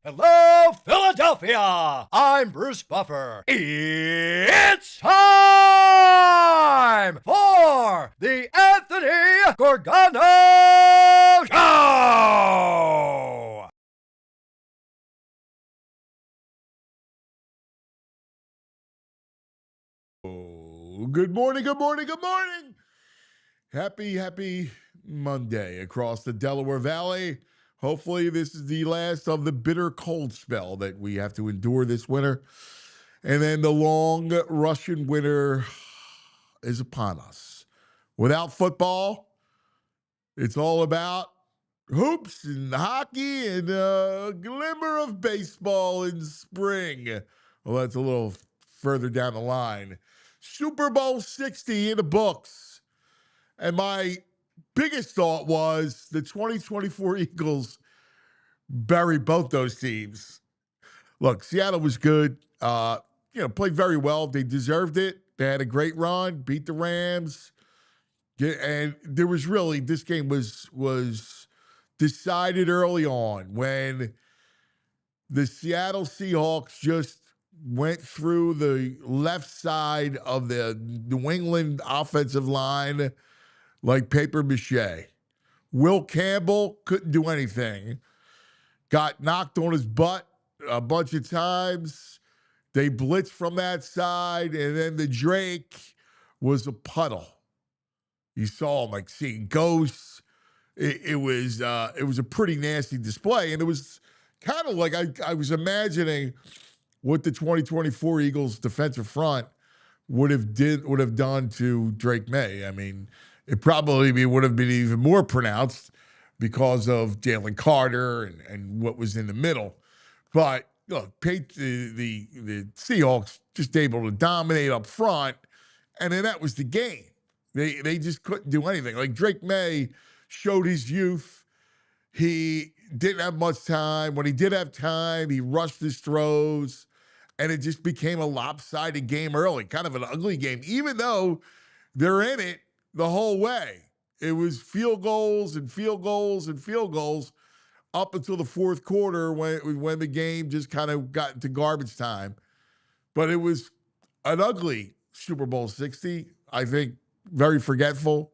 Hello, Philadelphia! I'm Bruce Buffer. It's time for the Anthony Gorgano Show! Oh, good morning, good morning, good morning. Happy Monday across the Delaware Valley. Hopefully, this is the last of the bitter cold spell that we have to endure this winter. And then the long Russian winter is upon us. Without football, it's all about hoops and hockey and a glimmer of baseball in spring. Well, that's a little further down the line. Super Bowl 60 in the books. And my biggest thought was the 2024 Eagles bury both those teams. Look, Seattle was good. Played very well. They deserved it. They had a great run, beat the Rams. And there was really, this game was decided early on when the Seattle Seahawks just went through the left side of the New England offensive line like paper mache. Will Campbell couldn't do anything. Got knocked on his butt a bunch of times. They blitzed from that side, and then the Drake was a puddle. You saw him like seeing ghosts. It was a pretty nasty display, and it was kind of like I was imagining what the 2024 Eagles defensive front would have done to Drake May. I mean, it probably would have been even more pronounced because of Jalen Carter and what was in the middle. But look, the Seahawks just able to dominate up front, and then that was the game. They just couldn't do anything. Like Drake May showed his youth. He didn't have much time. When he did have time, he rushed his throws, and it just became a lopsided game early, kind of an ugly game, even though they're in it the whole way. It was field goals and field goals and field goals up until the fourth quarter when the game just kind of got into garbage time. But it was an ugly Super Bowl 60, I think. Very forgetful.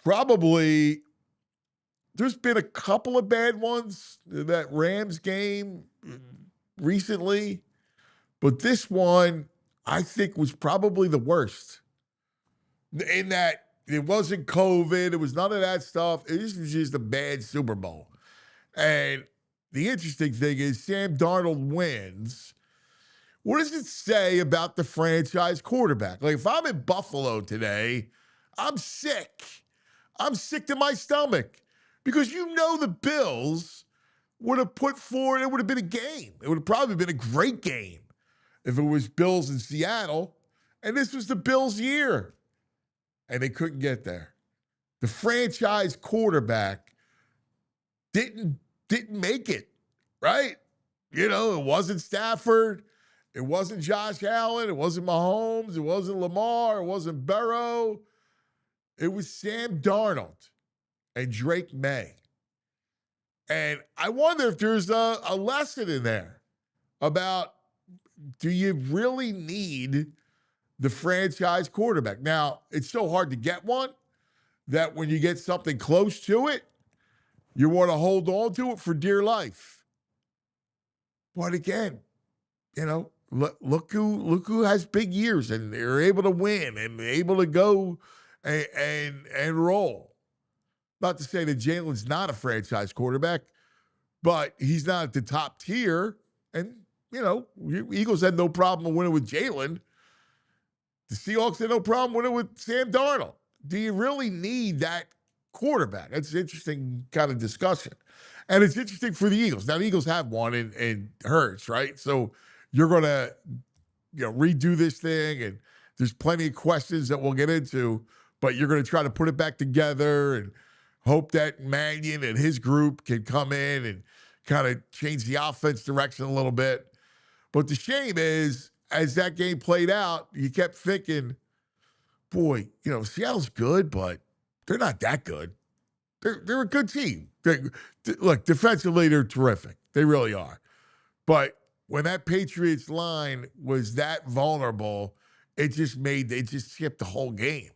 Probably there's been a couple of bad ones in that Rams game recently, but this one I think was probably the worst. In that it wasn't COVID, it was none of that stuff. This was just a bad Super Bowl. And the interesting thing is Sam Darnold wins. What does it say about the franchise quarterback? Like, if I'm in Buffalo today, I'm sick. I'm sick to my stomach because the Bills would have put forward, it would have been a game. It would have probably been a great game if it was Bills in Seattle. And this was the Bills' year. And they couldn't get there. The franchise quarterback didn't make it, right? It wasn't Stafford. It wasn't Josh Allen. It wasn't Mahomes. It wasn't Lamar. It wasn't Burrow. It was Sam Darnold and Drake May. And I wonder if there's a lesson in there about, do you really need the franchise quarterback? Now, it's so hard to get one that when you get something close to it, you want to hold on to it for dear life. But again, look who has big years and they're able to win and able to go and roll. Not to say that Jalen's not a franchise quarterback, but he's not at the top tier. And, Eagles had no problem winning with Jalen. The Seahawks had no problem winning with Sam Darnold. Do you really need that quarterback? That's an interesting kind of discussion. And it's interesting for the Eagles. Now, the Eagles have one in Hurts, right? So you're going to redo this thing, and there's plenty of questions that we'll get into, but you're going to try to put it back together and hope that Mannion and his group can come in and kind of change the offense direction a little bit. But the shame is, as that game played out, you kept thinking, boy, Seattle's good, but they're not that good. They're a good team. Look, defensively, they're terrific. They really are. But when that Patriots line was that vulnerable, it just skipped the whole game.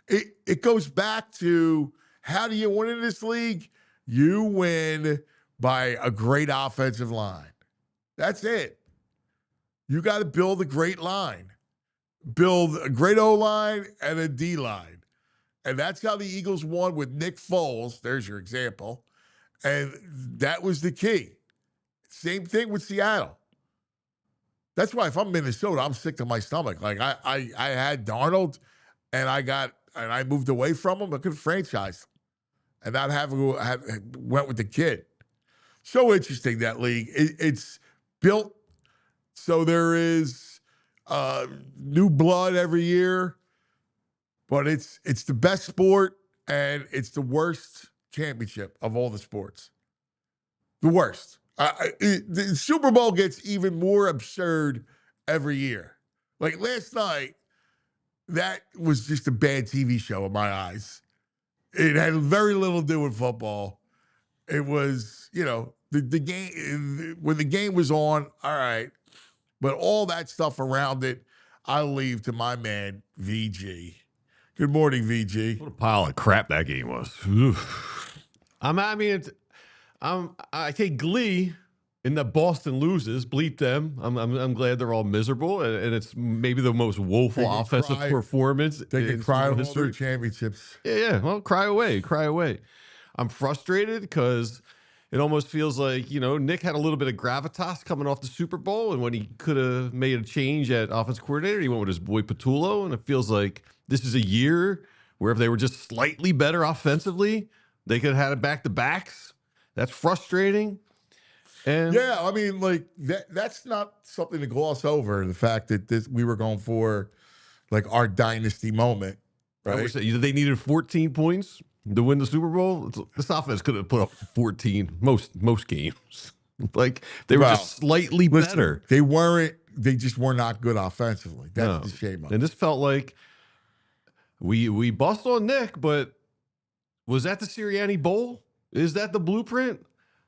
It goes back to, how do you win in this league? You win by a great offensive line. That's it. You got to build a great line. Build a great O-line and a D-line. And that's how the Eagles won with Nick Foles. There's your example. And that was the key. Same thing with Seattle. That's why if I'm Minnesota, I'm sick to my stomach. Like I had Darnold, and I moved away from him. I could have franchised him, and not went with the kid. So interesting, that league. It's built so there is new blood every year, but it's the best sport, and it's the worst championship of all the sports. The worst. The Super Bowl gets even more absurd every year. Like last night, that was just a bad TV show in my eyes. It had very little to do with football. It was, the game, when the game was on, all right. But all that stuff around it, I leave to my man, VG. Good morning, VG. What a pile of crap that game was. Oof. I take glee in that Boston loses. Bleep them. I'm glad they're all miserable, and it's maybe the most woeful offensive performance. They can cry all their championships. Yeah. Well, cry away. I'm frustrated because it almost feels like, Nick had a little bit of gravitas coming off the Super Bowl, and when he could have made a change at offensive coordinator, he went with his boy Patullo, and it feels like this is a year where if they were just slightly better offensively, they could have had it back-to-backs. That's frustrating. And yeah, I mean, like that's not something to gloss over. The fact that we were going for like our dynasty moment, right? I would say they needed 14 points to win the Super Bowl. This offense could have put up 14 most games. Like they were just slightly better. They weren't. They just were not good offensively. That's the shame of it. And this felt like we bust on Nick, but was that the Sirianni Bowl? Is that the blueprint?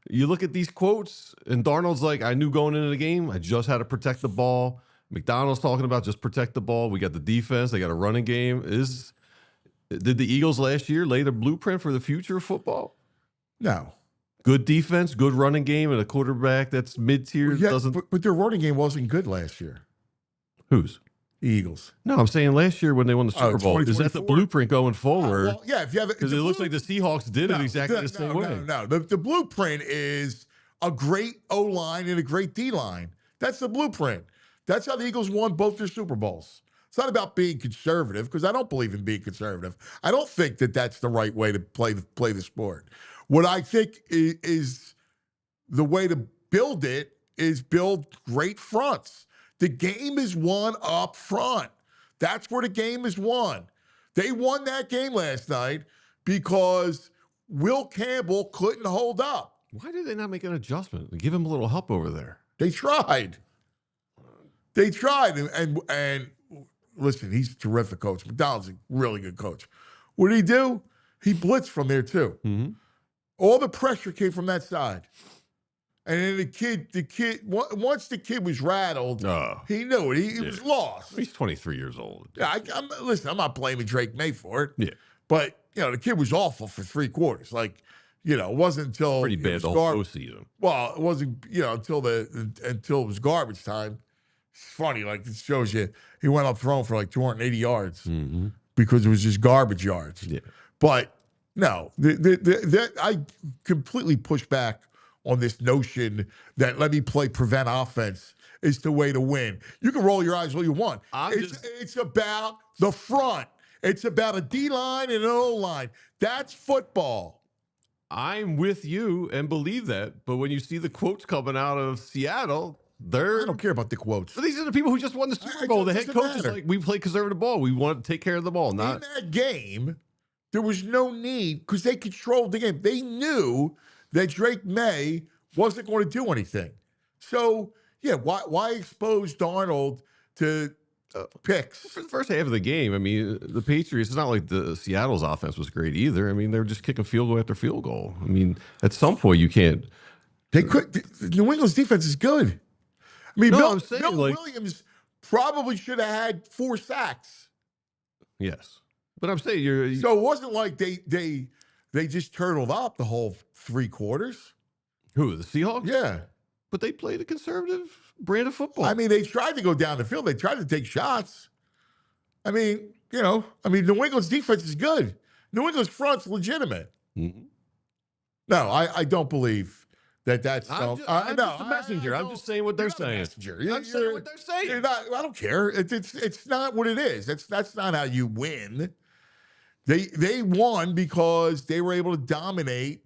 You look at these quotes, and Darnold's like, I knew going into the game, I just had to protect the ball. McDonald's talking about just protect the ball. We got the defense. They got a running game. Did the Eagles last year lay the blueprint for the future of football? No. Good defense, good running game, and a quarterback that's mid-tier. But their running game wasn't good last year. Whose? The Eagles. No, I'm saying last year when they won the Super Bowl. Is that the blueprint going forward? Well, yeah, if you have because it looks like the Seahawks did it exactly the same way. No. The blueprint is a great O-line and a great D-line. That's the blueprint. That's how the Eagles won both their Super Bowls. It's not about being conservative, because I don't believe in being conservative. I don't think that that's the right way to play the sport. What I think is the way to build it is build great fronts. The game is won up front. That's where the game is won. They won that game last night because Will Campbell couldn't hold up. Why did they not make an adjustment and give him a little help over there? They tried. And listen, he's a terrific coach. McDonald's a really good coach. What did he do? He blitzed from there too. Mm-hmm. All the pressure came from that side. And then the kid, once the kid was rattled, he knew it. He was lost. He's 23 years old. Yeah, listen, I'm not blaming Drake May for it. Yeah. But, the kid was awful for 3 quarters. Like, it wasn't until pretty bad the whole season. Well, it wasn't, until it was garbage time. It's funny, like it shows you he went up throwing for like 280 yards because it was just garbage yards. Yeah. But no, I completely push back on this notion that let me play prevent offense is the way to win. You can roll your eyes all you want. It's about the front. It's about a D-line and an O-line. That's football. I'm with you and believe that. But when you see the quotes coming out of Seattle, I don't care about the quotes. But these are the people who just won the Super Bowl. The head coach is like, we play conservative ball. We want to take care of the ball. In that game, there was no need because they controlled the game. They knew that Drake May wasn't going to do anything. So, yeah, why expose Darnold to picks? For the first half of the game, I mean, the Patriots, it's not like the Seattle's offense was great either. I mean, they were just kicking field goal after field goal. I mean, at some point you can't They could. New England's defense is good. I mean, No, I'm saying, Bill like- Williams probably should have had 4 sacks. Yes. But I'm saying you're So it wasn't like they just turtled up the whole 3 quarters. who, the Seahawks? Yeah. But they played a conservative brand of football. I mean, they tried to go down the field. They tried to take shots. I mean, New England's defense is good. New England's front's legitimate. Mm-hmm. No, I don't believe that's. I'm just a messenger. I'm just saying what they're saying. I'm saying what they're saying. You're not, I don't care. It's not what it is. That's not how you win. They won because they were able to dominate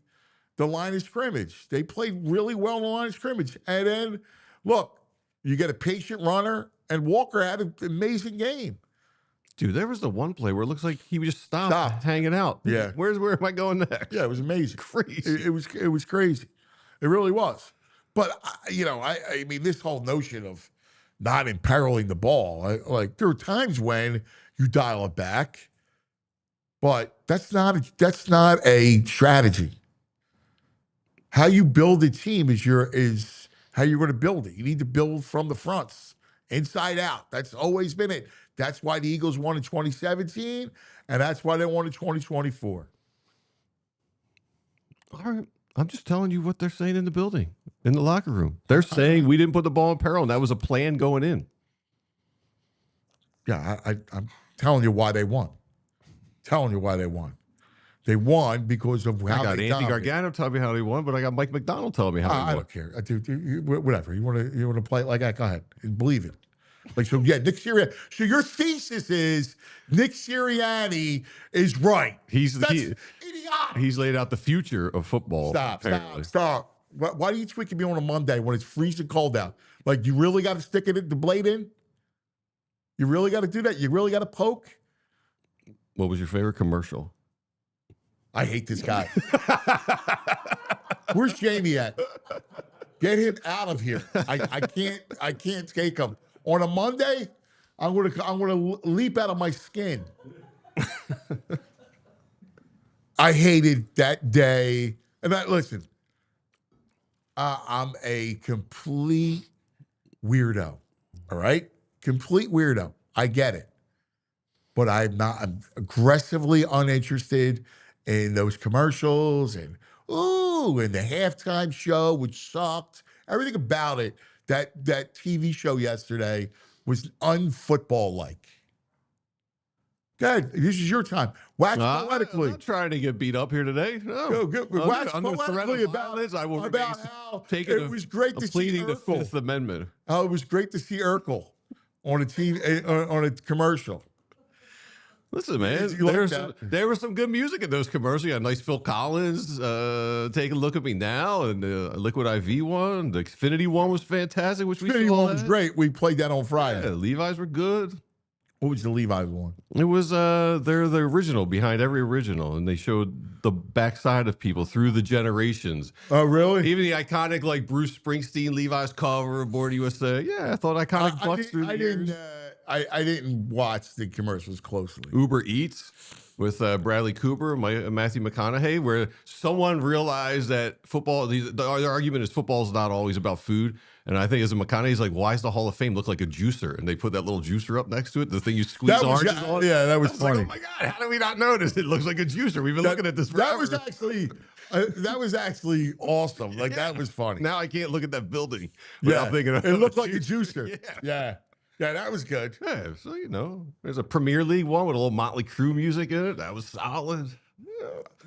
the line of scrimmage. They played really well in the line of scrimmage. And then, look, you get a patient runner, and Walker had an amazing game. Dude, there was the one play where it looks like he just stopped hanging out. Yeah. Where am I going next? Yeah, it was amazing. Crazy. It was crazy. It really was. But, I mean, this whole notion of not imperiling the ball, there are times when you dial it back, but that's not a strategy. How you build a team is how you're going to build it. You need to build from the fronts, inside out. That's always been it. That's why the Eagles won in 2017, and that's why they won in 2024. All right. I'm just telling you what they're saying in the building, in the locker room. They're saying we didn't put the ball in peril, and that was a plan going in. Yeah, I'm telling you why they won. They won because of how I got they Andy dominated. Gargano telling me how they won, but I got Mike McDonald telling me how they I won. don't care. Whatever. You want to play it like that? Go ahead. Believe it. Nick Sirianni. So your thesis is Nick Sirianni is right. That's idiotic. He's laid out the future of football. Stop. Why are you tweaking me on a Monday when it's freezing cold out? Like, you really got to stick the blade in? You really got to do that? You really got to poke? What was your favorite commercial? I hate this guy. Where's Jamie at? Get him out of here. I can't take him. On a Monday, I'm gonna leap out of my skin. I hated that day. And listen, I'm a complete weirdo. All right? Complete weirdo. I get it. But I'm aggressively uninterested in those commercials and the halftime show, which sucked. Everything about it, that TV show yesterday was unfootball-like. Good. This is your time. Wax poetically. I'm not trying to get beat up here today. No. Wax Under threat poetically of violence, I will about how taking it was great to see pleading the Urkel. Fifth Amendment. How it was great to see Urkel on a TV on a commercial. Listen, man, there was some good music in those commercials. You got nice Phil Collins, Take a Look at Me Now, and the Liquid IV one. The Xfinity one was fantastic, which Xfinity one was great. We played that on Friday. Yeah, Levi's were good. What was the Levi's one? It was they're the original behind every original, and they showed the backside of people through the generations. Oh, really? Even the iconic like Bruce Springsteen Levi's cover, Born USA. Yeah, I thought iconic bucks through the years. I didn't watch the commercials closely. Uber Eats with Bradley Cooper, Matthew McConaughey, where someone realized that football, the argument is football is not always about food. And I think as a McConaughey's like, why does the Hall of Fame look like a juicer? And they put that little juicer up next to it, the thing you squeeze oranges on. Yeah, that was funny. Like, oh my God, how did we not notice? It looks like a juicer. We've been looking at this forever. That was actually awesome. Like, that was funny. Now I can't look at that building without thinking of it looked like a juicer. Yeah. Yeah, that was good. Yeah, so, there's a Premier League one with a little Motley Crue music in it. That was solid.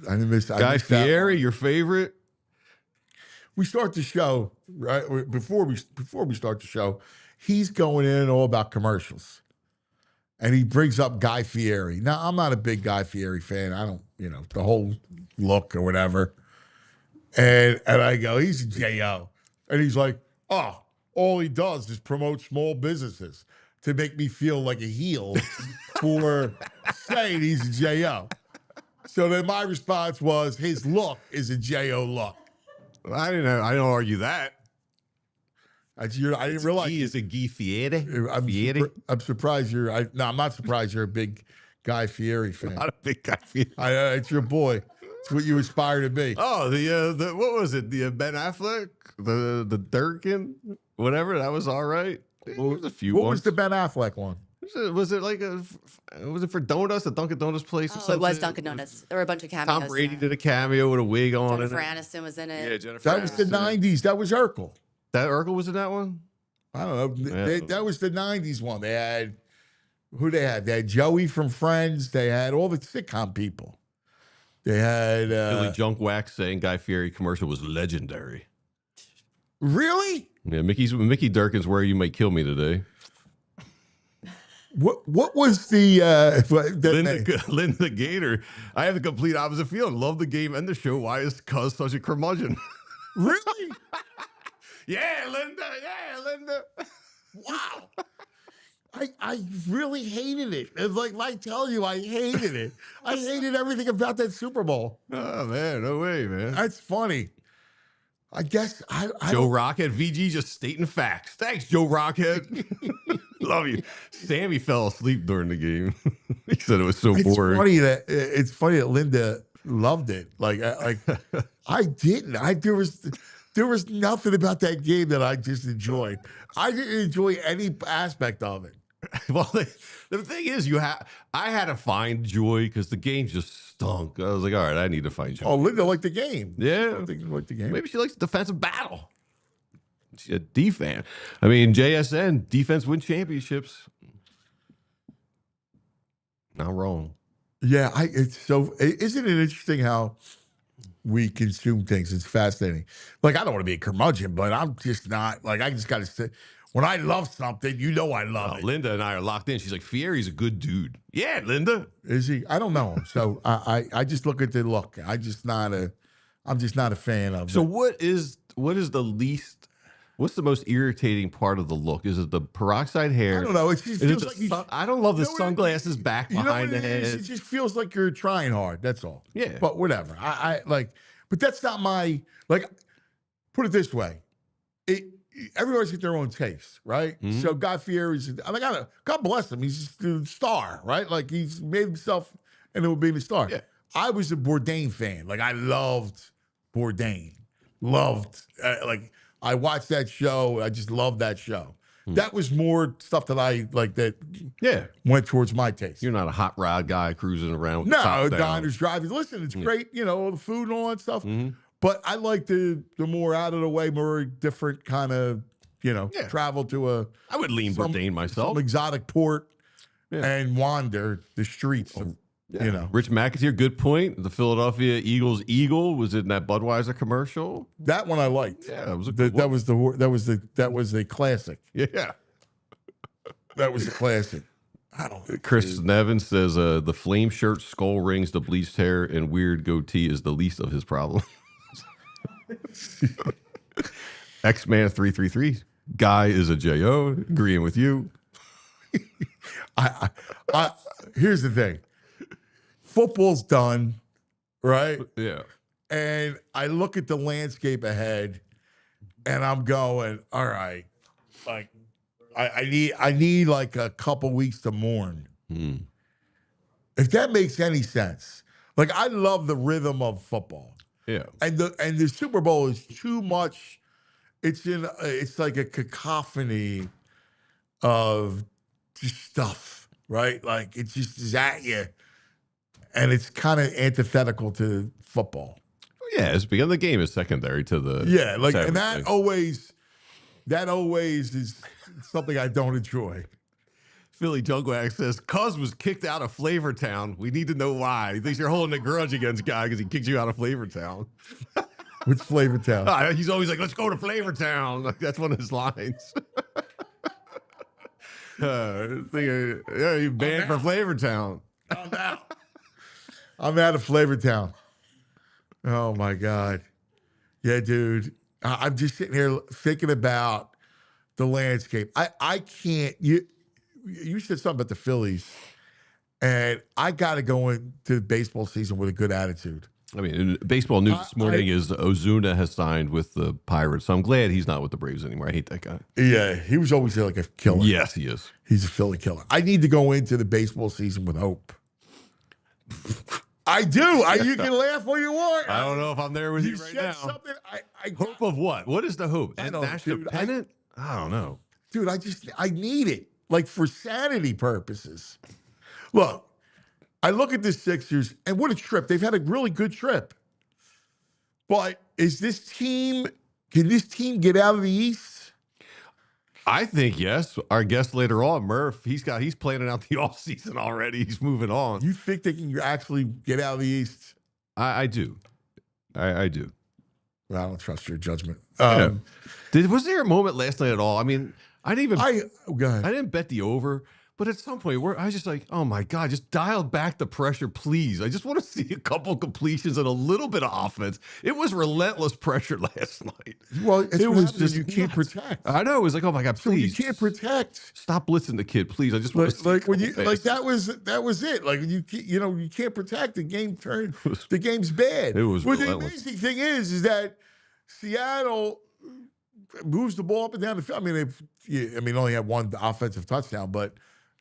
I didn't miss Guy Fieri, your favorite? We start the show, right? Before we start the show, he's going in all about commercials. And he brings up Guy Fieri. Now, I'm not a big Guy Fieri fan. I don't, the whole look or whatever. And I go, he's a J.O. And he's like, oh, all he does is promote small businesses to make me feel like a heel for saying he's a J.O. So then my response was, his look is a J.O. look. I don't argue that. I didn't realize. He is a Guy Fieri. I'm surprised I'm not surprised you're a big Guy Fieri fan. Not a big Guy Fieri. It's your boy. It's what you aspire to be. Oh, the what was it? The Ben Affleck, the Durkin, whatever. That was all right. There was a few. What ones. was the Ben Affleck one? Was it like was it for donuts? The Dunkin' Donuts place? Or Oh, something? it was Dunkin' Donuts. There were a bunch of cameos. Tom Brady there. did a cameo with a wig on. Jennifer it. Aniston was in it. Yeah, Jennifer. That was the Aniston. 90s. That was Urkel. That Urkel was in that one. I don't know. Yeah. That was the 90s one. They had, who they had? They had Joey from Friends. They had all the sitcom people. They had. Billy Junk Wax saying Guy Fieri commercial was legendary. Really? Yeah, Mickey Durkin's Where You Might Kill Me Today. What was the Linda Gator? I have the complete opposite feeling. Love the game and the show. Why is Cuz such a curmudgeon? Really? Yeah, Linda. Yeah, Linda. Wow. I really hated it. It's like I tell you, I hated it. I hated everything about that Super Bowl. Oh man, no way, man. That's funny. I guess I Joe Rockhead, VG just stating facts. Thanks, Joe Rockhead. Love you. Sammy fell asleep during the game. He said it was so boring. It's funny that Linda loved it. Like I didn't. There was nothing about that game that I just enjoyed. I didn't enjoy any aspect of it. Well, the thing is, I had to find joy because the game just stunk. I was like, all right, I need to find joy. Oh, Linda liked the game. Yeah. I think you liked the game. Maybe she likes defensive battle. She's a D-fan. I mean, JSN, defense win championships. Not wrong. Yeah, isn't it interesting how we consume things? It's fascinating. Like, I don't want to be a curmudgeon, but I'm just not. Like, I just got to say, when I love something, you know I love it. Linda and I are locked in. She's like, Fieri's a good dude. Yeah, Linda. Is he? I don't know him, so I just look at the look. I'm just not a fan of. So it. what is the least? What's the most irritating part of the look? Is it the peroxide hair? I don't know. It just feels like I don't love the You know what it sunglasses back behind the head. It just feels like you're trying hard. That's all. Yeah. But whatever. I like. But that's not my like. Put it this way. Everybody's got their own taste, right? Mhm. So Guy Fieri's, God bless him. He's just a star, right? Like he's made himself into being a star. Yeah. I was a Bourdain fan. Like I loved Bourdain. Like I watched that show. I just loved that show. That was more stuff that I like that went towards my taste. You're not a hot rod guy cruising around with No, the top down. diners, drive-ins. Listen, it's great, all the food and all that stuff. But I like the more out of the way, more different kind of, travel to I would lean Bourdain myself. some exotic port and wander the streets. Rich McAteer, good point. The Philadelphia Eagles eagle was in that Budweiser commercial. That one I liked. Yeah, that was a that good one. was a classic. Yeah. That was a classic. I don't know. Chris Nevin says the flame shirt, skull rings, the bleached hair, and weird goatee is the least of his problems. X-Man 333. Guy is a J.O. Agreeing with you. I here's the thing. Football's done, right? Yeah. And I look at the landscape ahead and I'm going, all right, like I need like a couple weeks to mourn. If that makes any sense. Like I love the rhythm of football. Yeah. And the Super Bowl is too much. It's like a cacophony of just stuff, right? Like it just is at you. And it's kind of antithetical to football. Yeah, it's because the game is secondary to the and that always is something I don't enjoy. Philly Jugwag says, Cuz was kicked out of Flavortown. We need to know why. He thinks you're holding a grudge against Guy because he kicked you out of Flavortown. Which Flavortown? He's always like, let's go to Flavortown. Like, that's one of his lines. You banned for Flavortown. I'm out of Flavortown. Oh my God. Yeah, dude. I'm just sitting here thinking about the landscape. I can't. You said something about the Phillies, and I got to go into the baseball season with a good attitude. I mean, baseball news this morning is Ozuna has signed with the Pirates, so I'm glad he's not with the Braves anymore. I hate that guy. Yeah, he was always like a killer. Yes, he is. He's a Philly killer. I need to go into the baseball season with hope. I do. You can laugh all you want. I don't know if I'm there with you right said now. Something. Hope of what? What is the hope? I And don't, national dude, pennant? I don't know. Dude, I need it. Like for sanity purposes. Look, I look at the Sixers, and what a trip. They've had a really good trip. But can this team get out of the East? I think yes. Our guest later on, Murph, he's planning out the offseason already. He's moving on. You think they can actually get out of the East? I do. I do. Well, I don't trust your judgment. Was there a moment last night at all? I mean, I go ahead. didn't bet the over, but at some point where I was just like, oh my God, just dial back the pressure, please. I just want to see a couple completions and a little bit of offense. It was relentless pressure last night. Well, it was just you can't protect. I know. It was like, oh my God, please. So you can't protect. Stop blitzing the kid, please. I just want to see like when you like that was it. Like you can't protect the game. The game's bad. It was. Well, the amazing thing is that Seattle moves the ball up and down the field. I mean, only had one offensive touchdown, but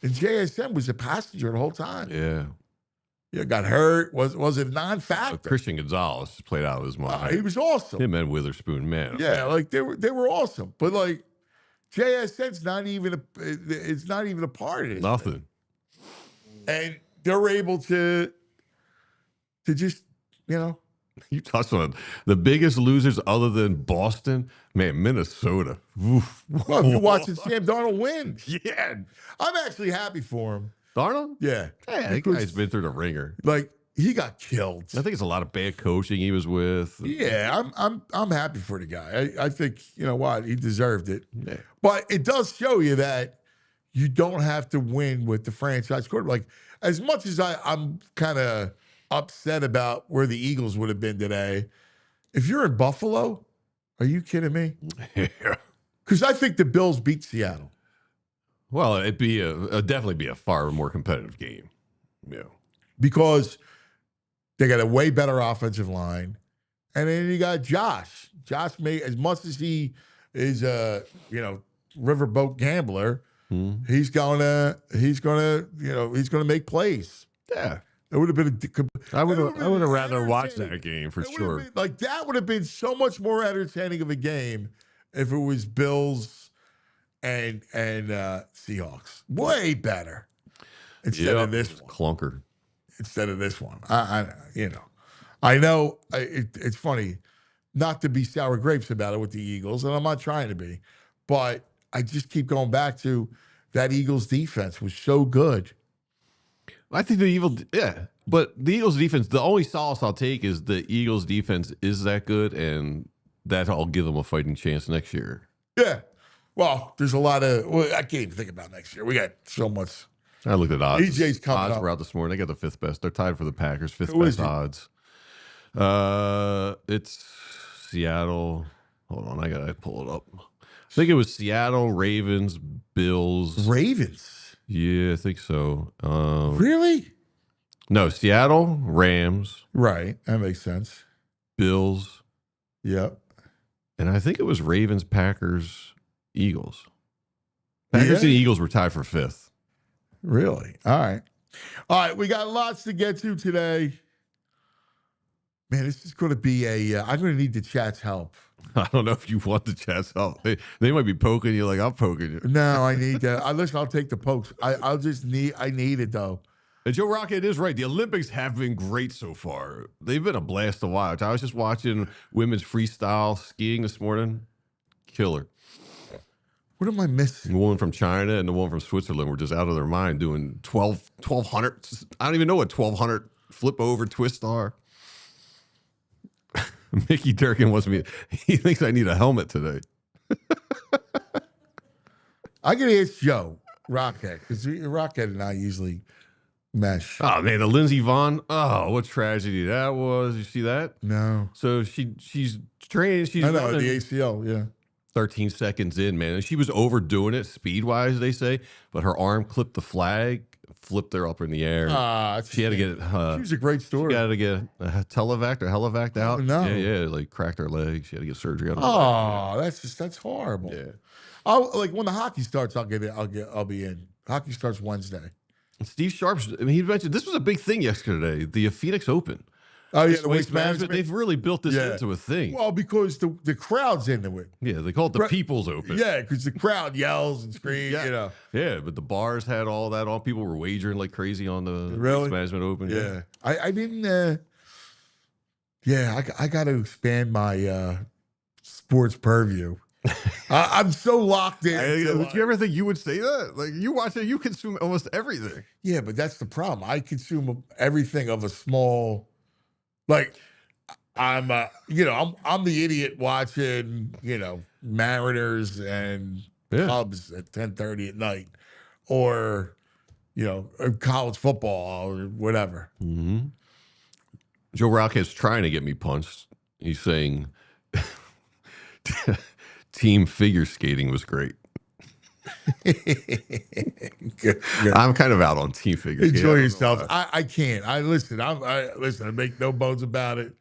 JSN was a passenger the whole time. Yeah, got hurt. Was it non-factor? Christian Gonzalez played out of his mind. He was awesome. Him and Witherspoon, man. Yeah, like they were awesome. But like JSN's not even a part of it. Nothing. And they're able to just, You touched on it. The biggest losers other than Boston, man, Minnesota. Oof. Well, if you're watching Sam Darnold win. Yeah. I'm actually happy for him. Darnold? Yeah. That guy's been through the ringer. Like, he got killed. I think it's a lot of bad coaching he was with. Yeah, I'm happy for the guy. I think, you know what, he deserved it. Yeah. But it does show you that you don't have to win with the franchise quarterback. Like, as much as I'm kind of upset about where the Eagles would have been today, if you're in Buffalo, are you kidding me? Yeah. Because I think the Bills beat Seattle. Well, it'd definitely be a far more competitive game. Yeah. Because they got a way better offensive line. And then you got Josh. Josh made, as much as he is a, riverboat gambler, he's gonna make plays. Yeah. It would have been I would have rather watched that game for sure. That would have been so much more entertaining of a game if it was Bills and Seahawks. Way better. Instead of this one. Clunker. Instead of this one. I know it's funny not to be sour grapes about it with the Eagles, and I'm not trying to be, but I just keep going back to that Eagles defense was so good. I think but the Eagles defense, the only solace I'll take is the Eagles defense is that good, and that'll give them a fighting chance next year. Yeah. Well, there's a lot of, I can't even think about next year. We got so much. I looked at odds. EJ's coming odds up. were out this morning. They got the 5th best. They're tied for the Packers. 5th Who is best it? odds. It's Seattle. Hold on, I gotta pull it up. I think it was Seattle, Ravens, Bills. Ravens? Yeah, I think so. Really? No, Seattle, Rams, Right. That makes sense. Bills, Yep. and I think it was Ravens, Packers, Eagles. Packers and Eagles were tied for 5th. Really? All right. We got lots to get to today. Man, this is going to be I'm going to need the chat's help. I don't know if you want the chat's help. They might be poking you like I'm poking you. No, I need that. Listen, I'll take the pokes. I need it, though. And Joe Rocket is right. The Olympics have been great so far. They've been a blast to watch. I was just watching women's freestyle skiing this morning. Killer. What am I missing? The one from China and the one from Switzerland were just out of their mind doing 1,200. I don't even know what 1,200 flip over twist are. Mickey Durkin wants me. He thinks I need a helmet today. I got to ask Joe Rockhead, because Rockhead and I usually mesh. Oh man, the Lindsey Vonn. Oh, what tragedy that was. You see that? No. So she's trained. She's I know, the ACL, yeah. 13 seconds in, man. And she was overdoing it speed-wise, they say, but her arm clipped the flag, flipped her up in the air. She had to get she was a great story. She got to get helevac'd out. Oh, no. Yeah, like cracked her leg. She had to get surgery on her leg. That's horrible. Yeah. Like when the hockey starts, I'll be in. Hockey starts Wednesday. Steve Sharp's, I mean, he mentioned this was a big thing yesterday, the Phoenix Open. Oh, yeah, This the waste management. They've really built this into a thing. Well, because the crowd's into it. Yeah, they call it the People's Open. Yeah, because the crowd yells and screams, yeah. you know. Yeah, but the bars had all that on. People were wagering like crazy on the Waste Management Open. Yeah. I didn't, I got to expand my sports purview. I'm so locked in. Did you ever think you would say that? Like, you watch it, you consume almost everything. Yeah, but that's the problem. I consume everything of a small, like, I'm the idiot watching, Mariners and Cubs at 10:30 at night, or, college football or whatever. Mm-hmm. Joe Rocket's trying to get me punched. He's saying team figure skating was great. Good. I'm kind of out on team figure skating. Enjoy yourself. I can't. I listen. I make no bones about it.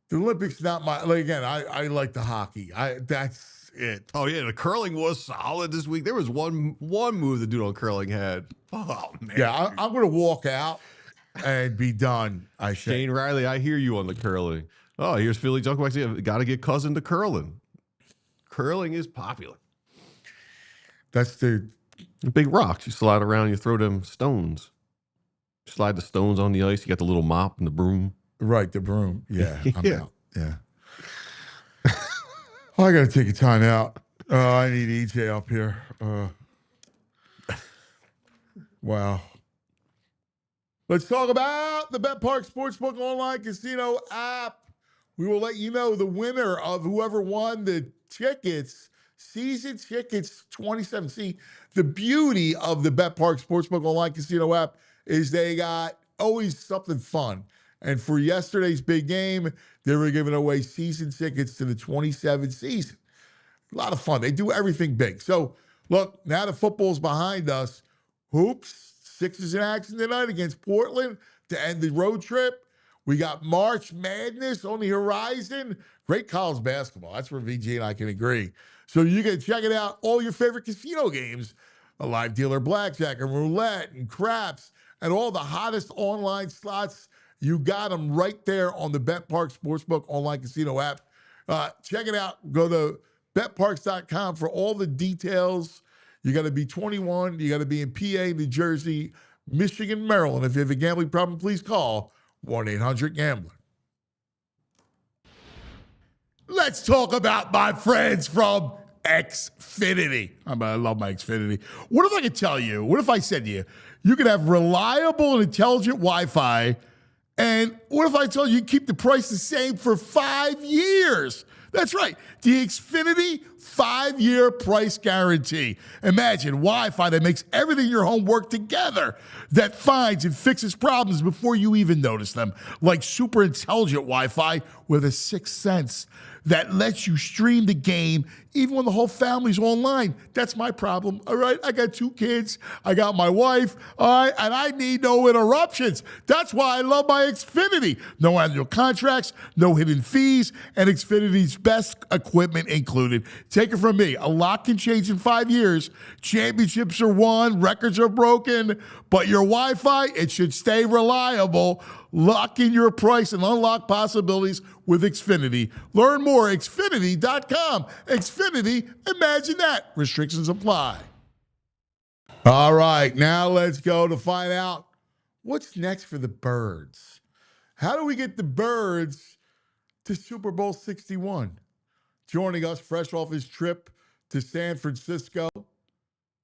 The Olympics not my again. I like the hockey. That's it. Oh yeah, the curling was solid this week. There was one move the dude on curling had. Oh man. Yeah, I'm going to walk out and be done. Shane Riley, I hear you on the curling. Oh, here's Philly Junkie. Got to get cousin to curling. Curling is popular. That's the big rocks. You slide around, you throw them stones. Slide the stones on the ice. You got the little mop and the broom. Right, the broom. Yeah, I'm Yeah. out. Yeah. I got to take a time out. I need EJ up here. Wow. Let's talk about the Bet Park Sportsbook online casino app. We will let you know the winner of whoever won the tickets, season tickets 27. See, the beauty of the Bet Park Sportsbook online casino app is they got always something fun. And for yesterday's big game, they were giving away season tickets to the 27 season. A lot of fun. They do everything big. So, look, now the football's behind us. Hoops, Sixers in action tonight against Portland to end the road trip. We got March Madness on the horizon. Great college basketball. That's where VG and I can agree. So you can check it out. All your favorite casino games, a live dealer blackjack and roulette and craps, and all the hottest online slots. You got them right there on the Bet Park Sportsbook online casino app. Check it out. Go to betparks.com for all the details. You got to be 21. You got to be in PA, New Jersey, Michigan, Maryland. If you have a gambling problem, please call 1-800-GAMBLER. Let's talk about my friends from Xfinity. I love my Xfinity. What if I could tell you, what if I said to you, you could have reliable and intelligent Wi-Fi, and what if I told you keep the price the same for 5 years? That's right. The Xfinity 5-year price guarantee. Imagine Wi-Fi that makes everything in your home work together, that finds and fixes problems before you even notice them, like super intelligent Wi-Fi with a sixth sense that lets you stream the game even when the whole family's online. That's my problem, all right? I got 2 kids. I got my wife, all right? And I need no interruptions. That's why I love my Xfinity. No annual contracts, no hidden fees, and Xfinity's best equipment included. Take it from me. A lot can change in 5 years. Championships are won, records are broken, but your Wi-Fi, it should stay reliable. Lock in your price and unlock possibilities with Xfinity. Learn more at Xfinity.com. Xfinity, imagine that. Restrictions apply. All right, now let's go to find out what's next for the Birds. How do we get the Birds to Super Bowl 61? Joining us fresh off his trip to San Francisco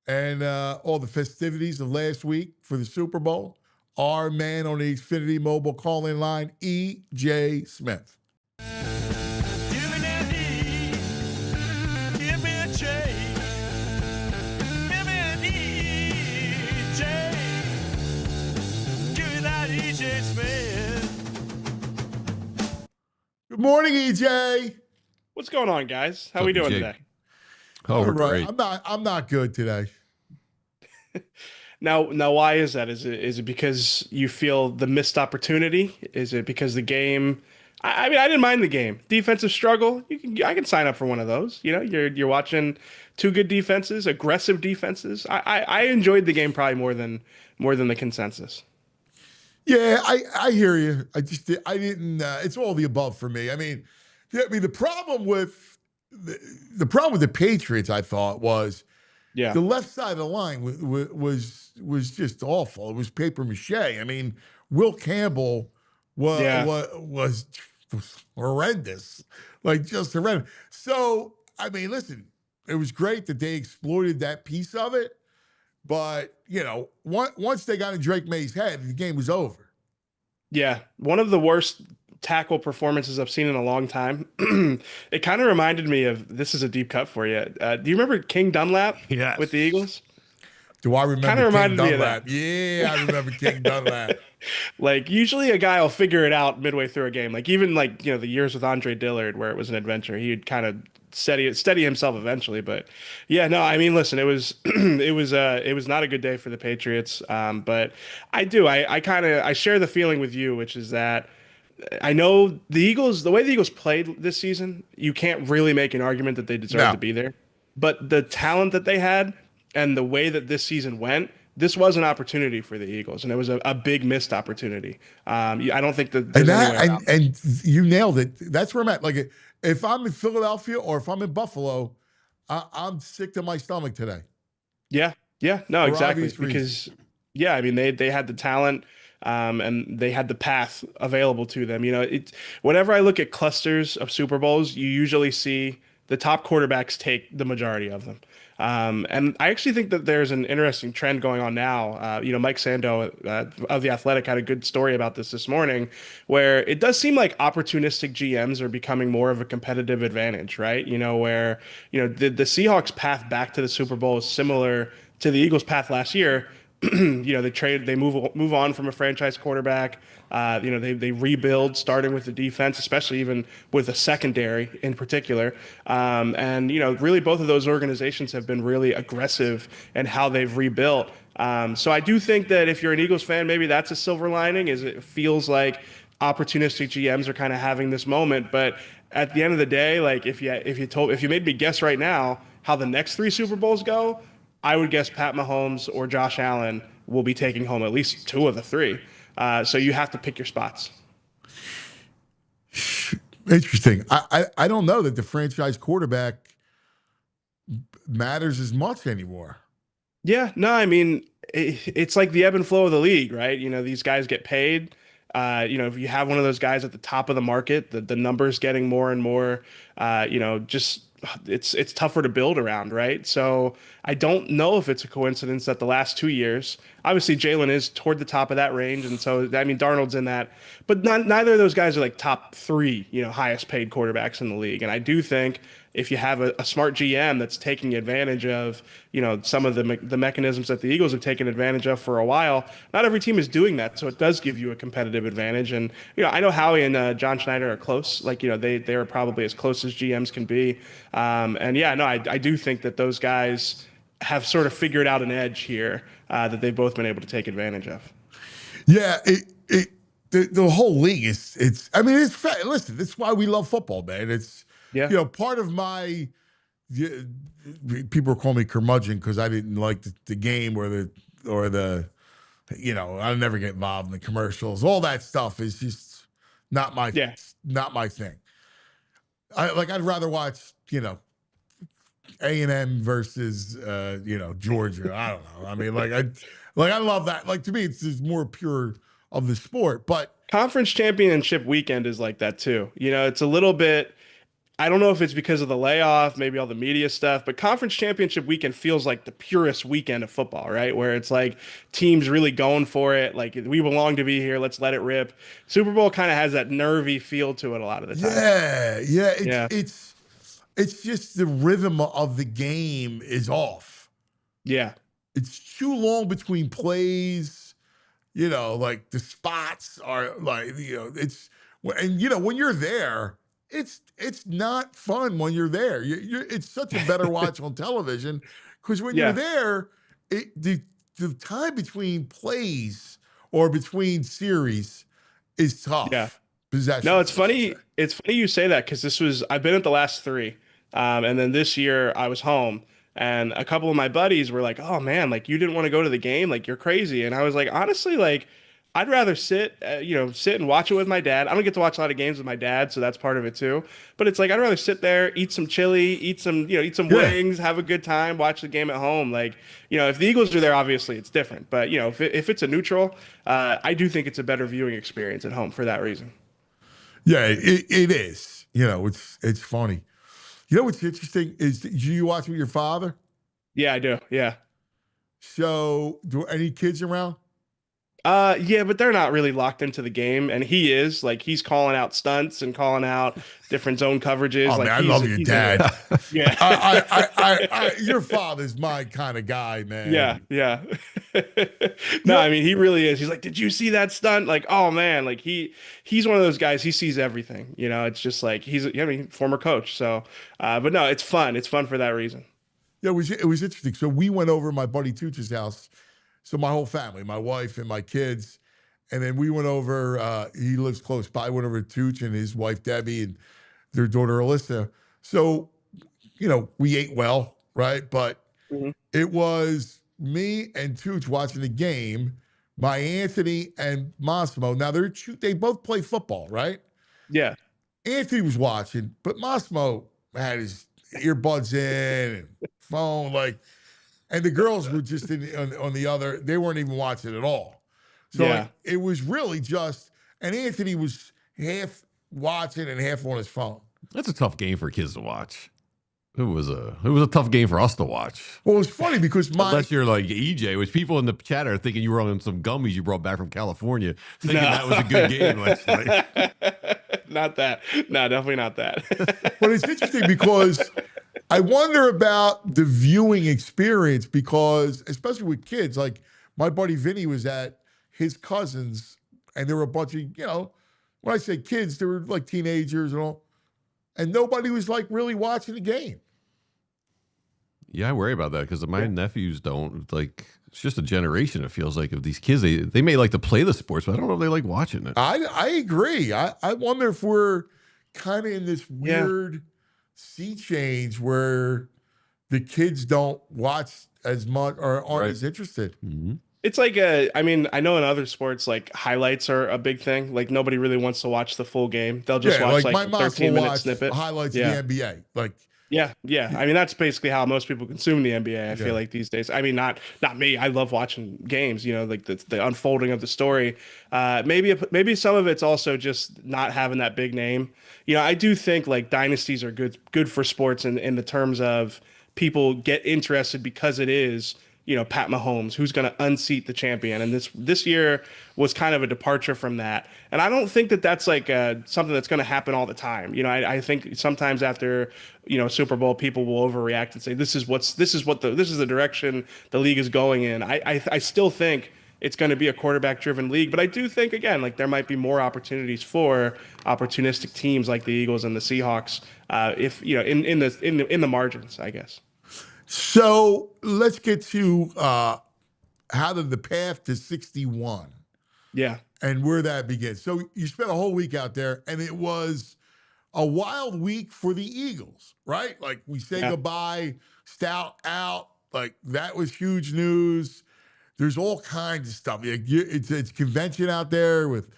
and all the festivities of last week for the Super Bowl, our man on the Xfinity mobile call-in line, E.J. Smith. Give me an E, give me a J, give me an E.J. Give me that E.J. Smith. Good morning, E.J. What's going on, guys? How What's we up, doing Jake? today? Oh, we're great. I'm not good today. Now, why is that? Is it because you feel the missed opportunity? Is it because the game? I mean, I didn't mind the game. Defensive struggle. I can sign up for one of those. You know, you're watching two good defenses, aggressive defenses. I enjoyed the game probably more than the consensus. Yeah, I hear you. I didn't. It's all the above for me. I mean, the problem with the problem with the Patriots, I thought, was Yeah. the left side of the line was just awful. It was paper mache. I mean, Will Campbell Yeah. was horrendous, like just horrendous. So I mean, listen, it was great that they exploited that piece of it, but once they got in Drake May's head, the game was over. Yeah, one of the worst tackle performances I've seen in a long time. It kind of reminded me of, this is a deep cut for you. Do you remember King Dunlap Yes. with the Eagles? Do I Kind remember of King reminded me of Dunlap? that. Yeah, I remember King Dunlap. Like usually a guy will figure it out midway through a game. Like even like, the years with Andre Dillard where it was an adventure, he'd kind of steady himself eventually. But yeah, no, I mean, listen, it was it was not a good day for the Patriots. But I share the feeling with you, which is that I know the way the Eagles played this season, you can't really make an argument that they deserve No. to be there. But the talent that they had and the way that this season went, this was an opportunity for the Eagles, and it was a big missed opportunity. I don't think that And there's any way that around. and you nailed it. That's where I'm at. Like if I'm in Philadelphia or if I'm in Buffalo, I'm sick to my stomach today Yeah, yeah, no, for exactly. obvious reasons. Because yeah, I mean they had the talent, and they had the path available to them. Whenever I look at clusters of Super Bowls, you usually see the top quarterbacks take the majority of them. And I actually think that there's an interesting trend going on now. Mike Sando of The Athletic had a good story about this morning, where it does seem like opportunistic GMs are becoming more of a competitive advantage, right? Where, the Seahawks path back to the Super Bowl is similar to the Eagles' path last year. They move on from a franchise quarterback. They rebuild, starting with the defense, especially even with a secondary in particular. And really both of those organizations have been really aggressive in how they've rebuilt. So I do think that if you're an Eagles fan, maybe that's a silver lining, is it feels like opportunistic GMs are kind of having this moment. But at the end of the day, like if you made me guess right now how the next three Super Bowls go, I would guess Pat Mahomes or Josh Allen will be taking home at least two of the three. So you have to pick your spots. Interesting. I don't know that the franchise quarterback matters as much anymore. Yeah, no, I mean, it's like the ebb and flow of the league, right? These guys get paid. If you have one of those guys at the top of the market, the numbers getting more and more, just it's tougher to build around, right? So I don't know if it's a coincidence that the last 2 years, obviously Jalen is toward the top of that range, and so I mean Darnold's in that, but neither of those guys are like top three, highest paid quarterbacks in the league. And I do think if you have a smart GM that's taking advantage of, some of the mechanisms that the Eagles have taken advantage of for a while, not every team is doing that. So it does give you a competitive advantage. And, I know Howie and John Schneider are close. Like, they are probably as close as GMs can be. And yeah, no, I do think that those guys have sort of figured out an edge here that they've both been able to take advantage of. Yeah, the whole league it's. I mean, it's listen. That's why we love football, man. It's Yeah. part of my. People are calling me curmudgeon because I didn't like the game or the. I'll never get involved in the commercials. All that stuff is just not my Yeah. not my thing. I'd rather watch A&M versus Georgia. I don't know. I mean, I love that. Like to me, it's just more pure of the sport. But Conference championship weekend is like that too. It's a little bit, I don't know if it's because of the layoff, maybe all the media stuff, but conference championship weekend feels like the purest weekend of football, right? Where it's like teams really going for it. Like we belong to be here. Let's let it rip. Super Bowl kind of has that nervy feel to it a lot of the time. yeah, Yeah. it's just the rhythm of the game is off. Yeah. It's too long between plays. Like the spots are like it's and when you're there. It's not fun when you're there. It's such a better watch on television because when you're Yeah. there, the time between plays or between series is Yeah. tough No, possessions. it's funny. It's funny you say that because I've been at the last three, and then this year I was home, and a couple of my buddies were like, "Oh man, like you didn't want to go to the game, like you're crazy." And I was like, honestly, like I'd rather sit and watch it with my dad. I don't get to watch a lot of games with my dad, so that's part of it too. But it's like I'd rather sit there, eat some chili, eat some Yeah. wings, have a good time, watch the game at home. Like, if the Eagles are there, obviously it's different. But if it's a neutral, I do think it's a better viewing experience at home for that reason. Yeah, it is. It's funny. You know what's interesting is do you watch with your father? Yeah, I do. Yeah. So, do any kids around? Yeah, but they're not really locked into the game, and he is like he's calling out stunts and calling out different zone coverages. Oh Like man, I love your he's dad. into it. Yeah, Your father's my kind of guy, man. yeah, yeah. No, I mean he really is. He's like, did you see that stunt? Like, oh man, like he's one of those guys. He sees everything. It's just like former coach. So, but no, it's fun. It's fun for that reason. Yeah, it was interesting. So we went over to my buddy Tooch's house. So my whole family, my wife and my kids, and then we went over. He lives close by. Went over to Tooch and his wife Debbie and their daughter Alyssa. So, we ate well, right? But Mhm. it was me and Tooch watching the game. My Anthony and Massimo. Now they both play football, right? Yeah, Anthony was watching, but Massimo had his earbuds in and phone, and the girls were just on the other. They weren't even watching at all. So Yeah. it was really just, and Anthony was half watching and half on his phone. That's a tough game for kids to watch. It was a tough game for us to watch. Well, it was funny because Unless you're like EJ, which people in the chat are thinking you were on some gummies you brought back from California, thinking that was a good game last night. Not that. No, definitely not that. But it's interesting because I wonder about the viewing experience because, especially with kids, like my buddy Vinny was at his cousin's and there were a bunch of, when I say kids, they were like teenagers and all, and nobody was like really watching the game. Yeah, I worry about that because my nephews don't like. It's just a generation. It feels like of these kids. They may like to play the sports, but I don't know if they like watching it. I agree. I wonder if we're kind of in this weird sea change where the kids don't watch as much or aren't as interested. Mm-hmm. It's like I mean, I know in other sports, like highlights are a big thing. Like nobody really wants to watch the full game. They'll just watch my like a mom will 13-minute watch snippet. highlights Yeah. of the NBA. Like, Yeah. I mean, that's basically how most people consume the NBA. I Yeah. feel like these days. I mean, not me. I love watching games. Like the unfolding of the story. Maybe some of it's also just not having that big name. I do think like dynasties are good for sports in the terms of people get interested because it is. Pat Mahomes, who's going to unseat the champion. And this year was kind of a departure from that. And I don't think that that's like something that's going to happen all the time. I think sometimes after, Super Bowl, people will overreact and say, this is the direction the league is going in. I still think it's going to be a quarterback driven league, but I do think again, like there might be more opportunities for opportunistic teams like the Eagles and the Seahawks, if, in the margins, I guess. so let's get to how the path to 61 Yeah. and where that begins. So you spent a whole week out there, and it was a wild week for the Eagles, right? Like we say goodbye, Stout out, like that was huge news. There's all kinds of stuff. It's convention out there with,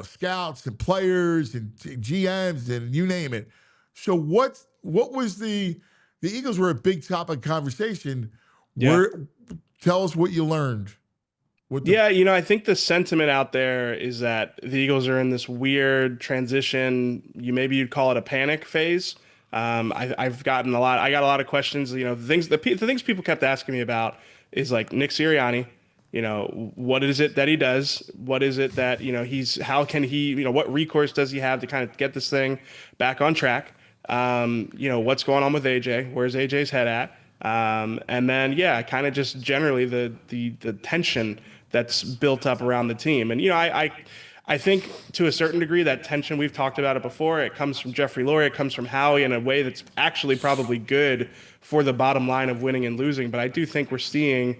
scouts and players and GMs and you name it. So what was the Eagles were a big topic conversation. Yeah. Tell us what you learned. I think the sentiment out there is that the Eagles are in this weird transition. Maybe you'd call it a panic phase. I've gotten I got a lot of questions. The things people kept asking me about is like Nick Sirianni. What is it that he does? What is it that how can he? What recourse does he have to kind of get this thing back on track? What's going on with AJ? Where's AJ's head at? And then kind of just generally the tension that's built up around the team. And I think to a certain degree that tension, we've talked about it before. It comes from Jeffrey Lurie, it comes from Howie in a way that's actually probably good for the bottom line of winning and losing. But I do think we're seeing,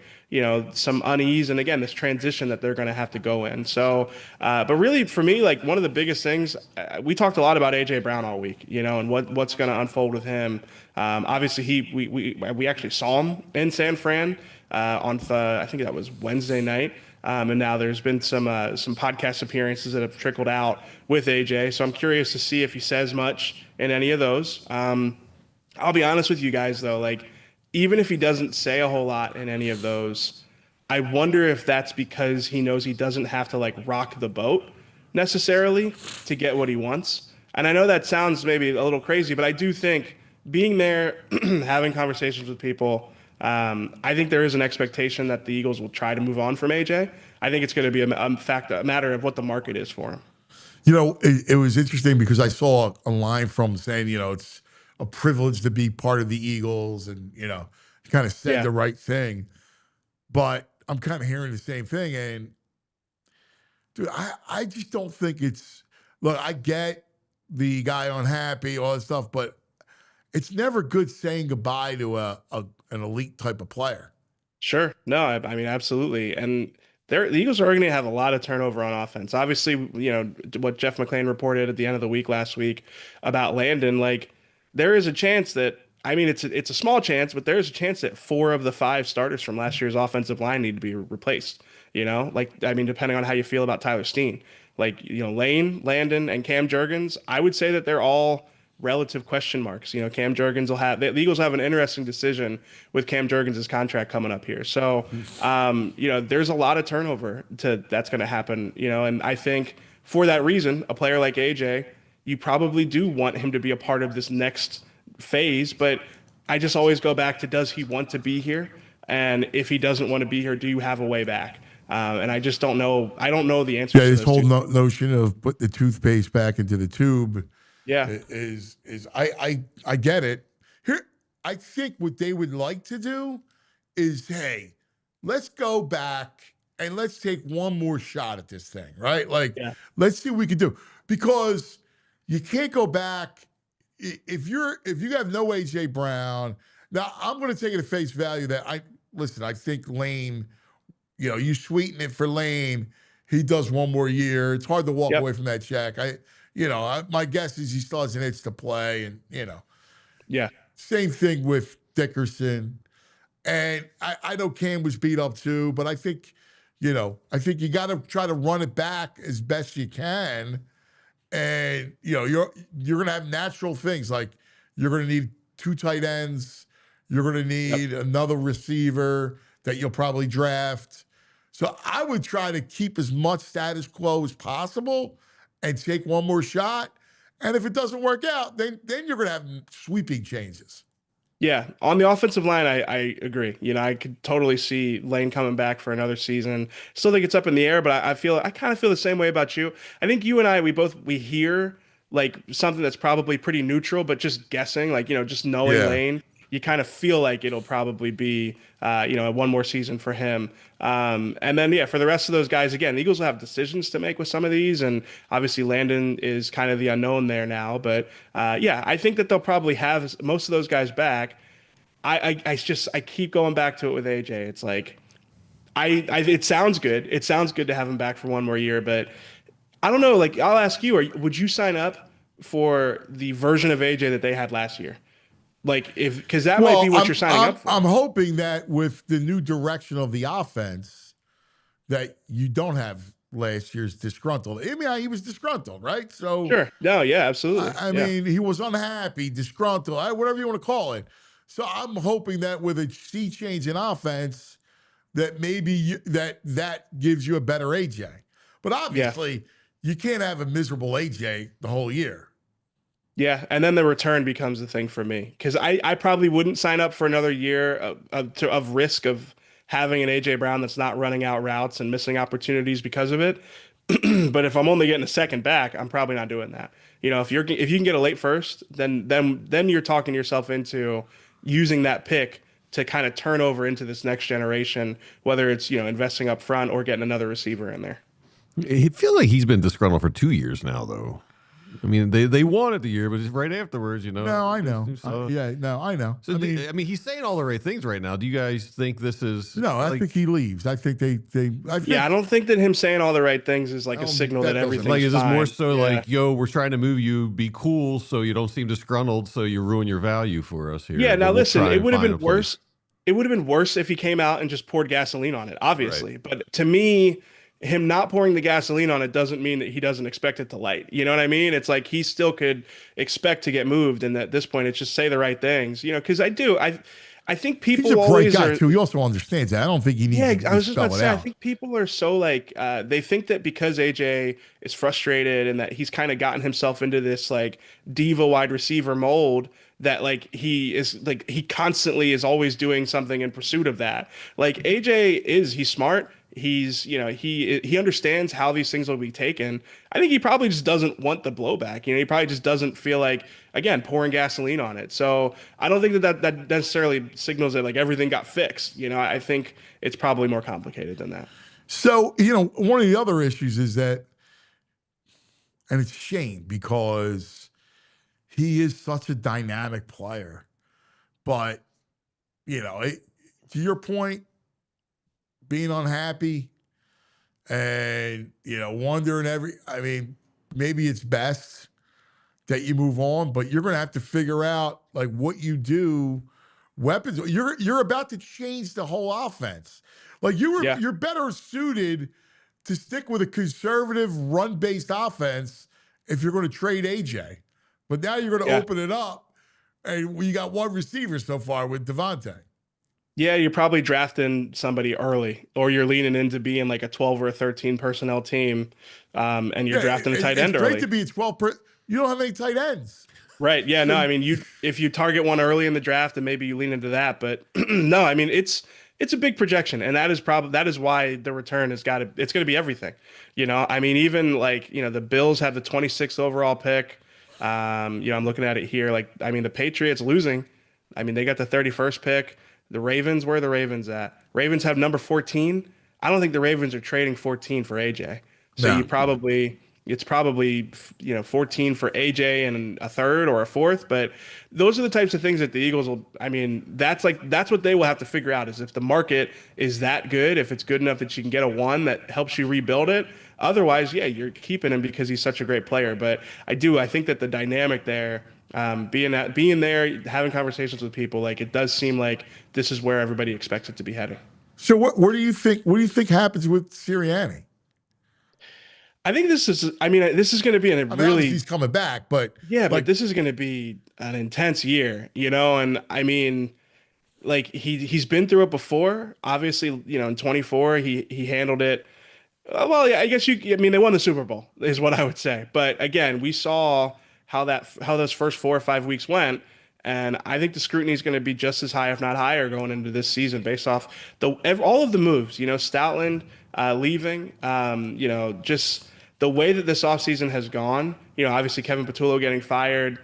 some unease, and again, this transition that they're going to have to go in. So, but really for me, like one of the biggest things, we talked a lot about AJ Brown all week, and what's going to unfold with him. Obviously, we actually saw him in San Fran I think that was Wednesday night. And now there's been some podcast appearances that have trickled out with AJ. So I'm curious to see if he says much in any of those. I'll be honest with you guys though, like even if he doesn't say a whole lot in any of those, I wonder if that's because he knows he doesn't have to like rock the boat necessarily to get what he wants. And I know that sounds maybe a little crazy, but I do think being there, having conversations with people, I think there is an expectation that the Eagles will try to move on from AJ. I think it's going to be a matter of what the market is for him. It was interesting because I saw a line from saying, it's a privilege to be part of the Eagles and, kind of said the right thing. But I'm kind of hearing the same thing. And, dude, I just don't think look, I get the guy unhappy, all that stuff, but it's never good saying goodbye to an elite type of player. Sure. No, I mean, absolutely. And the Eagles are going to have a lot of turnover on offense. Obviously, what Jeff McClain reported at the end of the week last week about Landon, like there is a chance that, I mean, it's a small chance, but there's a chance that 4 of the 5 starters from last year's offensive line need to be replaced. Depending on how you feel about Tyler Steen, Lane, Landon, and Cam Jurgens, I would say that they're all relative question marks. Cam Jurgens the Eagles have an interesting decision with Cam Jurgens' contract coming up here. So, there's a lot of turnover that's going to happen, and I think for that reason, a player like AJ, you probably do want him to be a part of this next phase, but I just always go back to, does he want to be here? And if he doesn't want to be here, do you have a way back? And I just don't know. I don't know the answer to this those whole two. notion of put the toothpaste back into the tube. Yeah. I get it. Here, I think what they would like to do is, hey, let's go back and let's take one more shot at this thing, right? Like, let's see what we can do. Because you can't go back if you have no AJ Brown. Now, I'm going to take it at face value that I think Lane, you sweeten it for Lane. He does one more year. It's hard to walk away from that check. My guess is he still has an itch to play, and same thing with Dickerson. And I know Cam was beat up too, but I think you got to try to run it back as best you can. And you're going to have natural things like you're going to need 2 tight ends, you're going to need another receiver that you'll probably draft. So I would try to keep as much status quo as possible and take one more shot. And if it doesn't work out, then you're going to have sweeping changes. Yeah, on the offensive line, I agree. I could totally see Lane coming back for another season. Still think it's up in the air, but I kind of feel the same way about you. I think you and I, we hear like something that's probably pretty neutral, but just guessing, like, just knowing Lane, you kind of feel like it'll probably be, one more season for him. And then, for the rest of those guys, again, the Eagles will have decisions to make with some of these. And obviously Landon is kind of the unknown there now. But I think that they'll probably have most of those guys back. I keep going back to it with AJ. It's like, it sounds good. It sounds good to have him back for one more year, but I don't know. Like, I'll ask you, would you sign up for the version of AJ that they had last year? Like, because that might be what you're signing up for. I'm hoping that with the new direction of the offense, that you don't have last year's disgruntled. I mean, he was disgruntled, right? So sure, no, yeah, absolutely. I mean, he was unhappy, disgruntled, whatever you want to call it. So I'm hoping that with a sea change in offense, that maybe that gives you a better AJ. But obviously, you can't have a miserable AJ the whole year. Yeah, and then the return becomes the thing for me, because I probably wouldn't sign up for another year of risk of having an AJ Brown that's not running out routes and missing opportunities because of it. But if I'm only getting a second back, I'm probably not doing that. If you can get a late first, then you're talking yourself into using that pick to kind of turn over into this next generation, whether it's investing up front or getting another receiver in there. It feels like he's been disgruntled for 2 years now, though. I mean, they wanted the year, but just right afterwards, No, I know. So, Yeah, no, I know. so I mean, he's saying all the right things right now. Do you guys think this is no, I think he leaves. I think I think, Yeah, I don't think that him saying all the right things is like I a don't- signal that that doesn't- everything's like, is this more fine. so Yeah. like, yo, we're trying to move you, be cool, so you don't seem disgruntled, so you ruin your value for us here. Yeah, but now we'll listen, try it and would have find been a place. worse. It would have been worse if he came out and just poured gasoline on it, obviously. But to me, him not pouring the gasoline on it doesn't mean that he doesn't expect it to light. You know what I mean? It's like he still could expect to get moved, and at this point, it's just say the right things. You know, because I think people He's a bright always guy are. too. He also understands that. I don't think he needs Yeah, to I was just spell about to it say, I out. think people are so like they think that because AJ is frustrated and that he's kind of gotten himself into this like diva wide receiver mold that like he constantly is always doing something in pursuit of that. Like he's smart. He understands how these things will be taken. I think he probably just doesn't want the blowback. You know, he probably just doesn't feel like again pouring gasoline on it. So I don't think that necessarily signals that like everything got fixed. You know, I think it's probably more complicated than that. So, one of the other issues is that, and it's a shame because he is such a dynamic player. But, to your point, being unhappy and, wondering I mean, maybe it's best that you move on, but you're going to have to figure out like what you do. Weapons. You're about to change the whole offense. Like you're better suited to stick with a conservative run-based offense if you're going to trade AJ. But now you're going to open it up, and we got one receiver so far with Devontae. Yeah, you're probably drafting somebody early, or you're leaning into being like a 12 or a 13 personnel team, and you're drafting a tight end it's early. great to be a 12. You don't have any tight ends. Right. Yeah. No. I mean, if you target one early in the draft, then maybe you lean into that. But no. I mean, it's a big projection, and that is why the return it's going to be everything. You know. I mean, even like the Bills have the 26th overall pick. I'm looking at it here. Like, I mean, the Patriots losing. I mean, they got the 31st pick. The Ravens, where are the Ravens at? Ravens have number 14. I don't think the Ravens are trading 14 for AJ. So No. it's probably 14 for AJ and a third or a fourth, but those are the types of things that the Eagles will. I mean, that's what they will have to figure out is if the market is that good, if it's good enough that you can get a one that helps you rebuild it. Otherwise, yeah, you're keeping him because he's such a great player. But I think that the dynamic there, being there, having conversations with people, like it does seem like this is where everybody expects it to be heading. So what do you think? What do you think happens with Sirianni? I think this is. I mean, this is going to be Obviously he's coming back, but yeah, but this is going to be an intense year, and I mean, like he's been through it before. Obviously, in 24 he handled it. Well, yeah, I guess I mean, they won the Super Bowl is what I would say. But again, we saw how those first 4 or 5 weeks went, and I think the scrutiny is going to be just as high, if not higher, going into this season based off all of the moves. Stoutland leaving, just the way that this offseason has gone. Obviously Kevin Patullo getting fired.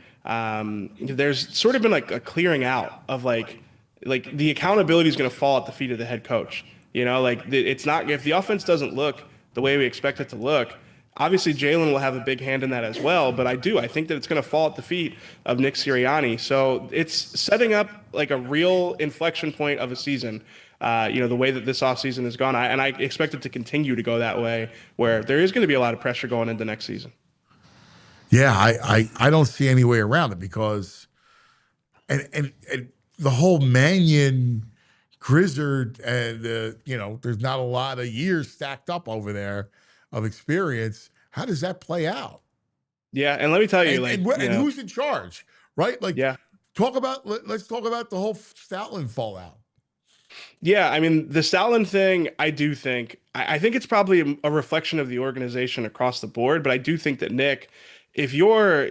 There's sort of been like a clearing out of like the accountability is going to fall at the feet of the head coach. It's not if the offense doesn't look the way we expect it to look. Obviously, Jalen will have a big hand in that as well, but I think that it's going to fall at the feet of Nick Sirianni. So it's setting up like a real inflection point of a season. The way that this offseason has gone, I expect it to continue to go that way, where there is going to be a lot of pressure going into next season. Yeah, I don't see any way around it because, and the whole Mannion Grizzard and there's not a lot of years stacked up over there of experience. How does that play out? Yeah, and let me tell you, and who's in charge, right? Like, yeah. Let's talk about the whole Stoutland fallout. Yeah, I mean, the Stoutland thing, I think it's probably a reflection of the organization across the board, but I do think that Nick, if you're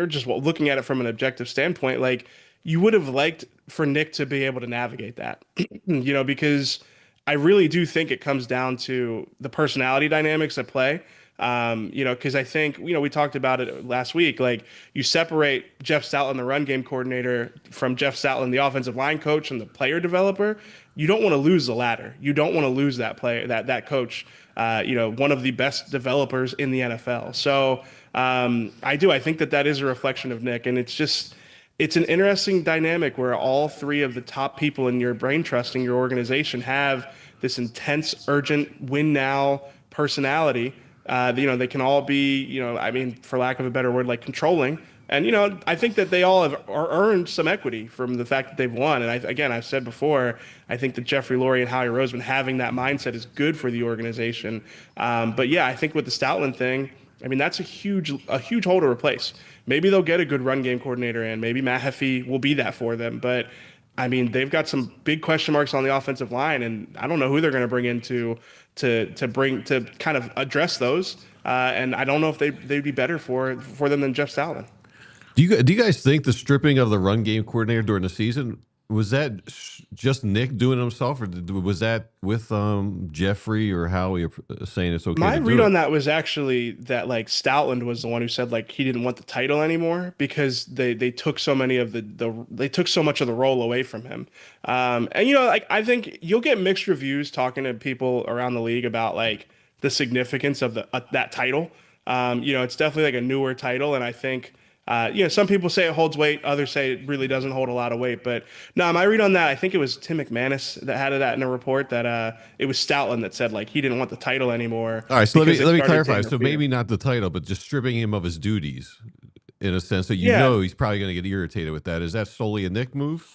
just looking at it from an objective standpoint, like you would have liked for Nick to be able to navigate that, because I really do think it comes down to the personality dynamics at play. Because I think, we talked about it last week. Like, you separate Jeff Stoutland, the run game coordinator, from Jeff Stoutland, the offensive line coach and the player developer. You don't want to lose the latter. You don't want to lose that player, that coach, one of the best developers in the NFL. So I think that is a reflection of Nick. And it's an interesting dynamic where all three of the top people in your brain trust in your organization have this intense, urgent, win now personality. They can all be, for lack of a better word, like controlling. And, I think that they all have earned some equity from the fact that they've won. And I've said before, I think that Jeffrey Lurie and Howie Roseman having that mindset is good for the organization. But yeah, I think with the Stoutland thing, that's a huge hole to replace. Maybe they'll get a good run game coordinator in. Maybe Matt Heffy will be that for them. But they've got some big question marks on the offensive line, and I don't know who they're going to bring in to kind of address those. And I don't know if they'd be better for them than Jeff Stoutland. Do you guys think the stripping of the run game coordinator during the season, was that just Nick doing it himself, or was that with Jeffrey or Howie saying it's okay? My read on that was actually that like Stoutland was the one who said like he didn't want the title anymore because they took so many of they took so much of the role away from him. And I think you'll get mixed reviews talking to people around the league about like the significance of that title. It's definitely like a newer title, and I think. Some people say it holds weight. Others say it really doesn't hold a lot of weight. But no, my read on that, I think it was Tim McManus that had that in a report that it was Stoutland that said like he didn't want the title anymore. All right, so let me clarify. So maybe not the title, but just stripping him of his duties in a sense that he's probably going to get irritated with that. Is that solely a Nick move?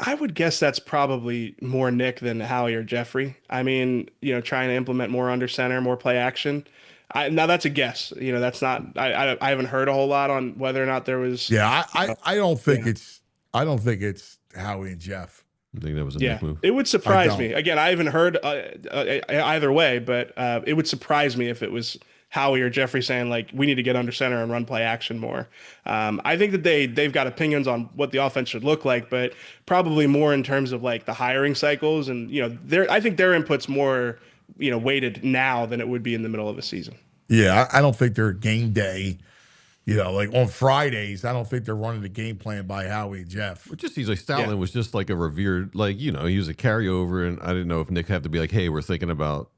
I would guess that's probably more Nick than Howie or Jeffrey. Trying to implement more under center, more play action. Now that's a guess. That's not. I haven't heard a whole lot on whether or not there was. Yeah, I don't think it's. I don't think it's Howie and Jeff. I think that was a Nick move. It would surprise me. Again, I haven't heard either way, but it would surprise me if it was Howie or Jeffrey saying like we need to get under center and run play action more. I think that they've got opinions on what the offense should look like, but probably more in terms of like the hiring cycles and I think their input's more weighted now than it would be in the middle of a season. Yeah, I don't think they're game day. Like on Fridays, I don't think they're running the game plan by Howie and Jeff. It just seems like Stoutland was just like a revered, like, he was a carryover, and I didn't know if Nick had to be like, hey, we're thinking about,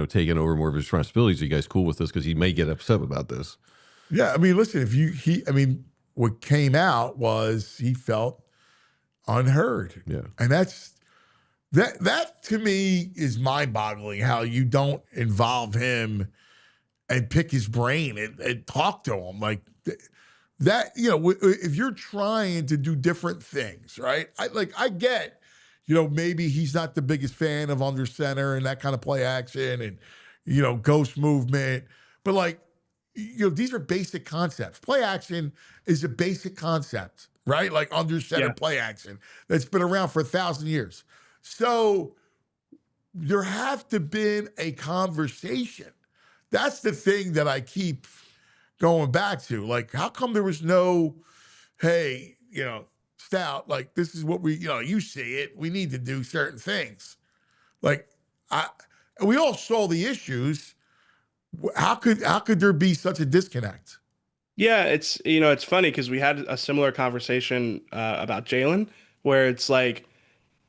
taking over more of his responsibilities. Are you guys cool with this? Because he may get upset about this. Yeah, listen, what came out was he felt unheard. Yeah. And that to me is mind-boggling how you don't involve him and pick his brain and talk to him like that. If you're trying to do different things, right? I get, maybe he's not the biggest fan of under center and that kind of play action and, ghost movement, but these are basic concepts. Play action is a basic concept, right? Like under center play action that's been around for 1,000 years. So there have to been a conversation. That's the thing that I keep going back to. Like, how come there was no, hey, Stout, like this is what we, you see it. We need to do certain things. Like, we all saw the issues. How could there be such a disconnect? Yeah, it's it's funny because we had a similar conversation about Jalen, where it's like.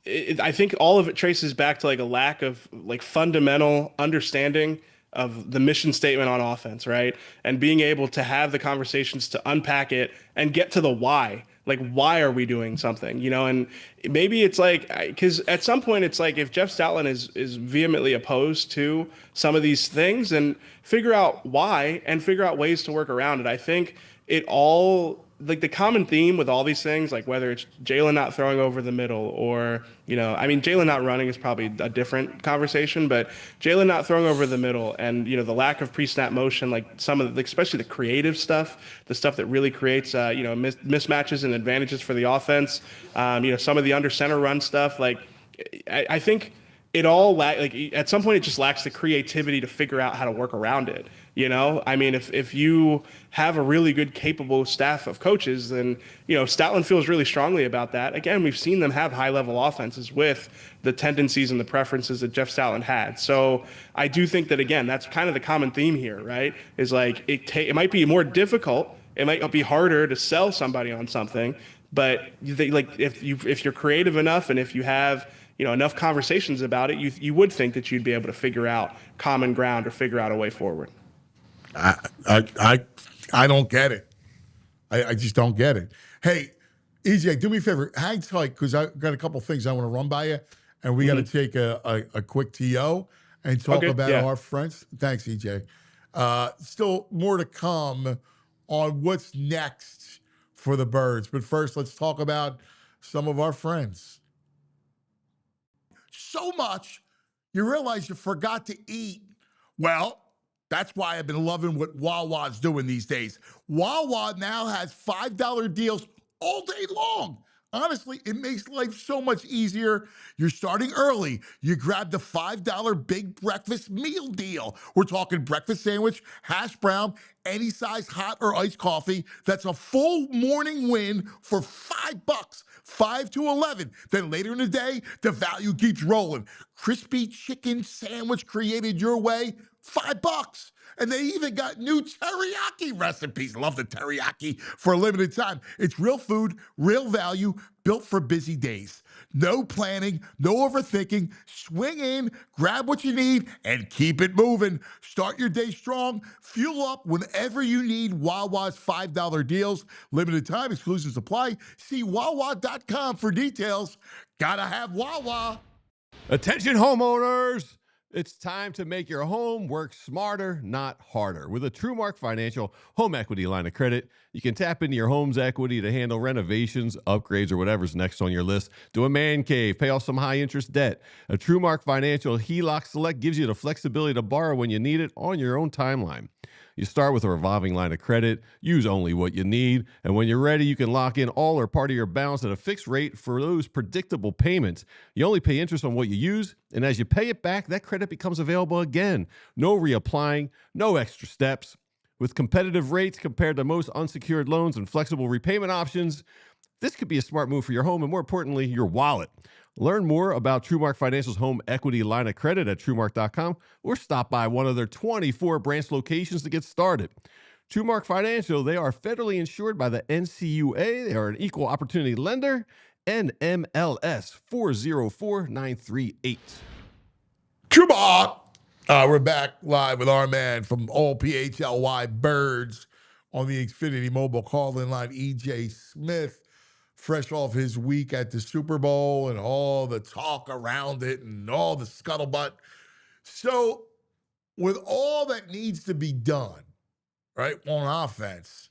I think all of it traces back to like a lack of like fundamental understanding of the mission statement on offense, right? And being able to have the conversations to unpack it and get to the why. Like, why are we doing something? And maybe it's like, because at some point it's like if Jeff Stoutland is vehemently opposed to some of these things, then figure out why and figure out ways to work around it. I think it all. Like the common theme with all these things, like whether it's Jalen not throwing over the middle or, Jalen not running is probably a different conversation, but Jalen not throwing over the middle and, the lack of pre-snap motion, like some of the, especially the creative stuff, the stuff that really creates, mismatches and advantages for the offense. Some of the under center run stuff, like I think it all at some point it just lacks the creativity to figure out how to work around it. You know, I mean, if you have a really good, capable staff of coaches, then, you know, Stoutland feels really strongly about that. Again, we've seen them have high level offenses with the tendencies and the preferences that Jeff Stoutland had. So I do think that, again, that's kind of the common theme here, right? Is like it might be more difficult. It might be harder to sell somebody on something, but like if you're creative enough and if you have, you know, enough conversations about it, you would think that you'd be able to figure out common ground or figure out a way forward. I don't get it. I just don't get it. Hey, EJ, do me a favor. Hang tight because I got a couple things I want to run by you, and we got to take a quick TO and talk Okay, about yeah. our friends. Thanks, EJ. Still more to come on what's next for the Birds. But first, let's talk about some of our friends. So much, you realize you forgot to eat. Well, that's why I've been loving what Wawa's doing these days. Wawa now has $5 deals all day long. Honestly, it makes life so much easier. You're starting early. You grab the $5 big breakfast meal deal. We're talking breakfast sandwich, hash brown, any size hot or iced coffee. That's a full morning win for $5, 5 to 11. Then later in the day, the value keeps rolling. Crispy chicken sandwich created your way, $5. And they even got new teriyaki recipes. Love the teriyaki for a limited time. It's real food, real value, built for busy days. No planning, no overthinking. Swing in, grab what you need, and keep it moving. Start your day strong. Fuel up whenever you need Wawa's $5 deals. Limited time, exclusive supply. See Wawa.com for details. Gotta have Wawa. Attention homeowners! It's time to make your home work smarter, not harder. With a TrueMark Financial home equity line of credit, you can tap into your home's equity to handle renovations, upgrades, or whatever's next on your list. Do a man cave, pay off some high-interest debt. A TrueMark Financial HELOC Select gives you the flexibility to borrow when you need it on your own timeline. You start with a revolving line of credit, use only what you need, and when you're ready, you can lock in all or part of your balance at a fixed rate for those predictable payments. You only pay interest on what you use, and as you pay it back, that credit becomes available again. No reapplying, no extra steps. With competitive rates compared to most unsecured loans and flexible repayment options, this could be a smart move for your home and, more importantly, your wallet. Learn more about TrueMark Financial's home equity line of credit at TrueMark.com or stop by one of their 24 branch locations to get started. TrueMark Financial, they are federally insured by the NCUA. They are an equal opportunity lender, NMLS 404938. Cuba! We're back live with our man from all PHLY Birds on the Xfinity Mobile call-in line, EJ Smith, fresh off his week at the Super Bowl and all the talk around it and all the scuttlebutt. So, with all that needs to be done, right, on offense,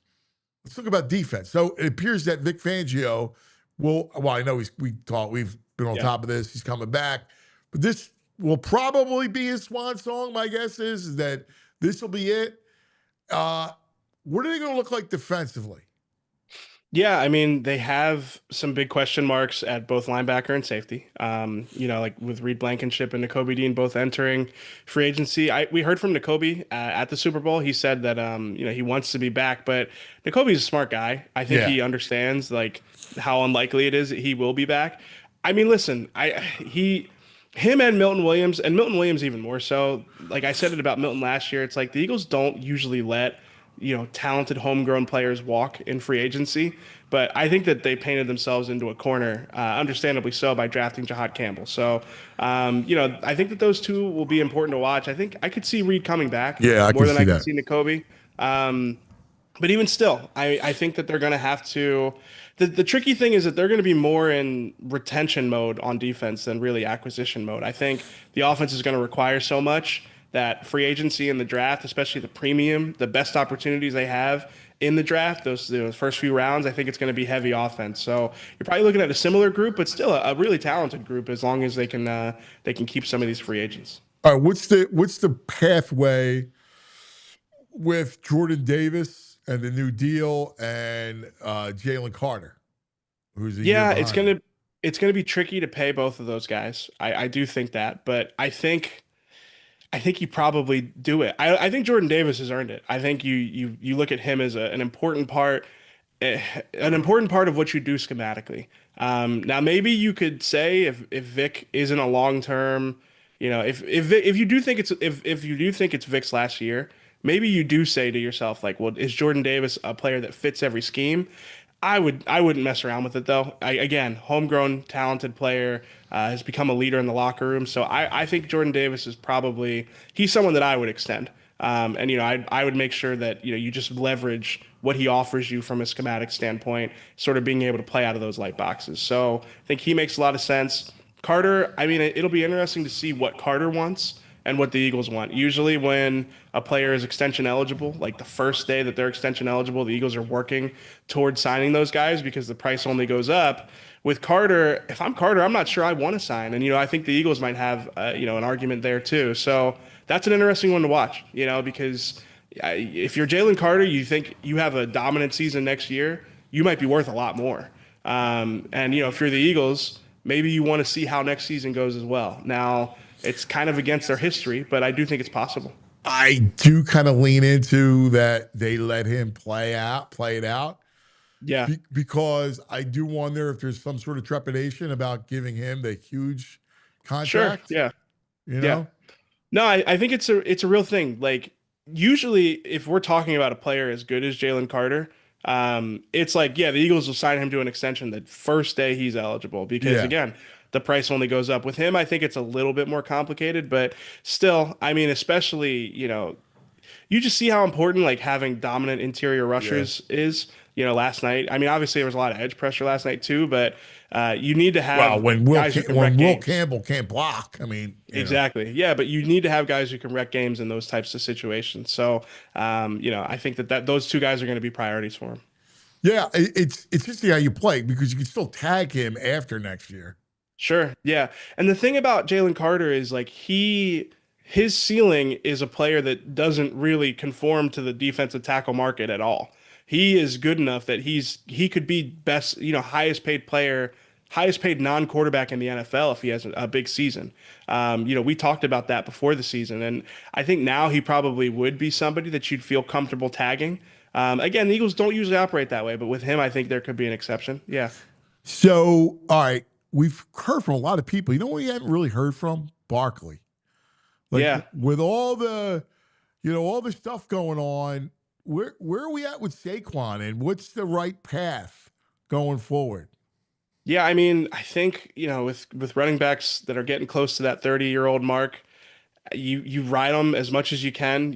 let's talk about defense. So, it appears that Vic Fangio will, well, I know we've been on top of this. He's coming back. But this will probably be his swan song. My guess is that this will be it. What are they going to look like defensively? Yeah, I mean, they have some big question marks at both linebacker and safety. You know, like with Reed Blankenship and Nakobe Dean both entering free agency. We heard from Nakobe at the Super Bowl. He said that you know, he wants to be back, but Nakobe's a smart guy. I think he understands like how unlikely it is that he will be back. I mean, listen, him and Milton Williams even more so. Like I said it about Milton last year, it's like the Eagles don't usually let, you know, talented homegrown players walk in free agency. But I think that they painted themselves into a corner, understandably so, by drafting Jahad Campbell. So, you know, I think that those two will be important to watch. I think I could see Reed coming back more than I could see Nakobe. But even still, I think that they're going to have to. The tricky thing is that they're going to be more in retention mode on defense than really acquisition mode. I think the offense is going to require so much that free agency and the draft, especially the premium, the best opportunities they have in the draft, those first few rounds, I think it's going to be heavy offense. So you're probably looking at a similar group, but still a really talented group as long as they can keep some of these free agents. All right, what's the pathway with Jordan Davis and the new deal and Jalen Carter, who's a year behind? It's gonna be tricky to pay both of those guys. I do think that, but I think I think you probably do it. I think Jordan Davis has earned it. I think you look at him as an important part, an important part of what you do schematically. Now maybe you could say if Vic isn't a long term, if you do think if you do think it's Vic's last year, maybe you do say to yourself like, well, is Jordan Davis a player that fits every scheme? I wouldn't mess around with it though. Again, homegrown, talented player, has become a leader in the locker room. So I think Jordan Davis is probably he's someone that I would extend. And I would make sure that you just leverage what he offers you from a schematic standpoint, sort of being able to play out of those light boxes. So I think he makes a lot of sense. Carter, I mean, it'll be interesting to see what Carter wants and what the Eagles want. Usually, when a player is extension eligible, like the first day that they're extension eligible, the Eagles are working towards signing those guys because the price only goes up. With Carter, if I'm Carter, I'm not sure I want to sign, and I think the Eagles might have an argument there too. So that's an interesting one to watch, because if you're Jalen Carter, you think you have a dominant season next year, you might be worth a lot more. And if you're the Eagles, maybe you want to see how next season goes as well. Now, it's kind of against their history, but I do think it's possible. I do kind of lean into that they let him play it out. Yeah. Because I do wonder if there's some sort of trepidation about giving him the huge Sure. contract. Yeah. You Yeah. know? No, I think it's a real thing. Like usually if we're talking about a player as good as Jalen Carter, it's like, yeah, the Eagles will sign him to an extension the first day he's eligible because Yeah. again, the price only goes up. With him, I think it's a little bit more complicated, but still, I mean, especially, you just see how important like having dominant interior rushers is. Last night. I mean, obviously there was a lot of edge pressure last night too, but you need to have Well, when guys who can wreck Will games. Campbell can't block, I mean, Exactly. Yeah, but you need to have guys who can wreck games in those types of situations. So, I think that those two guys are going to be priorities for him. Yeah, it's just how you play because you can still tag him after next year. Sure. Yeah. And the thing about Jalen Carter is like his ceiling is a player that doesn't really conform to the defensive tackle market at all. He is good enough that he could be best, highest paid player, highest paid non-quarterback in the NFL if he has a big season. We talked about that before the season, and I think now he probably would be somebody that you'd feel comfortable tagging. Again, the Eagles don't usually operate that way, but with him, I think there could be an exception. Yeah. So, all right, we've heard from a lot of people. You know what we haven't really heard from? Barkley. Yeah. With all the, all the stuff going on, where are we at with Saquon and what's the right path going forward? Yeah, I mean, I think, with running backs that are getting close to that 30-year-old mark, you ride him as much as you can.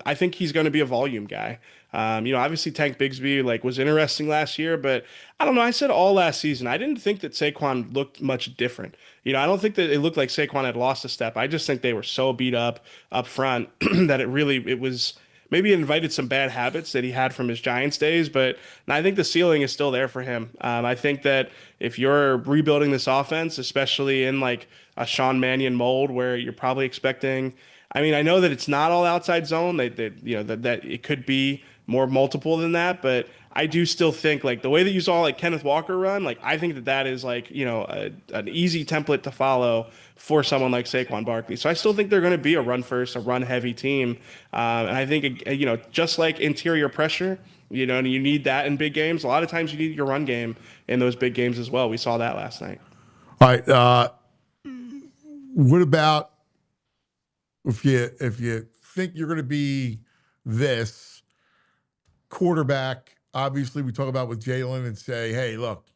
I think he's going to be a volume guy. Obviously Tank Bigsby was interesting last year, but I don't know. I said all last season, I didn't think that Saquon looked much different. I don't think that it looked like Saquon had lost a step. I just think they were so beat up front that it was maybe it invited some bad habits that he had from his Giants days, but I think the ceiling is still there for him. I think that if you're rebuilding this offense, especially in a Sean Mannion mold where you're probably expecting, I mean, I know that it's not all outside zone, that it could be more multiple than that, but I do still think the way that you saw Kenneth Walker run, I think that is an easy template to follow for someone like Saquon Barkley. So I still think they're going to be a run first, a run heavy team. And I think, just like interior pressure, you need that in big games. A lot of times you need your run game in those big games as well. We saw that last night. All right. What about if you think you're going to be this quarterback? Obviously, we talk about with Jalen and say, hey, look,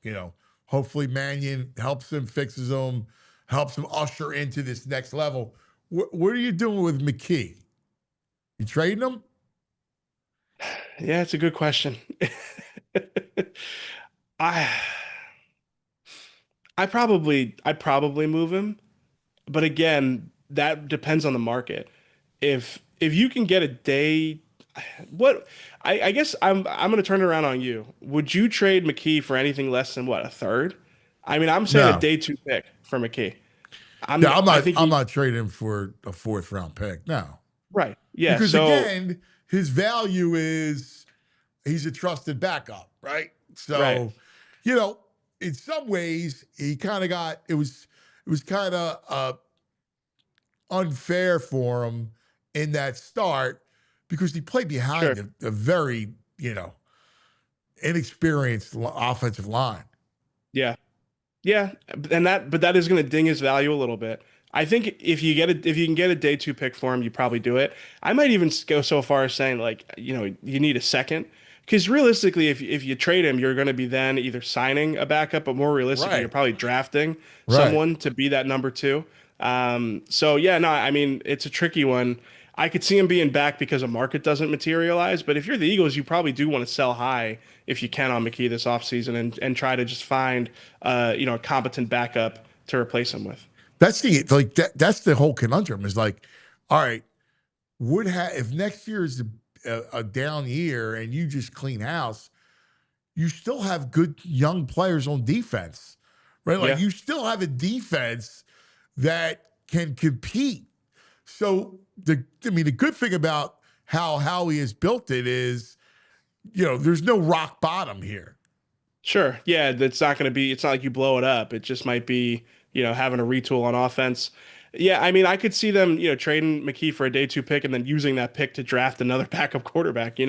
hopefully Mannion helps him, fixes him, helps him usher into this next level. What are you doing with McKee? You trading him? Yeah, it's a good question. I I'd probably move him, but again, that depends on the market. If you can get a day, what I guess I'm going to turn it around on you. Would you trade McKee for anything less than what, a third? I mean, I'm saying No. a day two pick for McKee. I'm not trading him for a 4th round pick. No. Right. Yeah. Because so again, his value is he's a trusted backup, right? So, Right. In some ways, he kind of got it was kind of unfair for him in that start because he played behind Sure. a very, inexperienced offensive line. Yeah. Yeah, but that is going to ding his value a little bit. I think if you can get a day 2 pick for him, you probably do it. I might even go so far as saying like, you need a second because realistically, if you trade him, you're going to be then either signing a backup, but more realistically, Right. you're probably drafting Right. someone to be that number 2. So yeah, no, I mean it's a tricky one. I could see him being back because a market doesn't materialize, but if you're the Eagles, you probably do want to sell high if you can on McKee this offseason and try to just find a competent backup to replace him with. That's that's the whole conundrum is like, all right, if next year is a down year and you just clean house, you still have good young players on defense, right? Like Yeah. you still have a defense that can compete. So the good thing about how Howie has built it is, there's no rock bottom here. Sure. Yeah, it's not like you blow it up. It just might be, having a retool on offense. Yeah, I mean, I could see them, trading McKee for a day 2 pick and then using that pick to draft another backup quarterback,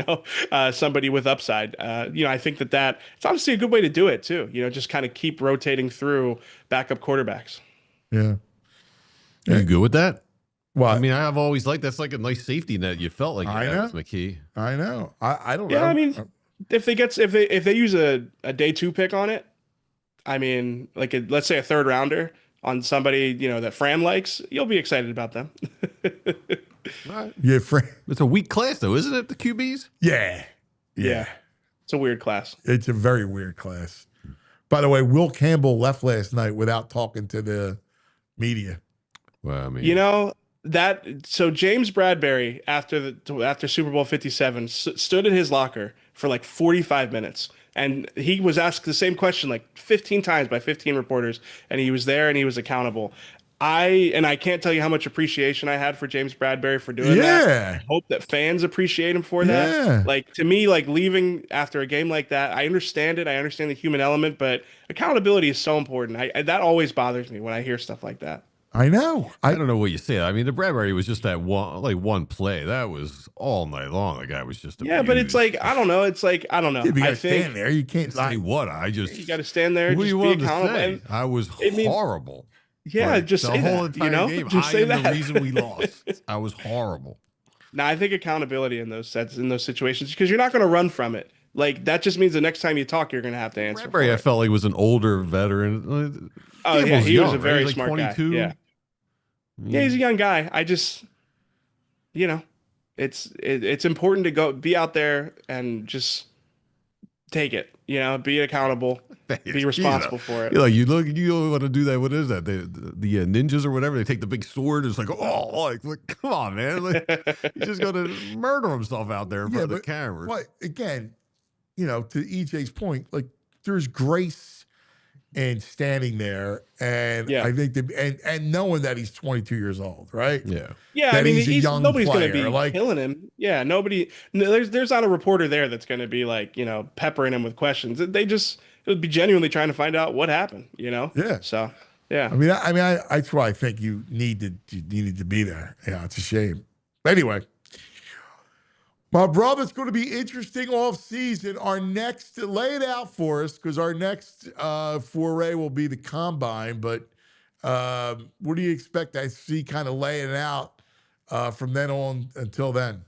somebody with upside. I think that it's honestly a good way to do it too. Just kind of keep rotating through backup quarterbacks. Yeah. Are you good with that? Well, I mean, I've always liked that's like a nice safety net. You felt like you I had know. with McKee. I know. I don't know. Yeah, I mean, if they use a day 2 pick on it, I mean, like let's say a third rounder on somebody that Fran likes, you'll be excited about them. Yeah, Frank. It's a weak class, though, isn't it? The QBs. Yeah. It's a weird class. It's a very weird class. By the way, Will Campbell left last night without talking to the media. Well, I mean, So James Bradbury after Super Bowl 57 stood in his locker for like 45 minutes and he was asked the same question like 15 times by 15 reporters and he was there and he was accountable. I can't tell you how much appreciation I had for James Bradbury for doing that. I hope that fans appreciate him for that. Yeah. Like to me, like leaving after a game like that, I understand it. I understand the human element, but accountability is so important. That always bothers me when I hear stuff like that. I know. I don't know what you say. I mean, the Bradbury was just that one play. That was all night long. The guy was just abused. But it's like I don't know. It's like I don't know. Yeah, but you I gotta think stand there. You can't say what you got to stand there. What do Just you be want to accountable. say? And, I was horrible. Yeah, Like, just the say whole that. entire game. Just I say am that. the reason we lost. I was horrible. Now I think accountability in those situations because you're not going to run from it. Like that just means the next time you talk, you're going to have to answer. Bradbury, I felt like was an older veteran. Oh yeah, he was a very right? smart like guy. Yeah, he's a young guy. I just, it's important to be out there and just take it. Be accountable, be responsible for it. You want to do that. What is that? The ninjas or whatever. They take the big sword. It's like, come on, man! Like, he's just gonna murder himself out there in front of the camera. But again, to EJ's point, like there's grace in standing there, and I think and knowing that he's 22 years old, right? Yeah. Yeah, that I mean, he's a young nobody's player. going to be killing him. Yeah, nobody. There's not a reporter there that's going to be like, peppering him with questions. It would be genuinely trying to find out what happened. Yeah. So yeah. I mean, that's why I think you needed to be there. Yeah, it's a shame. Anyway, my brother, it's going to be interesting off season. Our next, lay it out for us because our next foray will be the combine. But what do you expect to see kind of laying it out from then on until then?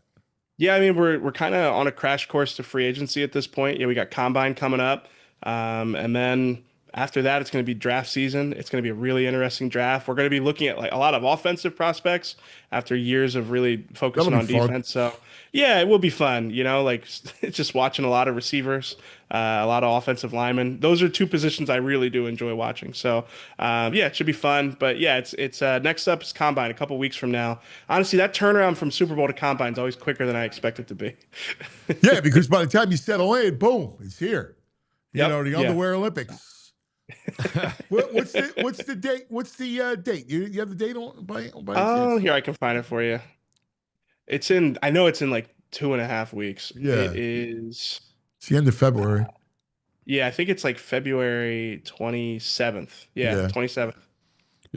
Yeah, I mean, we're kind of on a crash course to free agency at this point. Yeah, we got combine coming up, and then after that, it's going to be draft season. It's going to be a really interesting draft. We're going to be looking at like a lot of offensive prospects after years of really focusing on defense. So yeah, it will be fun. Like it's just watching a lot of receivers, a lot of offensive linemen. Those are two positions I really do enjoy watching. So yeah, it should be fun. But yeah, it's next up is combine a couple weeks from now. Honestly, that turnaround from Super Bowl to combine is always quicker than I expect it to be. Yeah, because by the time you settle in, boom, it's here. The Underwear Olympics. What's the date? What's the date? You have the date on by here I can find it for you. I know it's in like 2.5 weeks. Yeah. It is. It's the end of February. Yeah, I think it's like February 27th. Yeah, 27th.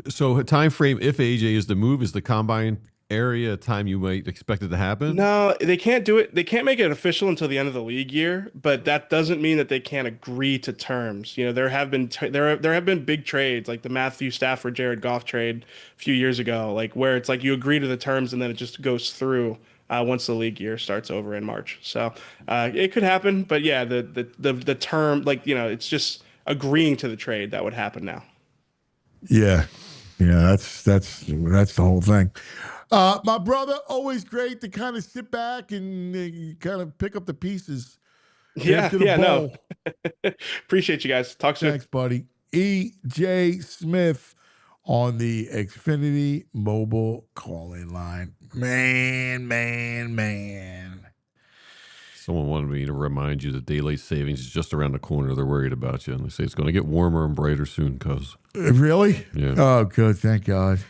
So a time frame, if AJ is to move, is the combine area a time you might expect it to happen? No, they can't do it. They can't make it official until the end of the league year, but that doesn't mean that they can't agree to terms. There have been there have been big trades like the Matthew Stafford Jared Goff trade a few years ago, like where it's like you agree to the terms and then it just goes through once the league year starts over in March. So it could happen, but yeah, the term it's just agreeing to the trade that would happen now. Yeah. Yeah, that's the whole thing. My brother, always great to kind of sit back and kind of pick up the pieces. Yeah, after the yeah, no. bowl. Appreciate you guys. Talk soon. Thanks, buddy. E.J. Smith on the Xfinity mobile calling line. Man. Someone wanted me to remind you that daylight savings is just around the corner. They're worried about you, and they say it's going to get warmer and brighter soon, cuz. Really? Yeah. Oh, good. Thank God.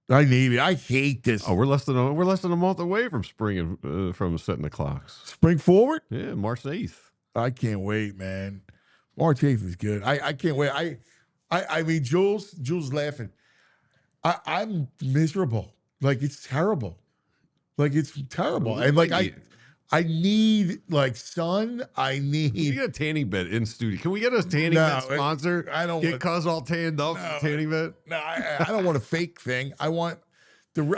I need it. I hate this. Oh, we're less than a month away from spring and from setting the clocks. Spring forward? Yeah, March 8th. I can't wait, man. March 8th is good. I can't wait. I mean, Jules laughing. I'm miserable. Like, it's terrible. Like, it's terrible. And like I need like sun. I need. You get a tanning bed in studio. Can we get a tanning bed sponsor? I don't get cuz all tanned up. No, tanning bed. No, I don't want a fake thing. I want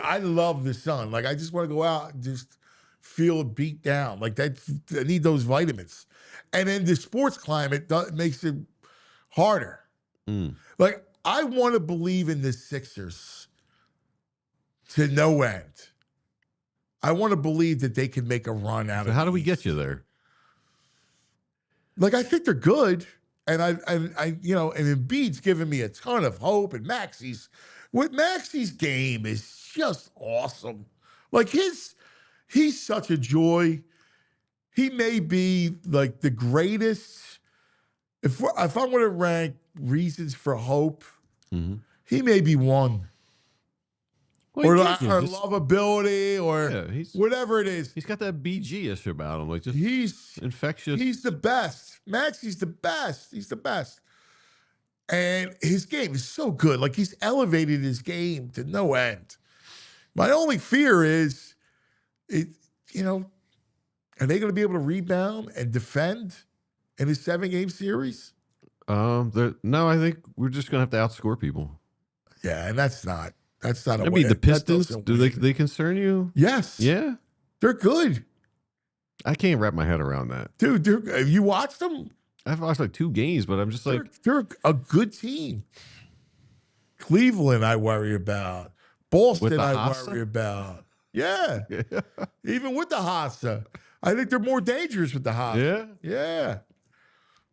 I love the sun. Like, I just want to go out and just feel it beat down. Like that. I need those vitamins. And then the sports climate makes it harder. Like, I want to believe in the Sixers to no end. I want to believe that they can make a run out of it. How do we get you there? Like, I think they're good. And I and Embiid's giving me a ton of hope. And Maxi's game is just awesome. Like, he's such a joy. He may be like the greatest. If I'm going to rank reasons for hope, he may be one. Well, or lovability, or whatever it is. He's got that BG-ish about him. Like, just he's infectious. He's the best. Maxi's the best. He's the best. And his game is so good. Like, he's elevated his game to no end. My only fear is, are they going to be able to rebound and defend in a 7-game series? No, I think we're just going to have to outscore people. Yeah, and that's not a I mean, the Pistons, do they concern you? Yes. Yeah. They're good. I can't wrap my head around that. Dude, have you watched them? I've watched like 2 games, but I'm just like... They're a good team. Cleveland, I worry about. Boston, I worry about. Yeah. Even with the Hassa. I think they're more dangerous with the Hassa. Yeah?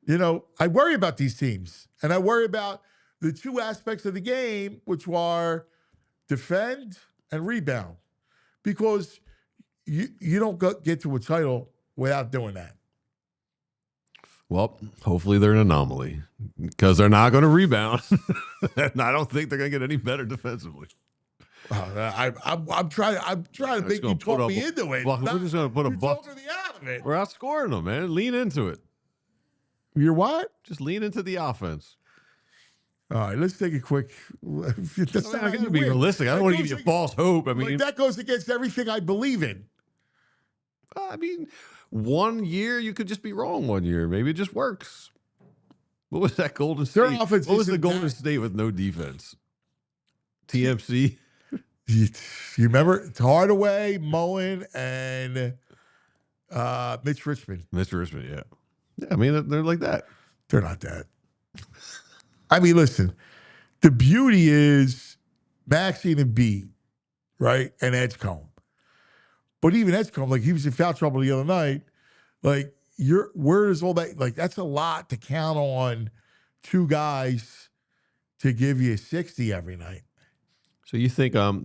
Yeah. I worry about these teams. And I worry about the 2 aspects of the game, which are defend and rebound. Because you don't get to a title without doing that. Well, hopefully they're an anomaly because they're not going to rebound. And I don't think they're going to get any better defensively. I'm trying to make you talk me into it. We're just going to put a buck. We're outscoring them, man. Lean into it. You're what? Just lean into the offense. All right, let's take a quick. That's not going to be realistic. I don't want to give you false hope. I mean, that goes against everything I believe in. I mean, one year you could just be wrong. One year, maybe it just works. What was that Golden State? Their offense. What was the Golden State with no defense? TMC. You remember Hardaway, Mullen, and Mitch Richmond. Mitch Richmond, yeah. I mean, they're like that. They're not that. I mean, listen, the beauty is Maxey and Embiid, right? And Edgecombe. But even Edgecombe, like, he was in foul trouble the other night. Like, where is all that? Like, that's a lot to count on 2 guys to give you 60 every night. So you think they're in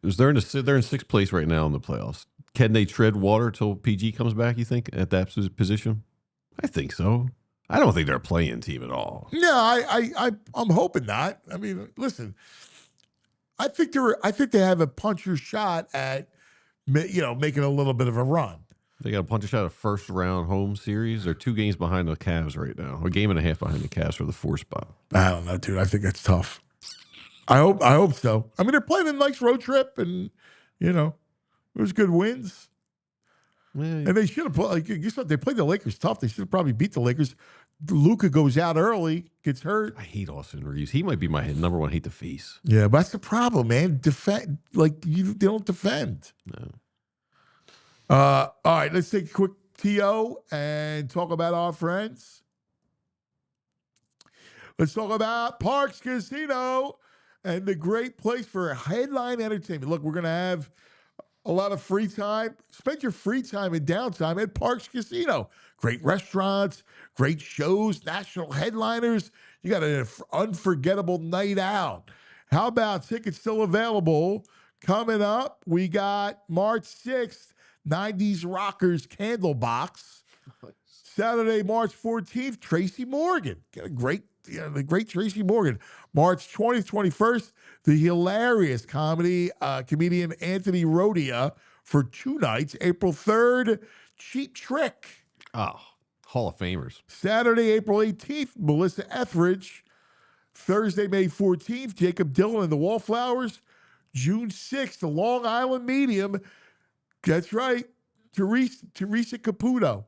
6th place right now in the playoffs. Can they tread water till PG comes back, you think, at that position? I think so. I don't think they're a play-in team at all. No, I'm hoping not. I mean, listen, I think they have a puncher's shot at making a little bit of a run. They got a punch shot of first round home series. They're 2 games behind the Cavs right now. A game and a half behind the Cavs for the 4 spot. I don't know, dude. I think that's tough. I hope so. I mean, they're playing a nice road trip, and it was good wins. Yeah. And they should have put. Like, guess what? They played the Lakers tough. They should have probably beat the Lakers. Luka goes out early, gets hurt. I hate Austin Reeves. He might be my number one hate to face. Yeah, but that's the problem, man. Defend, they don't defend. No. All right, let's take a quick TO and talk about our friends. Let's talk about Parks Casino and the great place for headline entertainment. Look, we're going to have a lot of free time. Spend your free time and downtime at Parks Casino. Great restaurants, great shows, national headliners. You got an unforgettable night out. How about tickets still available? Coming up, we got March 6th, 90s Rockers Candle Box. Saturday, March 14th, Tracy Morgan. Got a the great Tracy Morgan. March 20th, 21st, the hilarious comedian Anthony Rodia for 2 nights. April 3rd, Cheap Trick. Oh, Hall of Famers. Saturday, April 18th, Melissa Etheridge. Thursday, May 14th, Jacob Dylan and the Wallflowers. June 6th, the Long Island Medium. That's right, Teresa Caputo.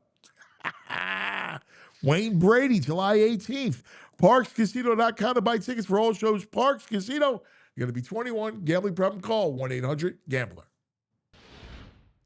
Wayne Brady, July 18th. ParksCasino.com to buy tickets for all shows. Parks Casino. You're going to be 21. Gambling problem, call 1-800-GAMBLER.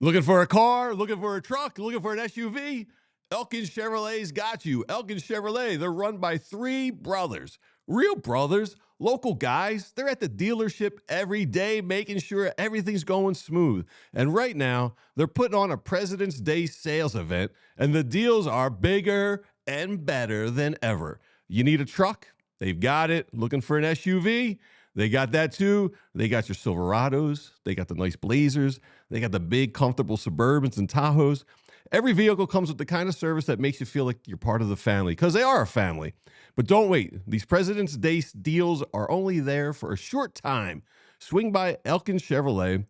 Looking for a car? Looking for a truck? Looking for an SUV? Elkin Chevrolet's got you. Elkin Chevrolet, they're run by 3 brothers. Real brothers, local guys. They're at the dealership every day making sure everything's going smooth. And right now, they're putting on a President's Day sales event, and the deals are bigger and better than ever. You need a truck? They've got it. Looking for an SUV? They got that too. They got your Silverados. They got the nice Blazers. They got the big, comfortable Suburbans and Tahoes. Every vehicle comes with the kind of service that makes you feel like you're part of the family, because they are a family. But don't wait. These President's Day deals are only there for a short time. Swing by Elkin Chevrolet,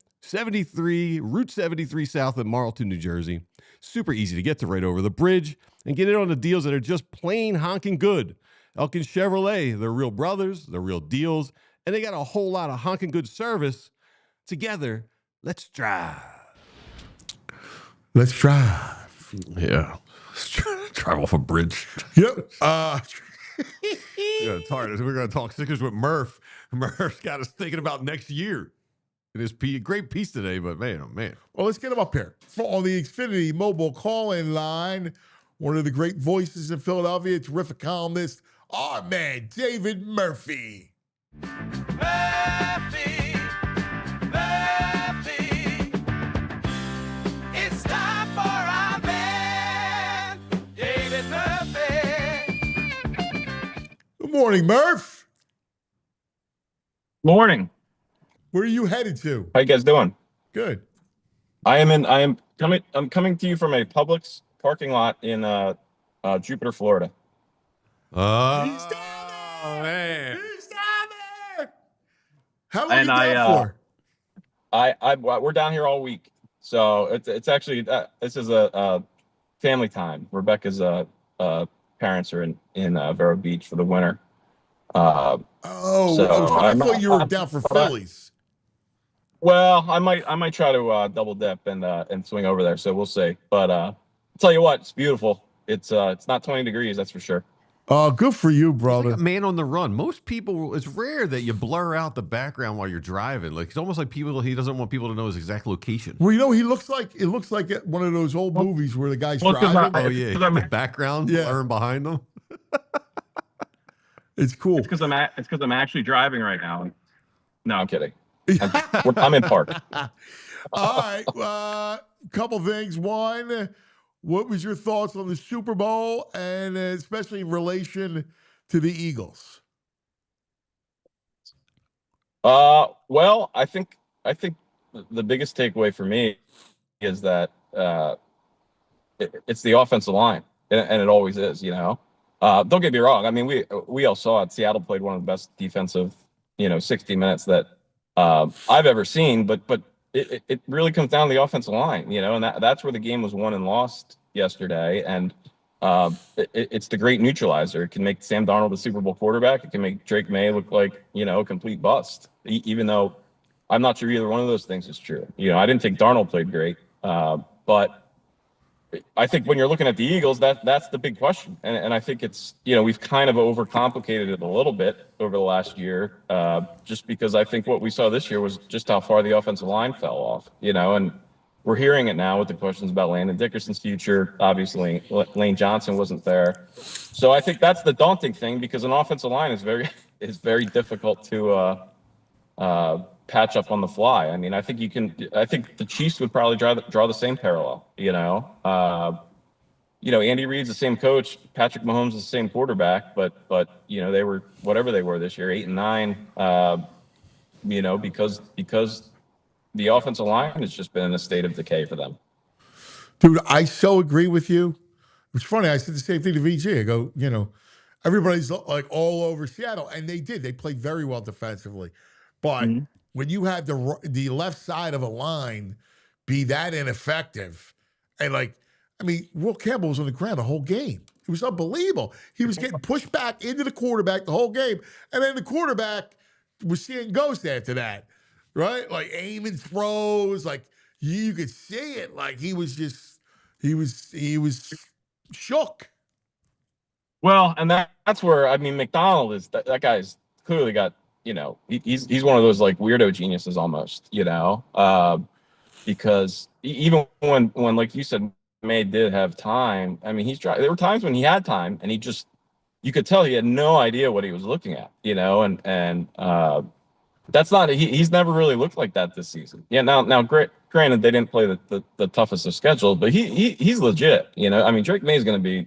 Route 73 South in Marlton, New Jersey. Super easy to get to right over the bridge, and get in on the deals that are just plain honking good. Elkin Chevrolet, they're real brothers, they're real deals, and they got a whole lot of honking good service. Together, let's drive. Let's drive. Yeah. Drive off a bridge. Yep. We're going to talk stickers with Murph. Murph's got us thinking about next year. It is a great piece today, but man, oh man. Well, let's get him up here. On the Xfinity mobile call-in line, one of the great voices in Philadelphia, terrific columnist, our man, David Murphy. Murphy, it's time for our man, David Murphy. Good morning, Murph. Morning. Where are you headed to? How you guys doing? Good. I'm coming to you from a Publix parking lot in Jupiter, Florida. He's down there. Man. He's down there. How long are you down for? We're down here all week, so it's actually this is a family time. Rebecca's parents are in Vero Beach for the winter. I thought you were down for Phillies. Well, I might try to double dip and swing over there. So we'll see. But I'll tell you what, it's beautiful. It's not 20 degrees, that's for sure. Oh, good for you, brother. Like a man on the run. Most people, it's rare that you blur out the background while you're driving. Like it's almost like he doesn't want people to know his exact location. Well, it looks like one of those old movies where the guy's driving. Oh yeah, the background blurring behind them. It's cool. It's because I'm actually driving right now. No, I'm kidding. I'm in park. All right. Couple things. One, what was your thoughts on the Super Bowl, and especially in relation to the Eagles? Well, I think the biggest takeaway for me is that it's the offensive line, and it always is. Don't get me wrong. I mean, we all saw it. Seattle played one of the best defensive, 60 minutes that I've ever seen. But it really comes down to the offensive line, and that's where the game was won and lost yesterday. And it's the great neutralizer. It can make Sam Darnold a Super Bowl quarterback. It can make Drake May look like, a complete bust, even though I'm not sure either one of those things is true. I didn't think Darnold played great, but I think when you're looking at the Eagles, that's the big question. And I think it's, we've kind of overcomplicated it a little bit over the last year, just because I think what we saw this year was just how far the offensive line fell off, and we're hearing it now with the questions about Landon Dickerson's future. Obviously, Lane Johnson wasn't there. So I think that's the daunting thing, because an offensive line is very difficult to patch up on the fly. I mean, I think the Chiefs would probably draw the same parallel, Andy Reid's the same coach, Patrick Mahomes is the same quarterback, but they were whatever they were this year, 8-9, because the offensive line has just been in a state of decay for them. Dude, I so agree with you. It's funny. I said the same thing to VG. I go, everybody's like all over Seattle, and they did. They played very well defensively, but when you have the left side of a line be that ineffective, and Will Campbell was on the ground the whole game. It was unbelievable. He was getting pushed back into the quarterback the whole game, and then the quarterback was seeing ghosts after that, right? Like aiming throws, like you could see it. Like he was shook. Well, and that's where McDonald is. That guy's clearly got. He's one of those like weirdo geniuses almost, because even when like you said, May did have time. I mean, there were times when he had time, and you could tell he had no idea what he was looking at, and that's not he's never really looked like that this season. Yeah, now granted they didn't play the toughest of schedules, but he's legit. Drake May is going to be,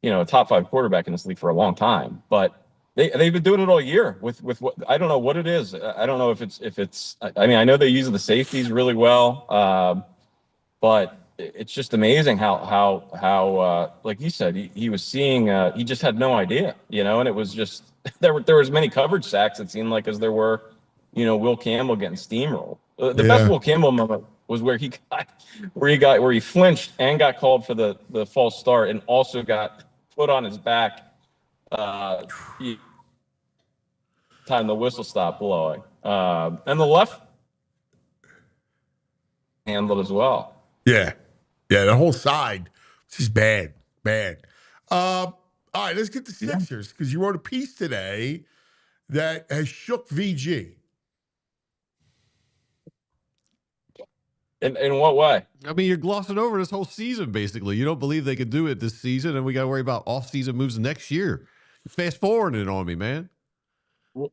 a top 5 quarterback in this league for a long time, but. They've been doing it all year with what I don't know what it is. I don't know if it's. I know they use the safeties really well, but it's just amazing how like you said he was seeing. He just had no idea, and it was just there were as many coverage sacks it seemed like as there were, Will Campbell getting steamrolled. The best Will Campbell moment was where he flinched and got called for the false start and also got put on his back. Time the whistle stopped blowing, and the left handled as well. Yeah, the whole side. This is bad. All right, let's get to Sixers, because you wrote a piece today that has shook VG. In what way? I mean, you're glossing over this whole season, basically. You don't believe they could do it this season, and we got to worry about off-season moves next year. Fast forwarding it on me, man. Well,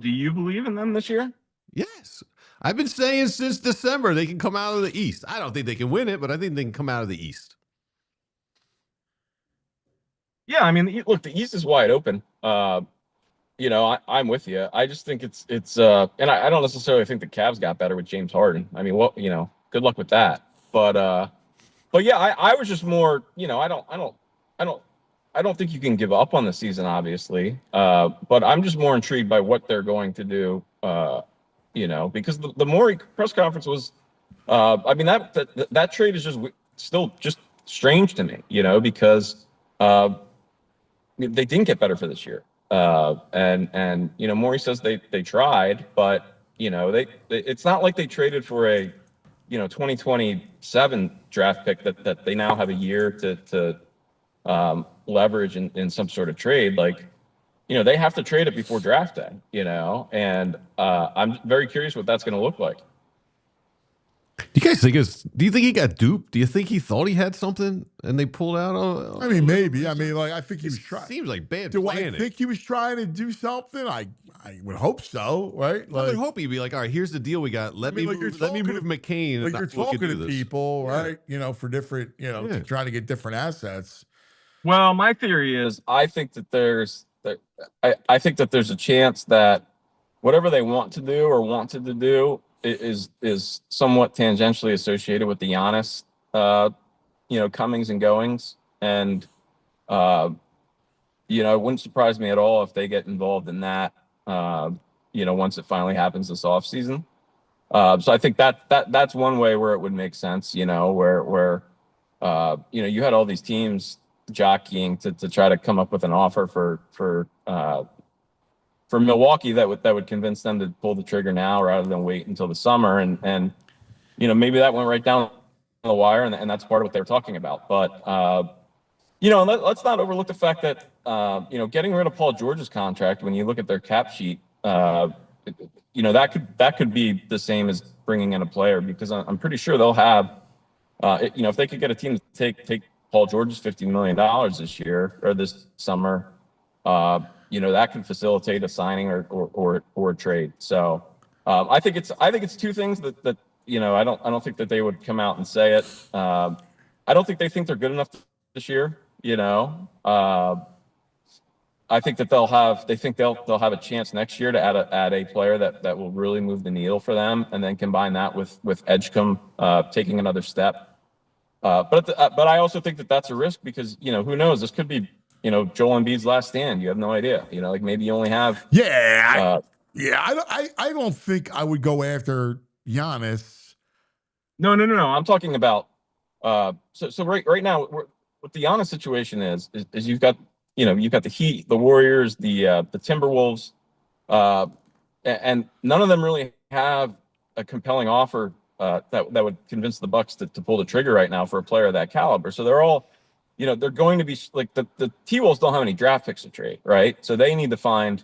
do you believe in them this year? Yes. I've been saying since December they can come out of the East. I don't think they can win it, but I think they can come out of the East. Yeah, look, the East is wide open. I'm with you. I just think it's and I don't necessarily think the Cavs got better with James Harden. Good luck with that. But yeah, I was just more, I don't think you can give up on the season, obviously. But I'm just more intrigued by what they're going to do. Because the Morey press conference was, that trade is still strange to me. Because they didn't get better for this year. And Morey says they tried, but it's not like they traded for a 2027 draft pick that they now have a year to leverage in some sort of trade. Like, they have to trade it before draft day, and I'm very curious what that's going to look like. Do you guys think do you think he got duped? Do you think he thought he had something and they pulled out? Maybe. I think he was trying. Seems like bad Do planning. I think he was trying to do something? I would hope so, right? I would hope he'd be like, all right, here's the deal we got. Let me move McCain. Like you're talking to people, right? For different, to try to get different assets. Well, my theory is I think that there's a chance that whatever they want to do or wanted to do is somewhat tangentially associated with the Giannis, comings and goings. And, it wouldn't surprise me at all if they get involved in that, once it finally happens this offseason. So I think that's one way where it would make sense, where you had all these teams jockeying to try to come up with an offer for Milwaukee that would convince them to pull the trigger now rather than wait until the summer, and maybe that went right down the wire, and that's part of what they were talking about. But let's not overlook the fact that getting rid of Paul George's contract, when you look at their cap sheet, that could be the same as bringing in a player, because I'm pretty sure they'll have, if they could get a team to take Paul George's $50 million this year or this summer, that could facilitate a signing or a trade. So I think it's two things that I don't think that they would come out and say it. I don't think they think they're good enough this year. I think that they'll have a chance next year to add a player that will really move the needle for them, and then combine that with Edgecombe taking another step. But I also think that that's a risk, because who knows, this could be Joel Embiid's last stand. You have no idea. Like maybe you only have I don't think I would go after Giannis. No. I'm talking about so right now, what the Giannis situation is you've got the Heat, the Warriors, the Timberwolves, and none of them really have a compelling offer that would convince the Bucks to pull the trigger right now for a player of that caliber. So they're all, they're going to be like the T-Wolves don't have any draft picks to trade, right? So they need to find,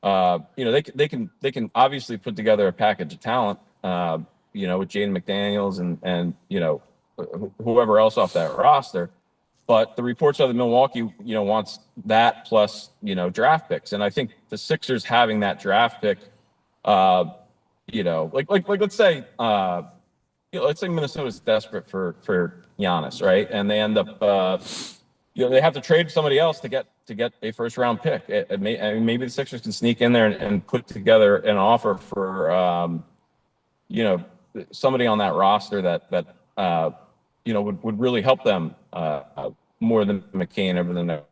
they can obviously put together a package of talent, with Jaden McDaniels and whoever else off that roster. But the reports are that Milwaukee, wants that plus, draft picks. And I think the Sixers having that draft pick, let's say Minnesota's desperate for Giannis, right? And they end up, they have to trade somebody else to get a first round pick. Maybe the Sixers can sneak in there and put together an offer for, somebody on that roster that would really help them more than McCain over the next.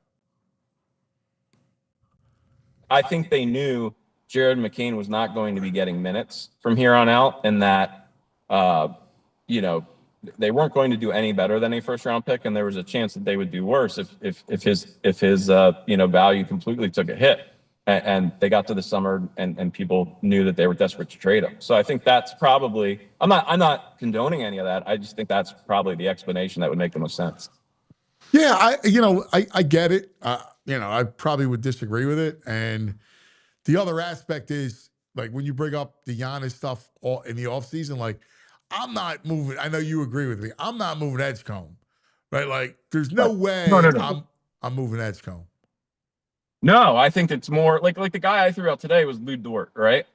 I think they knew Jared McCain was not going to be getting minutes from here on out, and that they weren't going to do any better than a first round pick, and there was a chance that they would do worse if his value completely took a hit. And they got to the summer and people knew that they were desperate to trade him. So I think that's probably, I'm not condoning any of that. I just think that's probably the explanation that would make the most sense. Yeah, I get it. I probably would disagree with it. And the other aspect is, like, when you bring up the Giannis stuff in the offseason, like, I'm not moving. I know you agree with me. I'm not moving Edgecombe, right? Like, there's no way I'm moving Edgecombe. No, I think it's more like the guy I threw out today was Lou Dort, right?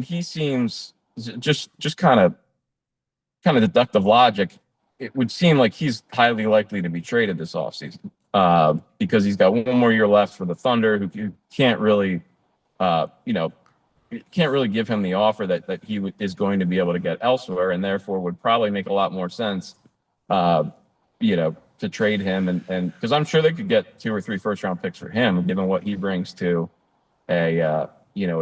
He seems just kind of deductive logic. It would seem like he's highly likely to be traded this offseason because he's got one more year left for the Thunder, who can't really, give him the offer that he is going to be able to get elsewhere, and therefore would probably make a lot more sense, to trade him, and because I'm sure they could get 2 or 3 first round picks for him, given what he brings to a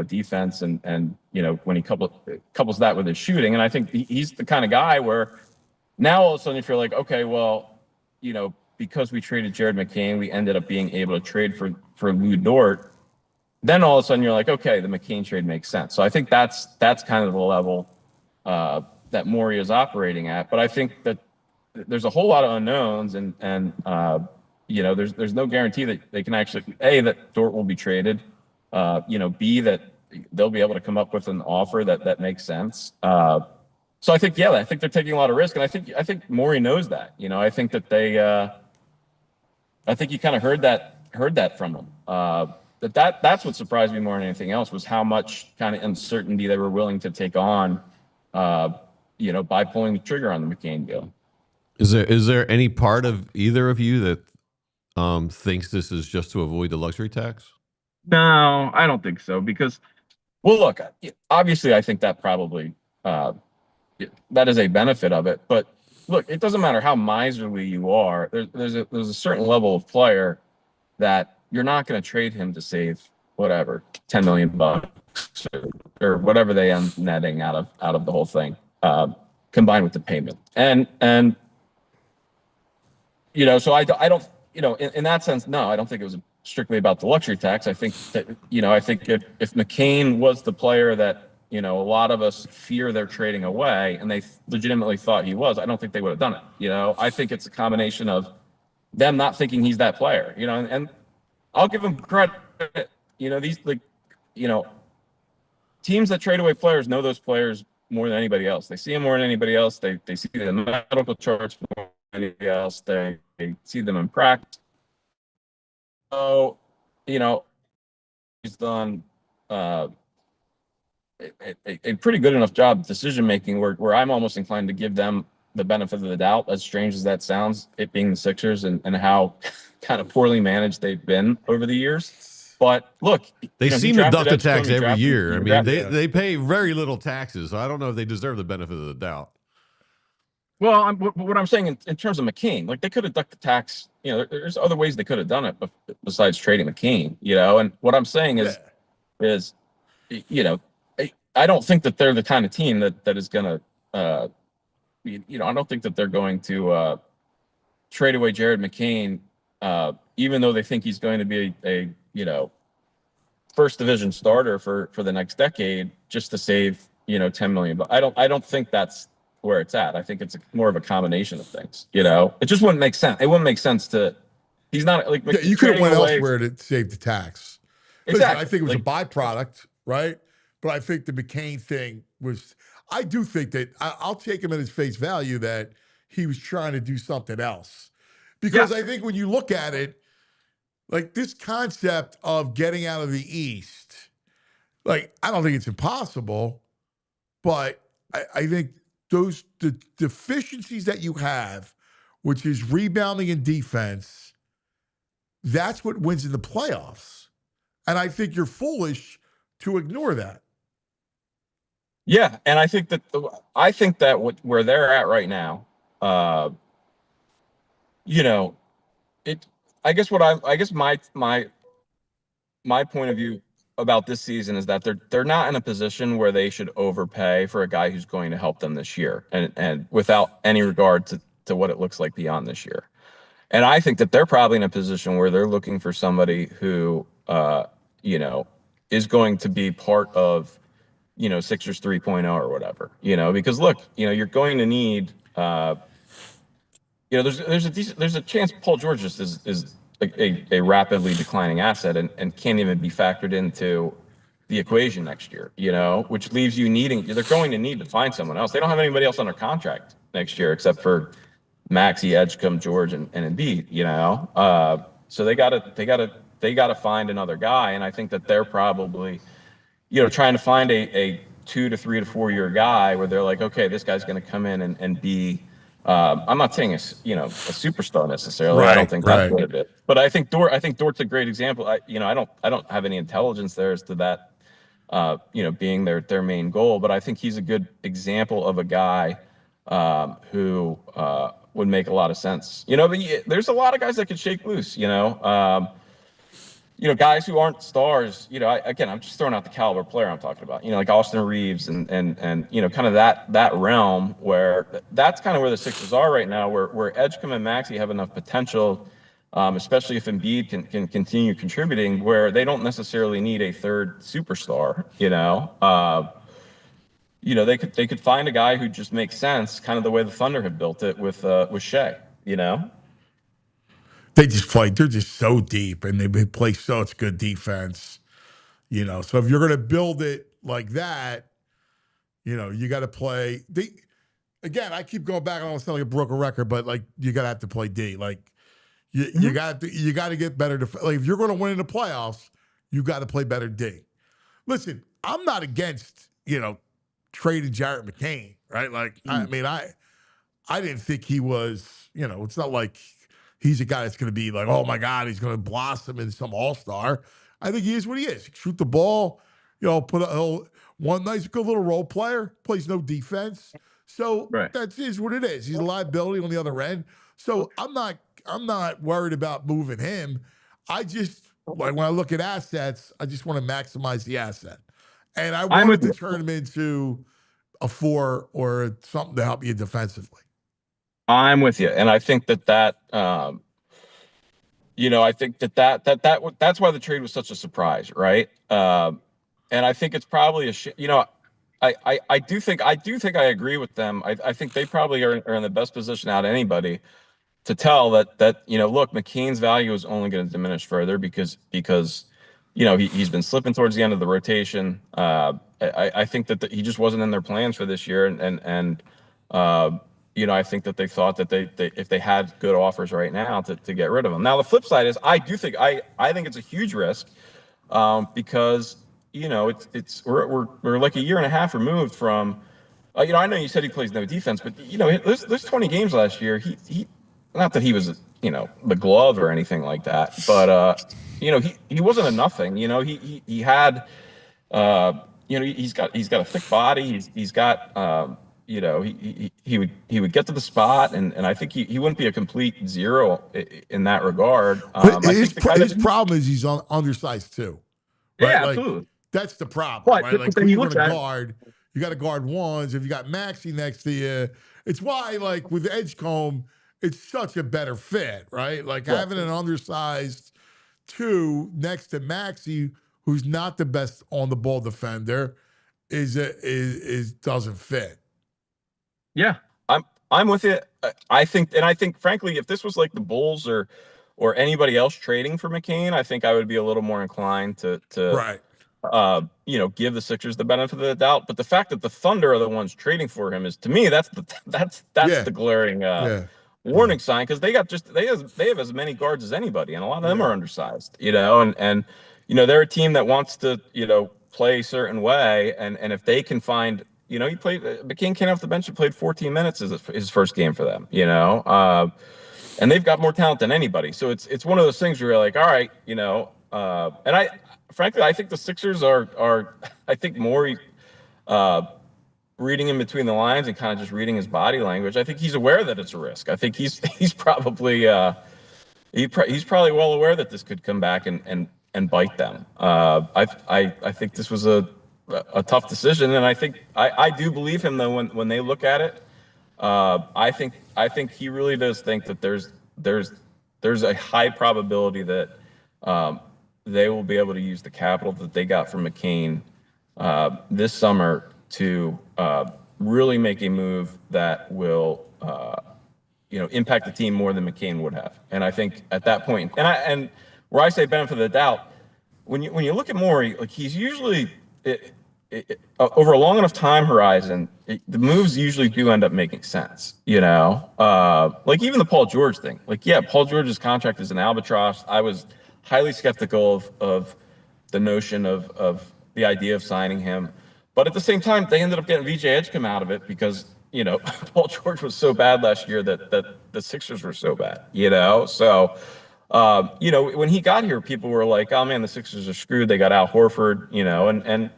defense, and when he couples that with his shooting. And I think he's the kind of guy where now all of a sudden if you're like, okay, well, because we traded Jared McCain, we ended up being able to trade for Lou Dort. Then all of a sudden you're like, okay, the McCain trade makes sense. So I think that's kind of the level that Morey is operating at. But I think that there's a whole lot of unknowns, and there's no guarantee that they can actually, A, that Dort will be traded, B, that they'll be able to come up with an offer that makes sense. So I think they're taking a lot of risk, and I think Morey knows that. I think that I think you kind of heard that from them. That's what surprised me more than anything else, was how much kind of uncertainty they were willing to take on, by pulling the trigger on the McCain deal. Is there any part of either of you that thinks this is just to avoid the luxury tax? No, I don't think so, because, well, look, obviously I think that probably that is a benefit of it. But look, it doesn't matter how miserly you are. There's a certain level of player that you're not going to trade him to save whatever $10 million or whatever they end netting out of the whole thing, combined with the payment. And so I don't, in that sense, no, I don't think it was strictly about the luxury tax. I think that, I think if McCain was the player that, a lot of us fear they're trading away, and they legitimately thought he was, I don't think they would have done it. I think it's a combination of them not thinking he's that player, and I'll give them credit. These teams that trade away players know those players more than anybody else. They see them more than anybody else. They see the medical charts more than anybody else. They see them in practice. So, he's done a pretty good enough job decision making where I'm almost inclined to give them the benefit of the doubt, as strange as that sounds, it being the Sixers and how kind of poorly managed they've been over the years. But look, they seem to duck the tax every year. I mean, they pay very little taxes. So I don't know if they deserve the benefit of the doubt. Well, what I'm saying in terms of McCain, like they could have ducked the tax. There's other ways they could have done it besides trading McCain. And what I'm saying is I don't think that they're the kind of team that is going to, I don't think that they're going to trade away Jared McCain, even though they think he's going to be a first division starter for the next decade, just to save $10 million. But I don't think that's where it's at. I think it's more of a combination of things. It just wouldn't make sense. It wouldn't make sense to. He's not like you could have went elsewhere to save the tax. Exactly. Listen, I think it was a byproduct, right? But I think the McCain thing was. I do think that I'll take him at his face value that he was trying to do something else, because I think when you look at it, like this concept of getting out of the East, like I don't think it's impossible, but I think the deficiencies that you have, which is rebounding and defense, that's what wins in the playoffs. And I think you're foolish to ignore that. Yeah, and I think that where they're at right now, I guess my point of view about this season is that they're not in a position where they should overpay for a guy who's going to help them this year, and without any regard to what it looks like beyond this year. And I think that they're probably in a position where they're looking for somebody who is going to be part of Sixers 3.0 or whatever, because look, you're going to need, there's a chance Paul George is a rapidly declining asset and can't even be factored into the equation next year, which leaves you they're going to need to find someone else. They don't have anybody else under contract next year except for Maxey, Edgecombe, George, and Embiid, so they gotta find another guy. And I think that they're probably, trying to find a 2 to 3 to 4 year guy where they're like, okay, this guy's going to come in and be, I'm not saying a superstar necessarily. I don't think that's what it is. But I think Dort's a great example. I don't have any intelligence there as to that, being their main goal. But I think he's a good example of a guy who would make a lot of sense. But there's a lot of guys that could shake loose. Guys who aren't stars, I'm just throwing out the caliber player I'm talking about, like Austin Reeves and kind of that realm where that's kind of where the Sixers are right now, where Edgecombe and Maxey have enough potential, especially if Embiid can continue contributing, where they don't necessarily need a third superstar, they could find a guy who just makes sense, kind of the way the Thunder have built it with Shea, They're just so deep, and they play such good defense, So if you're going to build it like that, you got to play. Again, I keep going back. I don't sound like a broken record, but like you got to have to play D. Like you got to get better. Like if you're going to win in the playoffs, you got to play better D. Listen, I'm not against trading Jarrett McCain, right? Like I mean, I didn't think he was. It's not like he's a guy that's going to be like, oh my God, he's going to blossom into some all-star. I think he is what he is. Shoot the ball, put one nice good little role player, plays no defense. So that is what it is. He's a liability on the other end. So I'm not worried about moving him. I just, like when I look at assets, I just want to maximize the asset. And I I'm wanted with to you. turn him into a 4 or something to help you defensively. I'm with you, and I think that I think that's why the trade was such a surprise, right? And I think it's probably I do think I agree with them. I think they probably are in the best position out of anybody to tell that look, McCain's value is only going to diminish further because he's been slipping towards the end of the rotation. I think that he just wasn't in their plans for this year, and I think that they thought that they if they had good offers right now to get rid of him. Now the flip side is I think it's a huge risk because we're like a year and a half removed from. I know you said he plays no defense, but those 20 games last year, he not that he was the glove or anything like that, but he wasn't a nothing. He had he's got a thick body. He's got he would get to the spot, and I think he wouldn't be a complete zero in that regard. But I think his problem is he's undersized too, right? yeah, Like absolutely. that's the problem, right? Like But who then you you going look to at guard? You got to guard ones. If you got Maxey next to you, it's why like with Edgecombe, it's such a better fit, right? Like having an undersized 2 next to Maxey, who's not the best on the ball defender, is doesn't fit. Yeah, I'm with you. I think frankly, if this was like the Bulls or anybody else trading for McCain, I think I would be a little more inclined to Right. give the Sixers the benefit of the doubt. But the fact that the Thunder are the ones trading for him is, to me, that's Yeah. the glaring Yeah. warning sign, because they have as many guards as anybody, and a lot of them are undersized. And they're a team that wants to play a certain way, and if they can find he played McCain came off the bench and played 14 minutes as his first game for them. And they've got more talent than anybody. So it's one of those things where you're like, all right, and frankly, I think the Sixers are I think more reading in between the lines and kind of just reading his body language. I think he's aware that it's a risk. I think he's probably he's probably well aware that this could come back and bite them. I think this was a tough decision, and I do believe him though when they look at it. I think he really does think that there's a high probability that they will be able to use the capital that they got from McCain this summer to really make a move that will impact the team more than McCain would have. And I think at that point, and where I say benefit of the doubt, when you look at Morey, like he's usually over a long enough time horizon, the moves usually do end up making sense. Like even the Paul George thing. Like, yeah, Paul George's contract is an albatross. I was highly skeptical of the notion of the idea of signing him, but at the same time, they ended up getting VJ Edgecombe out of it because Paul George was so bad last year that the Sixers were so bad. So. When he got here, people were like, "Oh man, the Sixers are screwed. They got Al Horford." And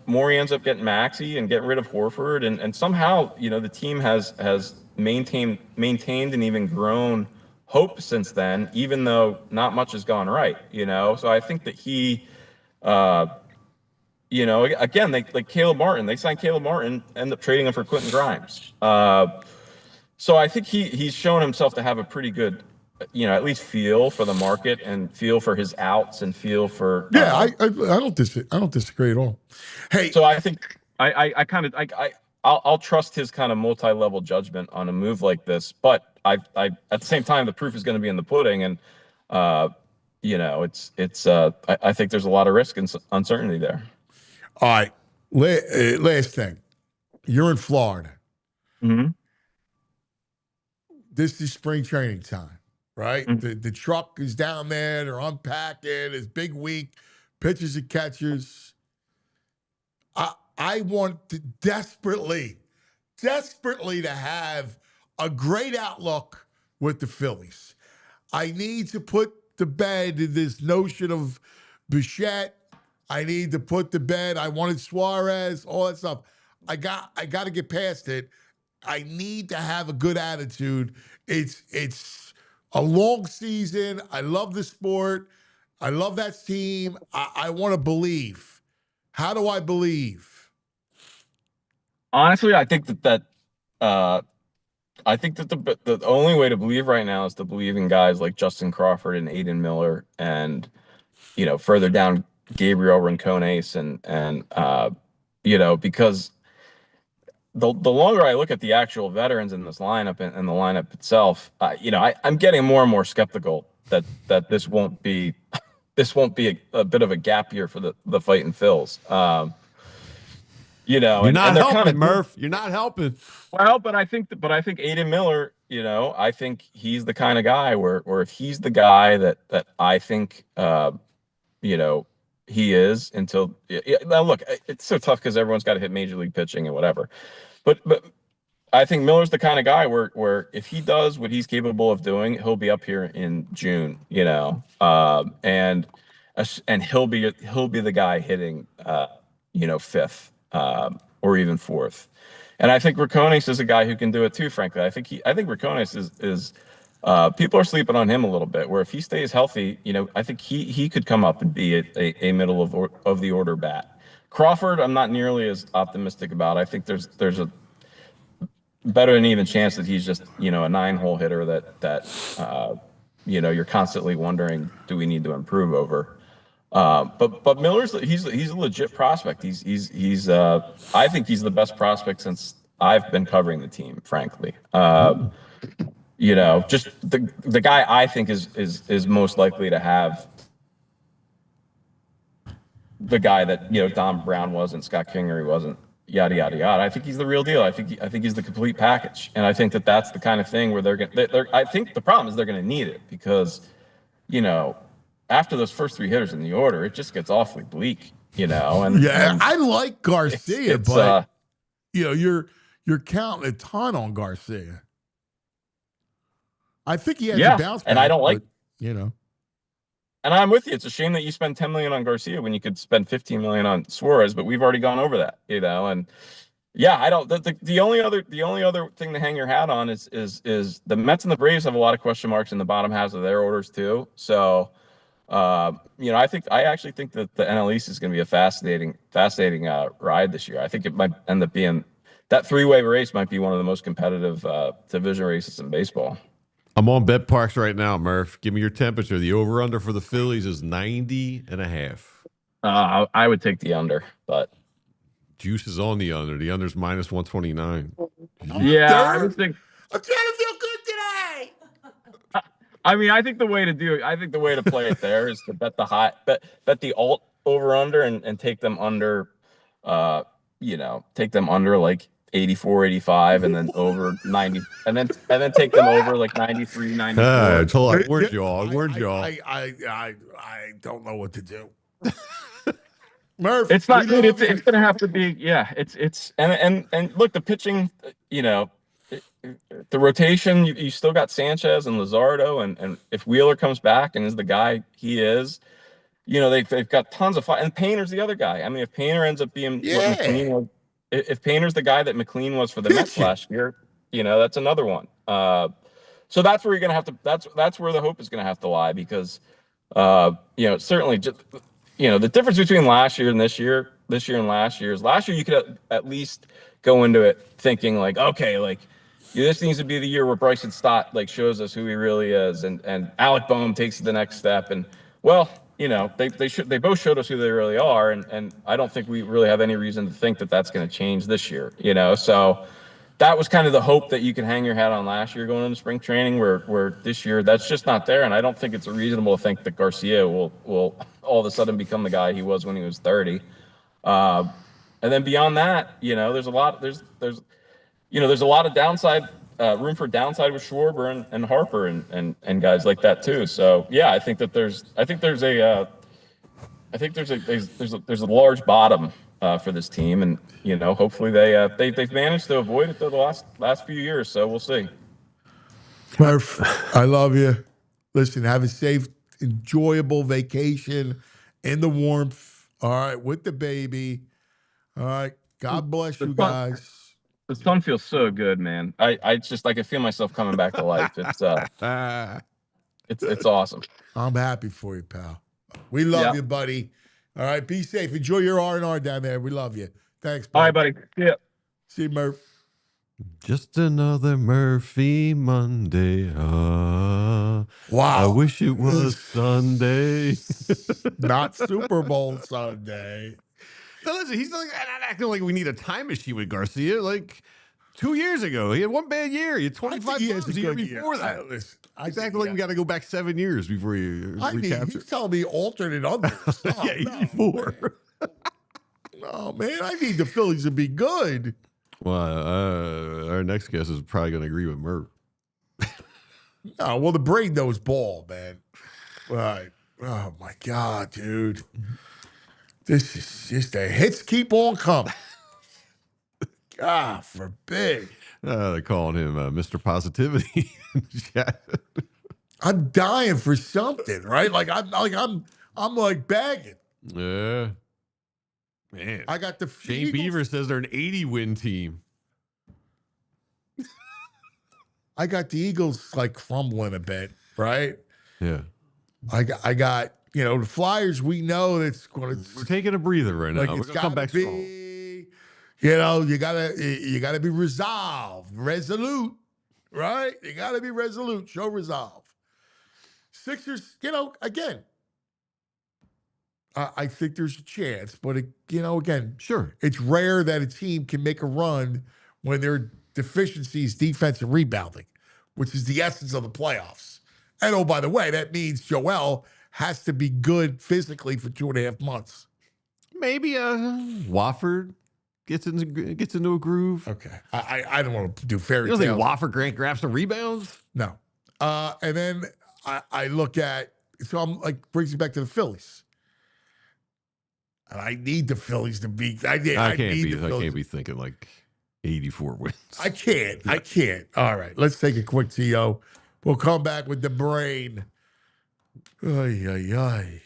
Morey ends up getting Maxey and getting rid of Horford, and somehow the team has maintained and even grown hope since then, even though not much has gone right. So I think that he, again, they like Caleb Martin. They signed Caleb Martin, end up trading him for Quentin Grimes. So I think he's shown himself to have a pretty good, at least feel for the market and feel for his outs and feel for. Yeah, I don't disagree at all. Hey, so I think I'll trust his kind of multi-level judgment on a move like this, but I at the same time the proof is going to be in the pudding, and I think there's a lot of risk and uncertainty there. All right, last thing, you're in Florida. Mm-hmm. This is spring training time, right? Mm-hmm. The truck is down there. They're unpacking. It's big week. Pitchers and catchers. I want to desperately to have a great outlook with the Phillies. I need to put to bed this notion of Bichette. I need to put to bed. I wanted Suarez, all that stuff. I got to get past it. I need to have a good attitude. It's a long season. I love the sport. I love that team. I want to believe. How do I believe? Honestly, I think that the only way to believe right now is to believe in guys like Justin Crawford and Aiden Miller, and further down Gabriel Rincones, and because the longer I look at the actual veterans in this lineup and the lineup itself, I'm getting more and more skeptical that this won't be a bit of a gap year for the Fightin' Phils. You're not helping, Murph. You're not helping. Well, but I think Aiden Miller, I think he's the kind of guy where if he's the guy that I think he is until now. Look, it's so tough because everyone's got to hit major league pitching and whatever. But I think Miller's the kind of guy where if he does what he's capable of doing, he'll be up here in June, and he'll be the guy hitting fifth or even fourth. And I think Rincones is a guy who can do it too, frankly. I think Rincones is people are sleeping on him a little bit, where if he stays healthy, I think he could come up and be a middle of the order bat. Crawford, I'm not nearly as optimistic about. I think there's a better than even chance that he's just, a 9-hole hitter that you're constantly wondering, do we need to improve over? But Miller's he's a legit prospect. He's I think he's the best prospect since I've been covering the team, frankly. Just the guy I think is most likely to have the guy that Don Brown wasn't, Scott Kingery wasn't, yada yada yada. I think he's the real deal. I think he's the complete package, and I think that's the kind of thing where I think the problem is they're going to need it because after those first 3 hitters in the order, it just gets awfully bleak, and I like Garcia, it's, but you're counting a ton on Garcia. I think he has a bounce back, and I don't like, and I'm with you. It's a shame that you spend $10 million on Garcia when you could spend $15 million on Suarez, but we've already gone over that, and I don't. The only other thing to hang your hat on is the Mets and the Braves have a lot of question marks in the bottom halves of their orders too. So. I actually think that the NL East is going to be a fascinating ride this year. I think it might end up being that 3-way race might be one of the most competitive division races in baseball. I'm on Bet Parks right now, Murph. Give me your temperature. The over-under for the Phillies is 90.5. I would take the under, but juice is on the under. The under's minus 129. Yeah, I would think. I'm trying to feel good today. I mean, I think the way to play it there is to bet the alt over under and take them under, take them under like 84, 85, and then over 90, and then take them over like 93, 94. Where's y'all? I don't know what to do. Murph, it's not good. It's going to have to be. Yeah, it's and look, the pitching. The rotation. You still got Sanchez and Luzardo, and if Wheeler comes back and is the guy he is, they've got tons of fun. And Painter's the other guy. I mean, if Painter ends up being what McLean was, if Painter's the guy that McLean was for the Mets last year, that's another one. So that's where you're gonna have to. That's where the hope is gonna have to lie because, certainly just. The difference between last year and this year and last year is last year you could at least go into it thinking like, okay, like this needs to be the year where Bryson Stott like shows us who he really is, and Alec Boehm takes the next step, and they both showed us who they really are, and I don't think we really have any reason to think that that's going to change this year, so that was kind of the hope that you can hang your hat on last year going into spring training, where this year that's just not there, and I don't think it's reasonable to think that Garcia will all of a sudden become the guy he was when he was 30. And then beyond that, there's a lot of downside, room for downside with Schwarber and Harper and guys like that too. So yeah, I think there's a large bottom for this team, and hopefully they've managed to avoid it the last few years. So we'll see. Murph, I love you. Listen, have a safe, enjoyable vacation in the warmth. All right, with the baby. All right, God bless you guys. The sun feels so good, man. I can feel myself coming back to life. It's awesome. I'm happy for you, pal. We love you, buddy. All right, be safe. Enjoy your R&R down there. We love you. Thanks, All right, buddy. buddy. Yeah. See you, Murph. Just another Murphy Monday. I Wow. wish it was Sunday. Not Super Bowl Sunday. Now listen, he's like not acting like we need a time machine with Garcia. Like 2 years ago, he had one bad year. He had 25 he has bombs a the year good before that. Listen, He's acting like we got to go back 7 years before you recapture. He's telling me alternate unders. Oh, Yeah, 84. No, man, I need the Phillies to be good. Well, our next guest is probably going to agree with Murph. No, well, the brain knows ball, man. Right. Oh, my God, dude. This is just the hits keep on coming. God forbid. They're calling him Mr. Positivity. I'm dying for something, right? I'm like bagging. Yeah. Man. I got the Shane Eagles. Beaver says they're an 80-win team. I got the Eagles like crumbling a bit, right? Yeah. I got the Flyers. We know that's going to. We're taking a breather right now. Like We're it's going to come got back to strong. be. You gotta be resolved, resolute, right? You gotta be resolute. Show resolve. Sixers, again. I think there's a chance, but again, Sure, it's rare that a team can make a run when their deficiency is defense and rebounding, which is the essence of the playoffs. And oh, by the way, that means Joel has to be good physically for 2.5 months. maybe Wofford gets into a groove. Okay, I don't want to do fairy You don't tales. think Wofford grabs some rebounds? No. And then I look at, so I'm like, brings me back to the Phillies. And I need the Phillies to be. I can't be thinking like 84 wins. I can't. All right, let's take a quick TO. We'll come back with the brain. Ay, ay, ay.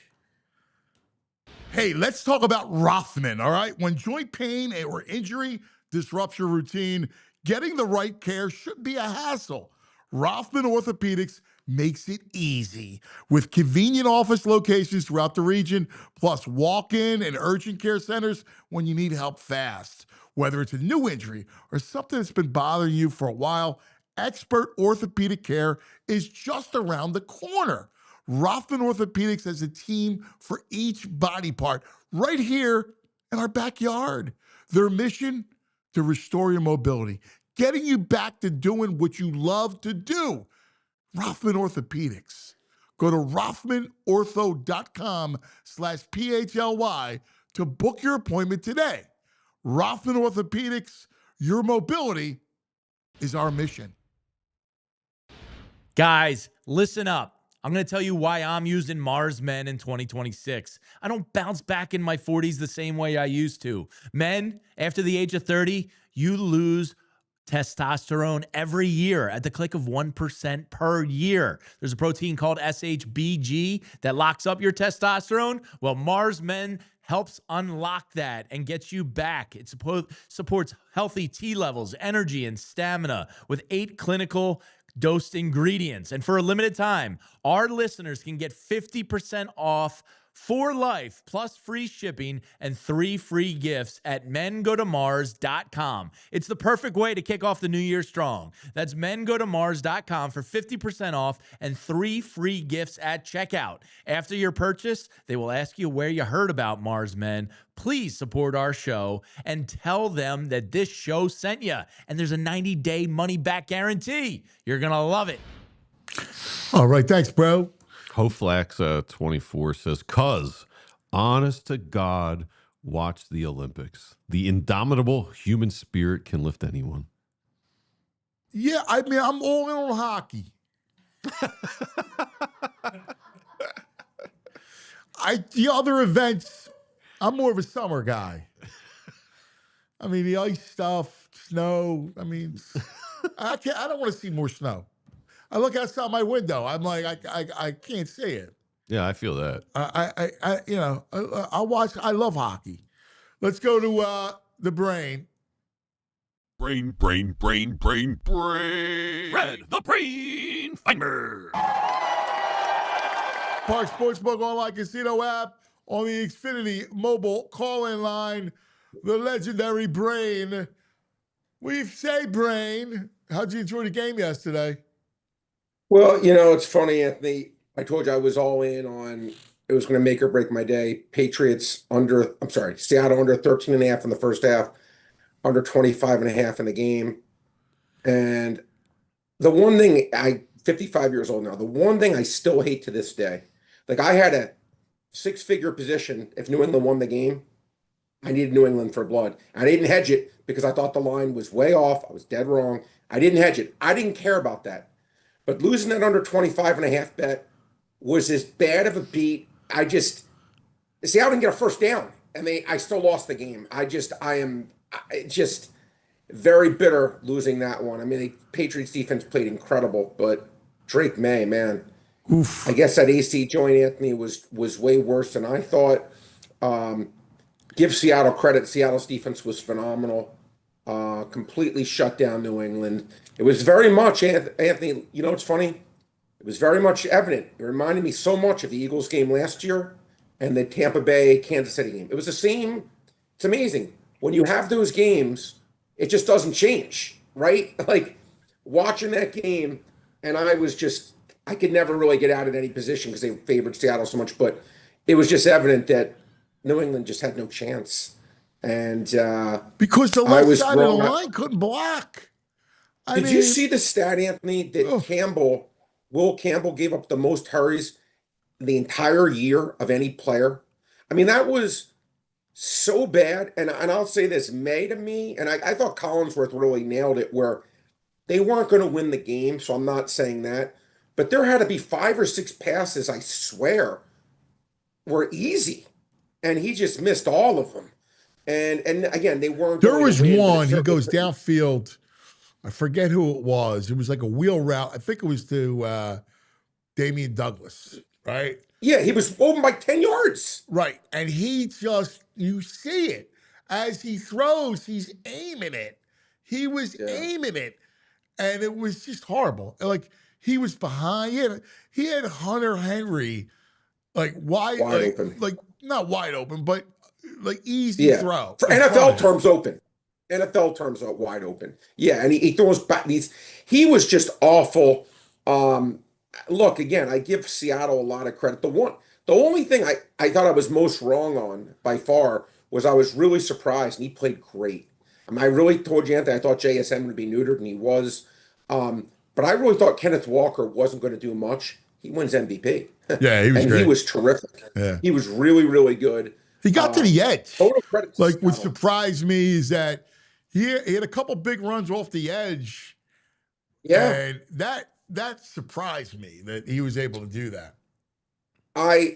Hey, let's talk about Rothman, all right? When joint pain or injury disrupts your routine, getting the right care shouldn't be a hassle. Rothman Orthopedics makes it easy with convenient office locations throughout the region, plus walk-in and urgent care centers when you need help fast. Whether it's a new injury or something that's been bothering you for a while, expert orthopedic care is just around the corner. Rothman Orthopedics has a team for each body part right here in our backyard. Their mission, to restore your mobility, getting you back to doing what you love to do. Rothman Orthopedics. Go to rothmanortho.com/PHLY to book your appointment today. Rothman Orthopedics, your mobility is our mission. Guys, listen up. I'm going to tell you why I'm using Mars Men in 2026. I don't bounce back in my 40s the same way I used to. Men, after the age of 30, you lose testosterone every year at the click of 1% per year. There's a protein called SHBG that locks up your testosterone. Well, Mars Men helps unlock that and gets you back. It supports healthy T levels, energy, and stamina with 8 clinical dosed ingredients. And for a limited time, our listeners can get 50% off for life, plus free shipping and 3 free gifts at mengotomars.com. It's the perfect way to kick off the new year strong. That's mengotomars.com for 50% off and 3 free gifts at checkout. After your purchase, they will ask you where you heard about Mars Men. Please support our show and tell them that this show sent you. And there's a 90-day money-back guarantee. You're going to love it. All right, thanks, bro. Hoflax 24 says, "Cuz, honest to God, watch the Olympics. The indomitable human spirit can lift anyone." Yeah, I mean, I'm all in on hockey. The other events, I'm more of a summer guy. I mean, the ice stuff, snow. I mean, I don't want to see more snow. I look outside my window. I'm like, I can't see it. Yeah, I feel that. I'll watch. I love hockey. Let's go to the brain. Brain. Red the Brain Feinberg. Park Sportsbook online casino app. on the Xfinity mobile call-in line, the legendary Brain. We say, Brain, how'd you enjoy the game yesterday? Well, it's funny, Anthony. I told you I was all in on it was going to make or break my day. Seattle under 13 and a half in the first half, under 25 and a half in the game. And the one thing 55 years old now, the one thing I still hate to this day, like I had a 6-figure position. If New England won the game, I needed New England for blood. I didn't hedge it because I thought the line was way off. I was dead wrong. I didn't hedge it. I didn't care about that. But losing that under 25 and a half bet was as bad of a beat. I didn't get a first down, and I still lost the game. I am just very bitter losing that one. I mean, the Patriots defense played incredible, but Drake May, man, Oof. I guess that AC joint, Anthony, was way worse than I thought. Give Seattle credit. Seattle's defense was phenomenal. Completely shut down New England. It was very much, Anthony, it's funny? It was very much evident. It reminded me so much of the Eagles game last year and the Tampa Bay Kansas City game. It was the same. It's amazing. When you have those games, it just doesn't change, right? Like watching that game, and I could never really get out of any position because they favored Seattle so much, but it was just evident that New England just had no chance. And because the left side of the line couldn't block. Did you see the stat, Anthony, that Will Campbell gave up the most hurries the entire year of any player? I mean, that was so bad. And I'll say this, May to me, and I thought Collinsworth really nailed it, where they weren't going to win the game, so I'm not saying that. But there had to be 5 or 6 passes, I swear, were easy. And he just missed all of them. And again, they weren't. There was one, he goes downfield. I forget who it was. It was like a wheel route. I think it was to Damian Douglas, right? Yeah, he was open by 10 yards. Right. And you see it. As he throws, he's aiming it. He was aiming it. And it was just horrible. Like, he was behind. He had Hunter Henry, like, wide open. Like, not wide open, but, like, easy throw. For NFL terms, open. NFL terms are wide open. Yeah, and he throws back he was just awful. Look, again, I give Seattle a lot of credit. The only thing I thought I was most wrong on by far was I was really surprised, and he played great. I mean, I really told you, Anthony, I thought JSN would be neutered, and he was. But I really thought Kenneth Walker wasn't going to do much. He wins MVP. Yeah, he was great. He was terrific. Yeah. He was really, really good. He got to the edge. Total credit to like, Seattle. what surprised me is that he had a couple big runs off the edge. Yeah. And that surprised me that he was able to do that.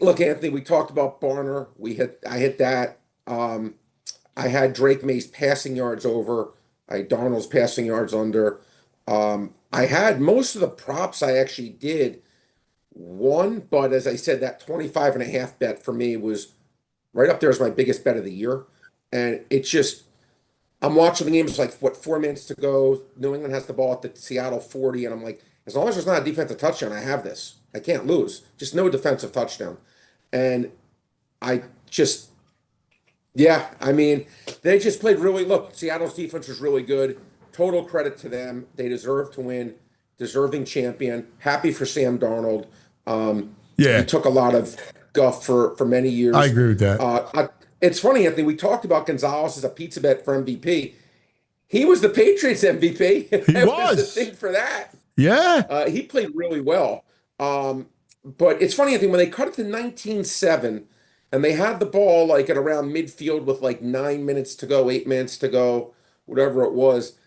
Look, Anthony, we talked about Barner. I hit that. I had Drake May's passing yards over. I had Darnold's passing yards under. I had most of the props I actually did won, but as I said, that 25 and a half bet for me was right up there as my biggest bet of the year. And it's just, I'm watching the game. It's like, 4 minutes to go. New England has the ball at the Seattle 40. And I'm like, as long as there's not a defensive touchdown, I have this. I can't lose. Just no defensive touchdown. And I mean, they just played look, Seattle's defense was really good. Total credit to them. They deserve to win. Deserving champion. Happy for Sam Darnold. He took a lot of guff for many years. I agree with that. It's funny, Anthony, we talked about Gonzalez as a pizza bet for MVP. He was the Patriots MVP. He was the thing for that. Yeah. He played really well. But it's funny, Anthony, when they cut it to 19-7 and they had the ball like at around midfield with like 9 minutes to go, 8 minutes to go, whatever it was.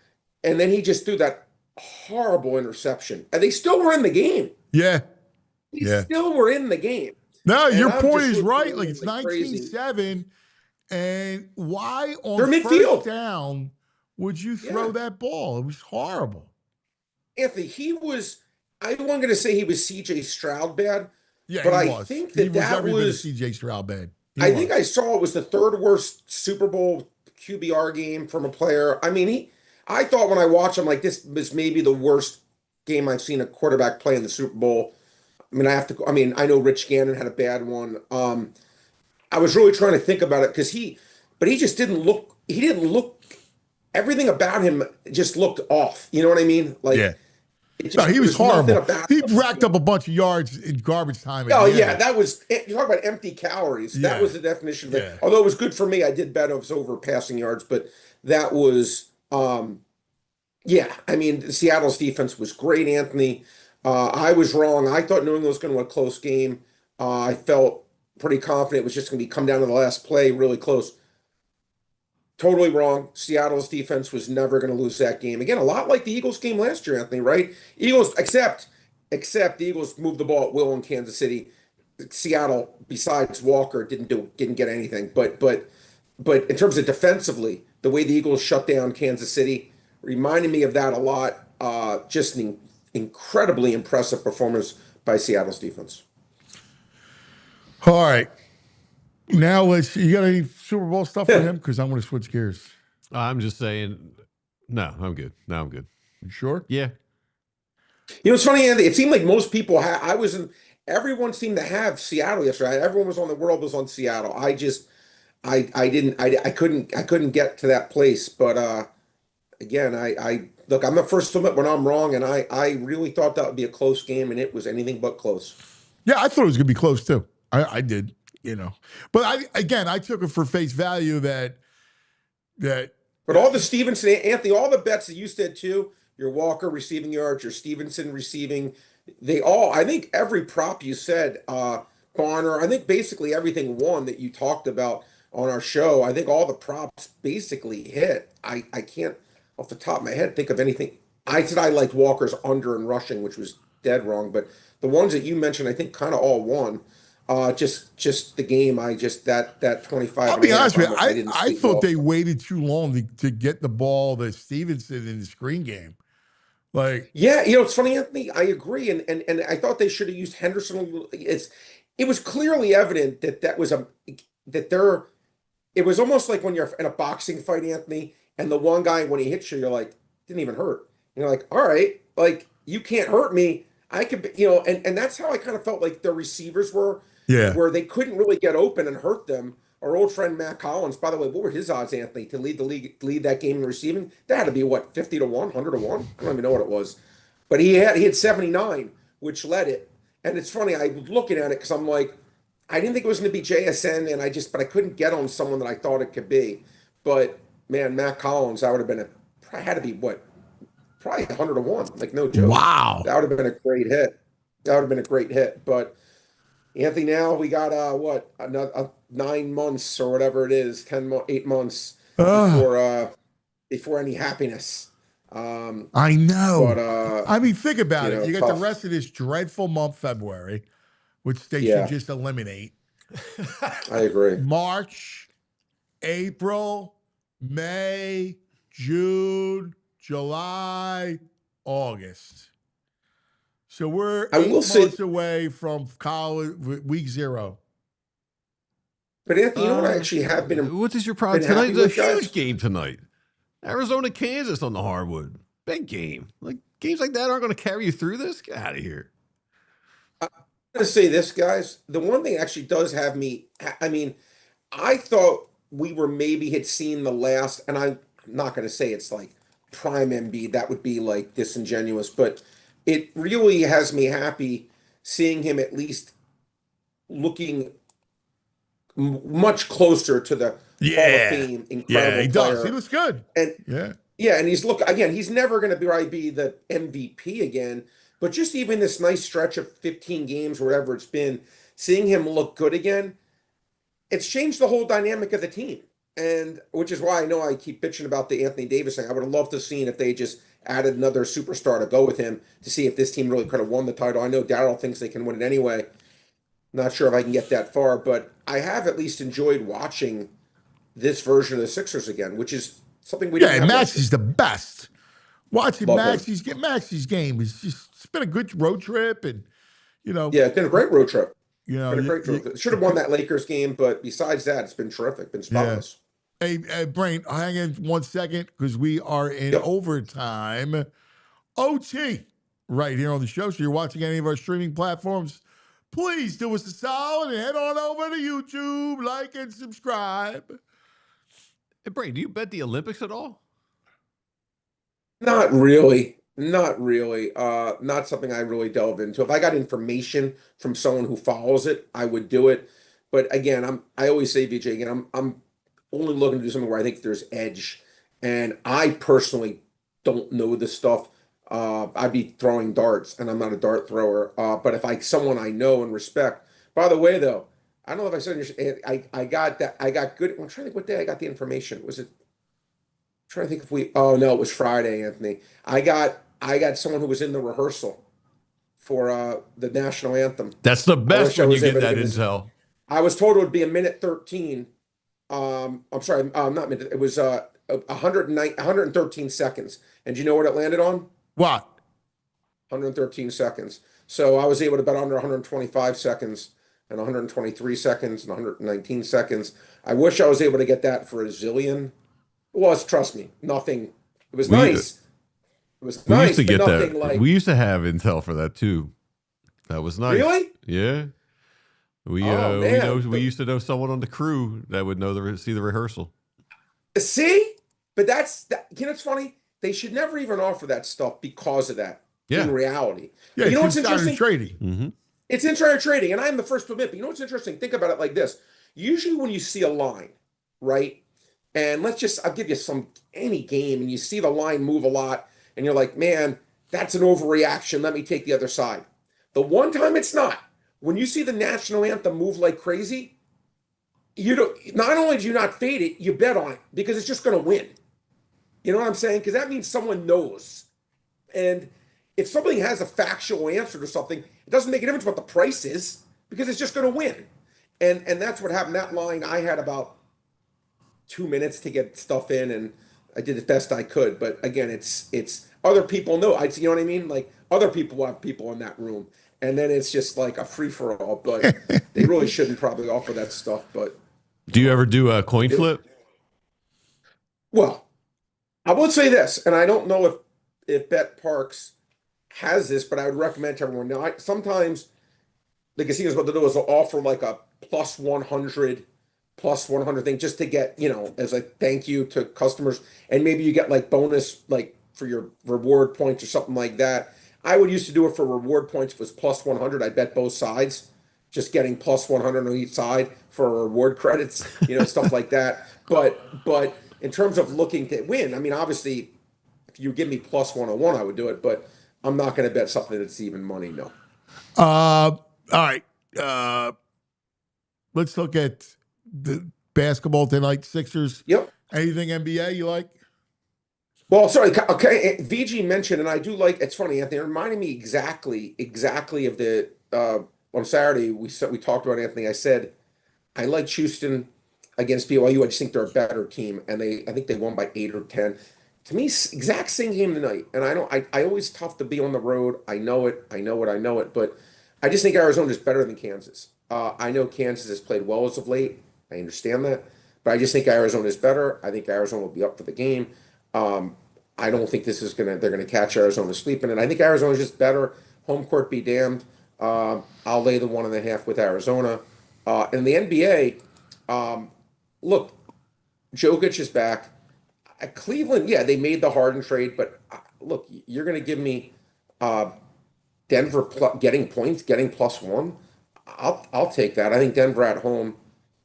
And then he just threw that horrible interception. And they still were in the game. Yeah. They still were in the game. No, And your I'm point just is looking right. at Like, it it's like crazy. 19-7. And why on They're midfield. first down would you throw that ball? It was horrible. Anthony, I wasn't going to say he was CJ Stroud bad, Yeah, but he I was. think He that every bit of was CJ Stroud bad. I think I saw it was the 3rd worst Super Bowl QBR game from a player. I mean, I thought when I watched him, like, this was maybe the worst game I've seen a quarterback play in the Super Bowl. I mean, I know Rich Gannon had a bad one. I was really trying to think about it because but he just didn't look. He didn't look. Everything about him just looked off. You know what I mean? Yeah. Like it No, just he there was nothing horrible. about He him. racked up a bunch of yards in garbage time at Oh the yeah, end. that was you talk about empty calories. That Yeah. was the definition of it. Yeah. Although it was good for me, I did bet it was over passing yards, but that was yeah. I mean, Seattle's defense was great, Anthony. I was wrong. I thought New England was going to win a close game. I felt pretty confident it was just going to come down to the last play, really close. Totally wrong. Seattle's defense was never going to lose that game. Again, a lot like the Eagles game last year, Anthony, right? Eagles, except the Eagles moved the ball at will in Kansas City. Seattle, besides Walker, didn't get anything. But in terms of defensively, the way the Eagles shut down Kansas City reminded me of that a lot. Just an incredibly impressive performance by Seattle's defense. All right. Now you got any Super Bowl stuff for him? Because I'm going to switch gears. I'm just saying, no, I'm good. No, I'm good. You sure? Yeah. You know, it's funny, Andy. It seemed like most people everyone seemed to have Seattle yesterday. Everyone was on the world was on Seattle. I couldn't get to that place. But again, I look, I'm the first to admit when I'm wrong, and I really thought that would be a close game, and it was anything but close. Yeah, I thought it was going to be close too. I did, But I took it for face value that. But all the Stevenson, Anthony, all the bets that you said too, your Walker receiving yards, your Stevenson receiving, I think every prop you said, Barner, I think basically everything won that you talked about on our show. I think all the props basically hit. I can't, off the top of my head, think of anything. I said I liked Walker's under and rushing, which was dead wrong. But the ones that you mentioned, I think kind of all won. Just the game. That 25. I'll be honest with you. I thought well. they waited too long to get the ball to Stevenson in the screen game. Like, yeah, it's funny, Anthony. I agree, and I thought they should have used Henderson. It was clearly evident that it was almost like when you're in a boxing fight, Anthony, and the one guy when he hits you, you're like, didn't even hurt. And you're like, all right, like you can't hurt me. I could, and that's how I kind of felt like the receivers were. Yeah. Where they couldn't really get open and hurt them. Our old friend Matt Collins, by the way, what were his odds, Anthony, to lead the league, lead that game in receiving? That had to be what, 50 to 1, 100 to 1? I don't even know what it was. But he had 79, which led it. And it's funny, I was looking at it because I'm like, I didn't think it was going to be JSN, and but I couldn't get on someone that I thought it could be. But man, Matt Collins, that would have been had to be what, probably 100 to 1, like no joke. Wow. That would have been a great hit. But Anthony, now we got another 9 months or whatever it is, 8 months before any happiness. I know. But I mean, think about it. You got tough. the rest of this dreadful month, February, which they Yeah. should just eliminate. I agree. March, April, May, June, July, August. So we're 8 months away from college, week 0. But Anthony, you know what I actually have been. What is your problem been tonight? happy There's with, a huge guys? game tonight. Arizona, Kansas on the hardwood. Big game. Like games like that aren't going to carry you through this. Get out of here. I'm going to say this, guys. The one thing actually does have me. I mean, I thought we had seen the last, and I'm not going to say it's like prime MB. That would be like disingenuous, but it really has me happy seeing him at least looking much closer to the Hall of Fame. Incredible Yeah, he player. does. He looks good. And yeah, and he's never going to be the MVP again, but just even this nice stretch of 15 games, whatever it's been, seeing him look good again, it's changed the whole dynamic of the team. And which is why I know I keep bitching about the Anthony Davis thing. I would have loved to have seen if they just added another superstar to go with him to see if this team really could have won the title. I know Darnold thinks they can win it anyway. Not sure if I can get that far, but I have at least enjoyed watching this version of the Sixers again, which is something we didn't have. Maxey's the best. Watching Love Maxey's game it's been a good road trip, and yeah, it's been a great road trip. Been a great road trip. Should have won that Lakers game, but besides that, it's been terrific. Been spotless. Hey, Brain, hang in 1 second because we are in overtime. OT right here on the show. So you're watching any of our streaming platforms, please do us a solid and head on over to YouTube, like and subscribe. Hey, Bray, do you bet the Olympics at all? Not really. Not really. Not something I really delve into. If I got information from someone who follows it, I would do it. But again, I always say, VJ, again, I'm only looking to do something where I think there's edge. And I personally don't know this stuff. I'd be throwing darts, and I'm not a dart thrower. But if someone I know and respect. By the way, though, I don't know if I said I got that. I got good. I'm trying to think what day I got the information. Was it? Trying to think if oh no, it was Friday, Anthony. I got someone who was in the rehearsal for the national anthem. That's the best when you get that it was, intel. I was told it would be a minute 13. I'm sorry, not minute. It was 113 seconds. And do you know what it landed on? What? 113 seconds. So I was able to bet under 125 seconds and 123 seconds and 119 seconds. I wish I was able to get that for a zillion. Well, trust me, nothing. It was nice. It was We nice, used to but get nothing that. like. We used to have intel for that too. That was nice. Really? Yeah. We man. we used to know someone on the crew that would know see the rehearsal. See, but it's funny. They should never even offer that stuff because of that. Yeah. In reality, Yeah, but you know what's insider interesting? trading. Mm-hmm. It's insider trading, and I'm the first to admit. But you know what's interesting? Think about it like this. Usually, when you see a line, right? And I'll give you any game, and you see the line move a lot, and you're like, man, that's an overreaction. Let me take the other side. The one time it's not, when you see the national anthem move like crazy, not only do you not fade it, you bet on it because it's just going to win. You know what I'm saying? Because that means someone knows. And if something has a factual answer to something, it doesn't make a difference what the price is because it's just going to win. And that's what happened. That line, I had about 2 minutes to get stuff in, and I did the best I could. But again, it's other people know. You know what I mean? Like other people have people in that room, and then it's just like a free for all. But they really shouldn't probably offer that stuff. But do you ever do a coin flip? Well, I would say this, and I don't know if Bet Parks has this, but I would recommend to everyone. Now, sometimes the casinos what they do is they'll offer like a plus 100 thing just to get, as a thank you to customers. And maybe you get like bonus, like for your reward points or something like that. I would used to do it for reward points. If it was plus 100, I bet both sides, just getting plus 100 on each side for reward credits, stuff like that. But in terms of looking to win, I mean, obviously, if you give me plus 101, I would do it, but I'm not going to bet something that's even money, no. All right. Let's look at the basketball tonight. Sixers. Yep. Anything NBA you like? Well, sorry. Okay, VG mentioned, and I do like. It's funny, Anthony. It reminded me exactly of the on Saturday we talked about Anthony. I said I like Houston against BYU. I just think they're a better team, and I think they won by 8 or 10. To me, exact same game tonight. And I always tough to be on the road. I know it. But I just think Arizona is better than Kansas. I know Kansas has played well as of late. I understand that. But I just think Arizona is better. I think Arizona will be up for the game. I don't think they're gonna catch Arizona sleeping. And I think Arizona's just better. Home court be damned. I'll lay the 1.5 with Arizona. In the NBA, look, Jokic is back. Cleveland, yeah, they made the Harden trade, but look, you're going to give me Denver getting points, getting +1. I'll take that. I think Denver at home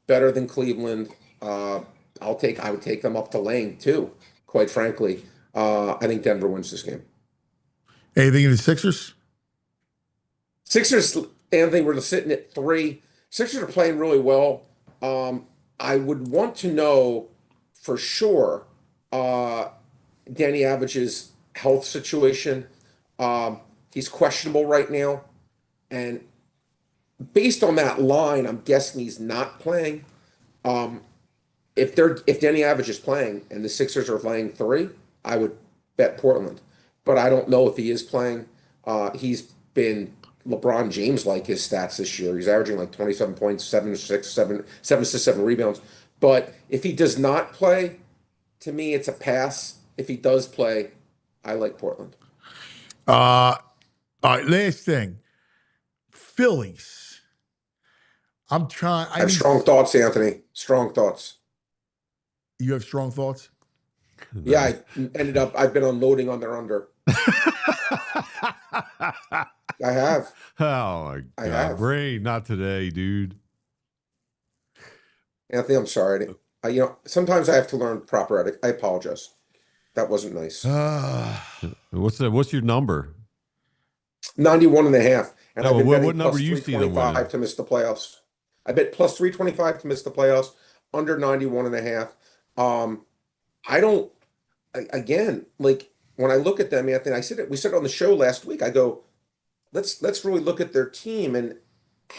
better than Cleveland. I would take them up to laying too. Quite frankly, I think Denver wins this game. Anything in the Sixers? Sixers, Anthony, we're sitting at 3. Sixers are playing really well. I would want to know for sure Danny Avage's health situation. He's questionable right now. And based on that line, I'm guessing he's not playing. If Danny Avage is playing and the Sixers are laying 3, I would bet Portland. But I don't know if he is playing. He's been LeBron James like his stats this year. He's averaging like 27 points, 7 assists, 7 rebounds. But if he does not play, to me, it's a pass. If he does play, I like Portland. All right, last thing. Phillies. I'm trying. I have strong thoughts, Anthony. Strong thoughts. You have strong thoughts? Yeah, I've been unloading on their under. I have. Oh my I God, have. Brain, not today, dude. Anthony, I'm sorry. Sometimes I have to learn proper etiquette. I apologize. That wasn't nice. What's your number? 91 and a half. And No, I've been betting what number plus do you see them 325 winning? to miss the playoffs. I bet plus 325 to miss the playoffs, under 91 and a half. I don't, again, like when I look at them, Anthony, we said it on the show last week. I go, let's really look at their team and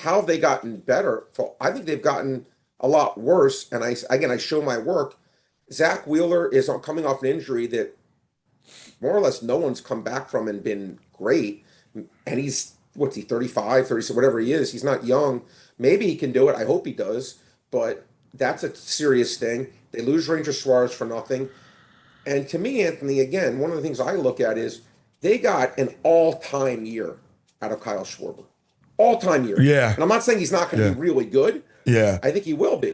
how they gotten better. I think they've gotten a lot worse. And I show my work. Zach Wheeler is coming off an injury that more or less no one's come back from and been great. And what's he, 35, 30, whatever he is. He's not young. Maybe he can do it. I hope he does. But that's a serious thing. They lose Ranger Suarez for nothing. And to me, Anthony, again, one of the things I look at is they got an all-time year out of Kyle Schwarber. All-time year. Yeah. And I'm not saying he's not going to be really good. Yeah. I think he will be.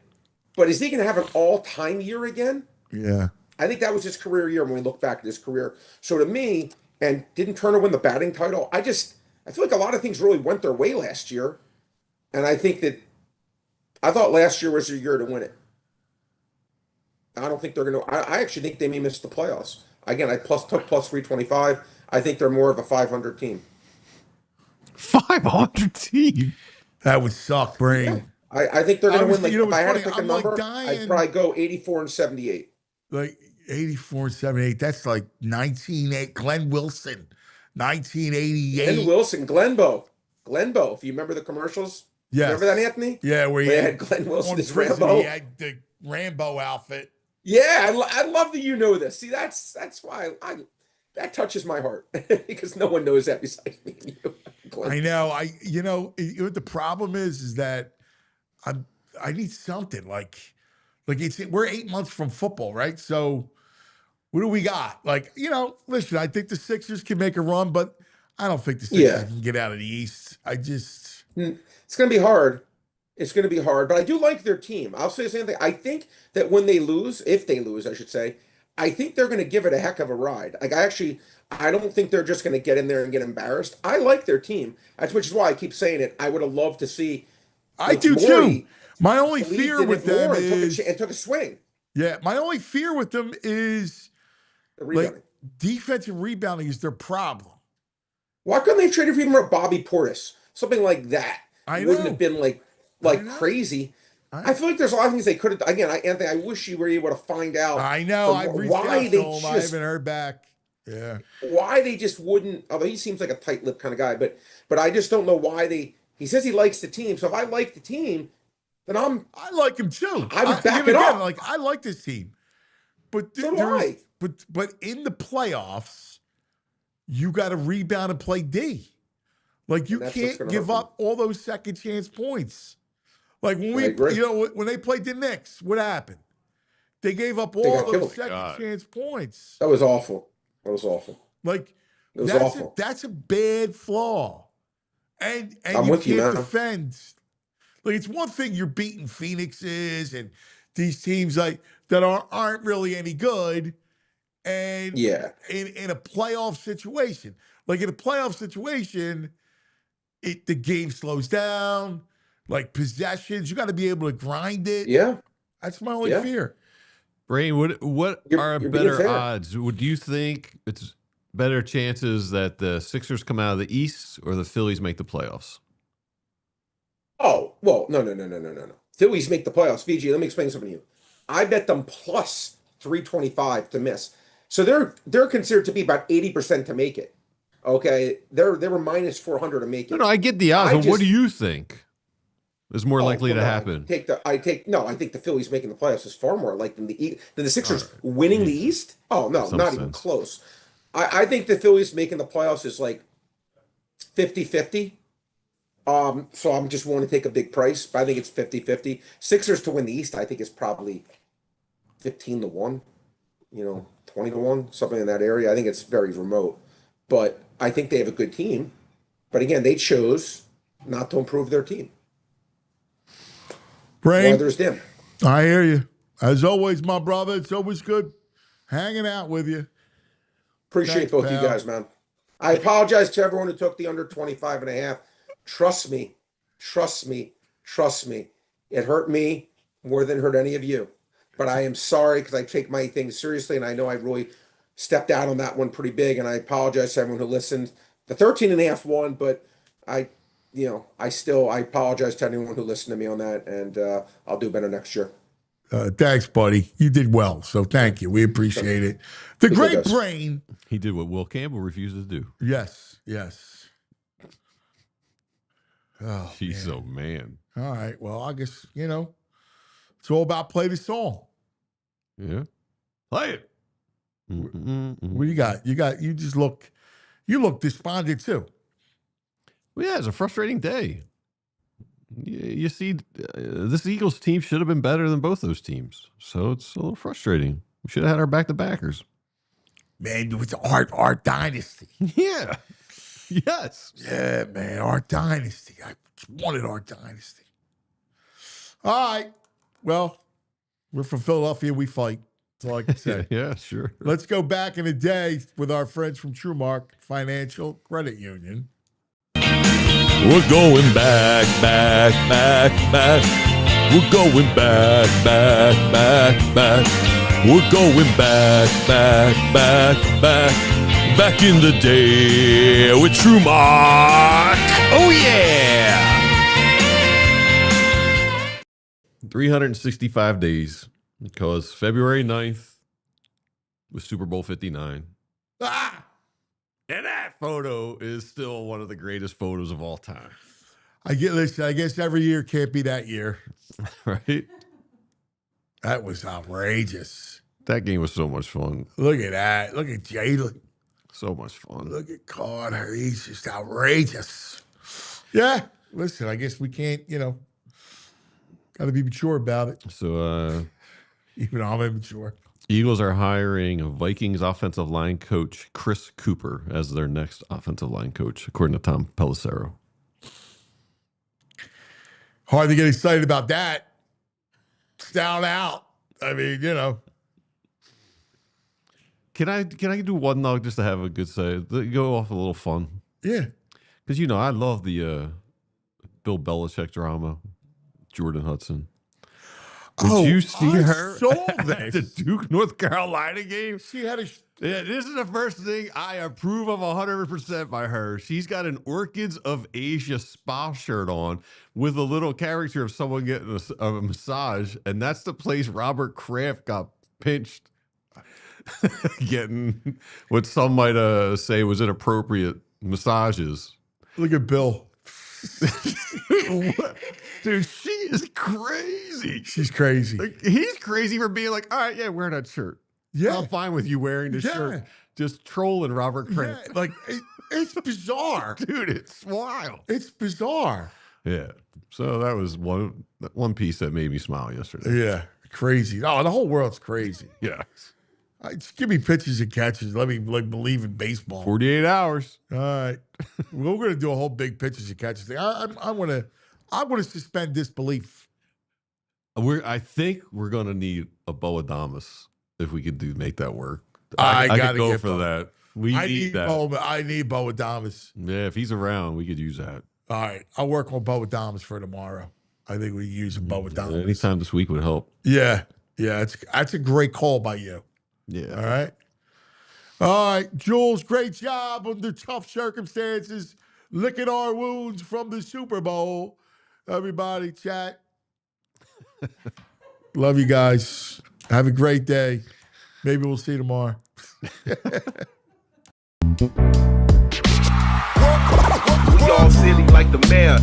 But is he going to have an all-time year again? Yeah. I think that was his career year when we look back at his career. So to me, and didn't Turner win the batting title? I feel like a lot of things really went their way last year. And I thought last year was their year to win it. I don't think they're going to. I actually think they may miss the playoffs. Again, I took plus 325. I think they're more of a 500 team. 500 team. That would suck, Brain. Yeah. I think they're going to win. Like, if I had to funny? pick a number, I'd probably go 84 and 78. Like 84 and 78. That's like 1980. Glenn Wilson, 1988. Glenn Wilson, Glenbow. If you remember the commercials. Yes. Remember that, Anthony? Yeah, where they had Glenn Wilson as prison, Rambo. he had the Rambo outfit. Yeah, I love that you know this. See, that's why that touches my heart because no one knows that besides me and you. Glenn. I know. The problem is that I need something like we're 8 months from football, right? So what do we got? Listen, I think the Sixers can make a run, but I don't think the Sixers can get out of the East. It's going to be hard. It's going to be hard, but I do like their team. I'll say the same thing. I think that when they lose, if they lose, I should say, I think they're going to give it a heck of a ride. I don't think they're just going to get in there and get embarrassed. I like their team. Which is why I keep saying it. I would have loved to see. I do too. My only fear with them is took a swing. Yeah, my only fear with them is defensive rebounding is their problem. Why couldn't they trade for even Bobby Portis? Something like that. Wouldn't have been like crazy. I feel like there's a lot of things they could have. Again, Anthony, I wish you were able to find out. I know. I've reached out to him. I haven't heard back. Yeah. Why they just wouldn't? Although he seems like a tight-lipped kind of guy, but I just don't know why they. He says he likes the team, so if I like the team, then I like him too. I would back it up. I like this team, but so do I. But in the playoffs, you got to rebound and play D. Like you can't give up all those second chance points. Like when when they played the Knicks, what happened? They gave up all those second chance points. That was awful. Like it was awful. That's a bad flaw. And I'm you with you, can't man. defend. Like it's one thing you're beating Phoenixes and these teams that aren't really any good. And in a playoff situation, the game slows down. Like possessions, you got to be able to grind it. Yeah, that's my only fear. Brain, what are better odds? Do you think it's better chances that the Sixers come out of the East or the Phillies make the playoffs? Oh, well, no. Phillies make the playoffs. VG, let me explain something to you. I bet them plus 325 to miss. So they're considered to be about 80% to make it. Okay, they were minus 400 to make it. No, I get the odds. But what do you think is more likely to happen? I think the Phillies making the playoffs is far more likely than the Sixers winning the East. Oh no, not even close. I think the Phillies making the playoffs is like 50-50. So I'm just willing to take a big price, but I think it's 50-50. Sixers to win the East, I think is probably 15-1, 20-1, something in that area. I think it's very remote, but I think they have a good team. But again, they chose not to improve their team. Brain, weather's dim. I hear you. As always, my brother, it's always good hanging out with you. Appreciate Thanks, both pal. you guys, man. I apologize to everyone who took the under 25.5. Trust me. It hurt me more than it hurt any of you. But I am sorry because I take my things seriously, and I know I really stepped out on that one pretty big, and I apologize to everyone who listened. The 13.5 won, but I apologize to anyone who listened to me on that, and I'll do better next year. Thanks, buddy. You did well, so thank you. We appreciate it. The Thank you, great guys. Brain. He did what Will Campbell refused to do. Yes. Oh, He's man. so man. All right. Well, I guess, it's all about play the song. Yeah. Play it. What do you got? You look despondent too. Well, yeah, it's a frustrating day. You see, this Eagles team should have been better than both those teams. So it's a little frustrating. We should have had our back-to-backers. Man, it was our dynasty. Yeah. Yes. Yeah, man, our dynasty. I wanted our dynasty. All right. Well, we're from Philadelphia. We fight. That's all I can say. Yeah, sure. Let's go back in the day with our friends from TrueMark Financial Credit Union. We're going back. We're going back. We're going back. Back in the day with TrueMark. Oh, yeah. 365 days because February 9th was Super Bowl 59. Ah! And that photo is still one of the greatest photos of all time. I guess every year can't be that year. Right? That was outrageous. That game was so much fun. Look at that. Look at Jalen. So much fun. Look at Carter. He's just outrageous. Yeah. Listen, I guess we can't, got to be mature about it. So, Even though I'm immature. Eagles are hiring Vikings offensive line coach Chris Cooper as their next offensive line coach, according to Tom Pelissero. Hard to get excited about that. It's down out. I mean, Can I do one though, just to have a good say? Go off a little fun. Yeah. Because I love the Bill Belichick drama, Jordan Hudson. Did you see her at the Duke North Carolina game? She had This is the first thing I approve of 100% by her. She's got an Orchids of Asia spa shirt on with a little caricature of someone getting a massage, and that's the place Robert Kraft got pinched getting what some might say was inappropriate massages. Look at Bill. Dude, she is crazy. She's crazy. Like, he's crazy for being like, all right, yeah, wear that shirt. Yeah. I'm fine with you wearing this shirt. Just trolling Robert Kraft. Yeah, like, it's bizarre. Dude, it's wild. It's bizarre. Yeah. So that was one piece that made me smile yesterday. Yeah. Crazy. Oh, the whole world's crazy. Yeah. Just give me pitches and catches. Let me believe in baseball. 48 hours. All right. We're going to do a whole big pitches and catches thing. I want to suspend disbelief. I think we're going to need a Bo Adamas if we could make that work. I I gotta could go get for Bo. that. I need that. I need Bo Adamas. Yeah, if he's around, we could use that. All right. I'll work on Bo Adamas for tomorrow. I think we use a Bo Adamas. Anytime this week would help. Yeah. Yeah. That's a great call by you. Yeah. All right. All right. Jules, great job under tough circumstances, licking our wounds from the Super Bowl. Everybody, chat. Love you guys. Have a great day. Maybe we'll see you tomorrow. We all silly like the mayor.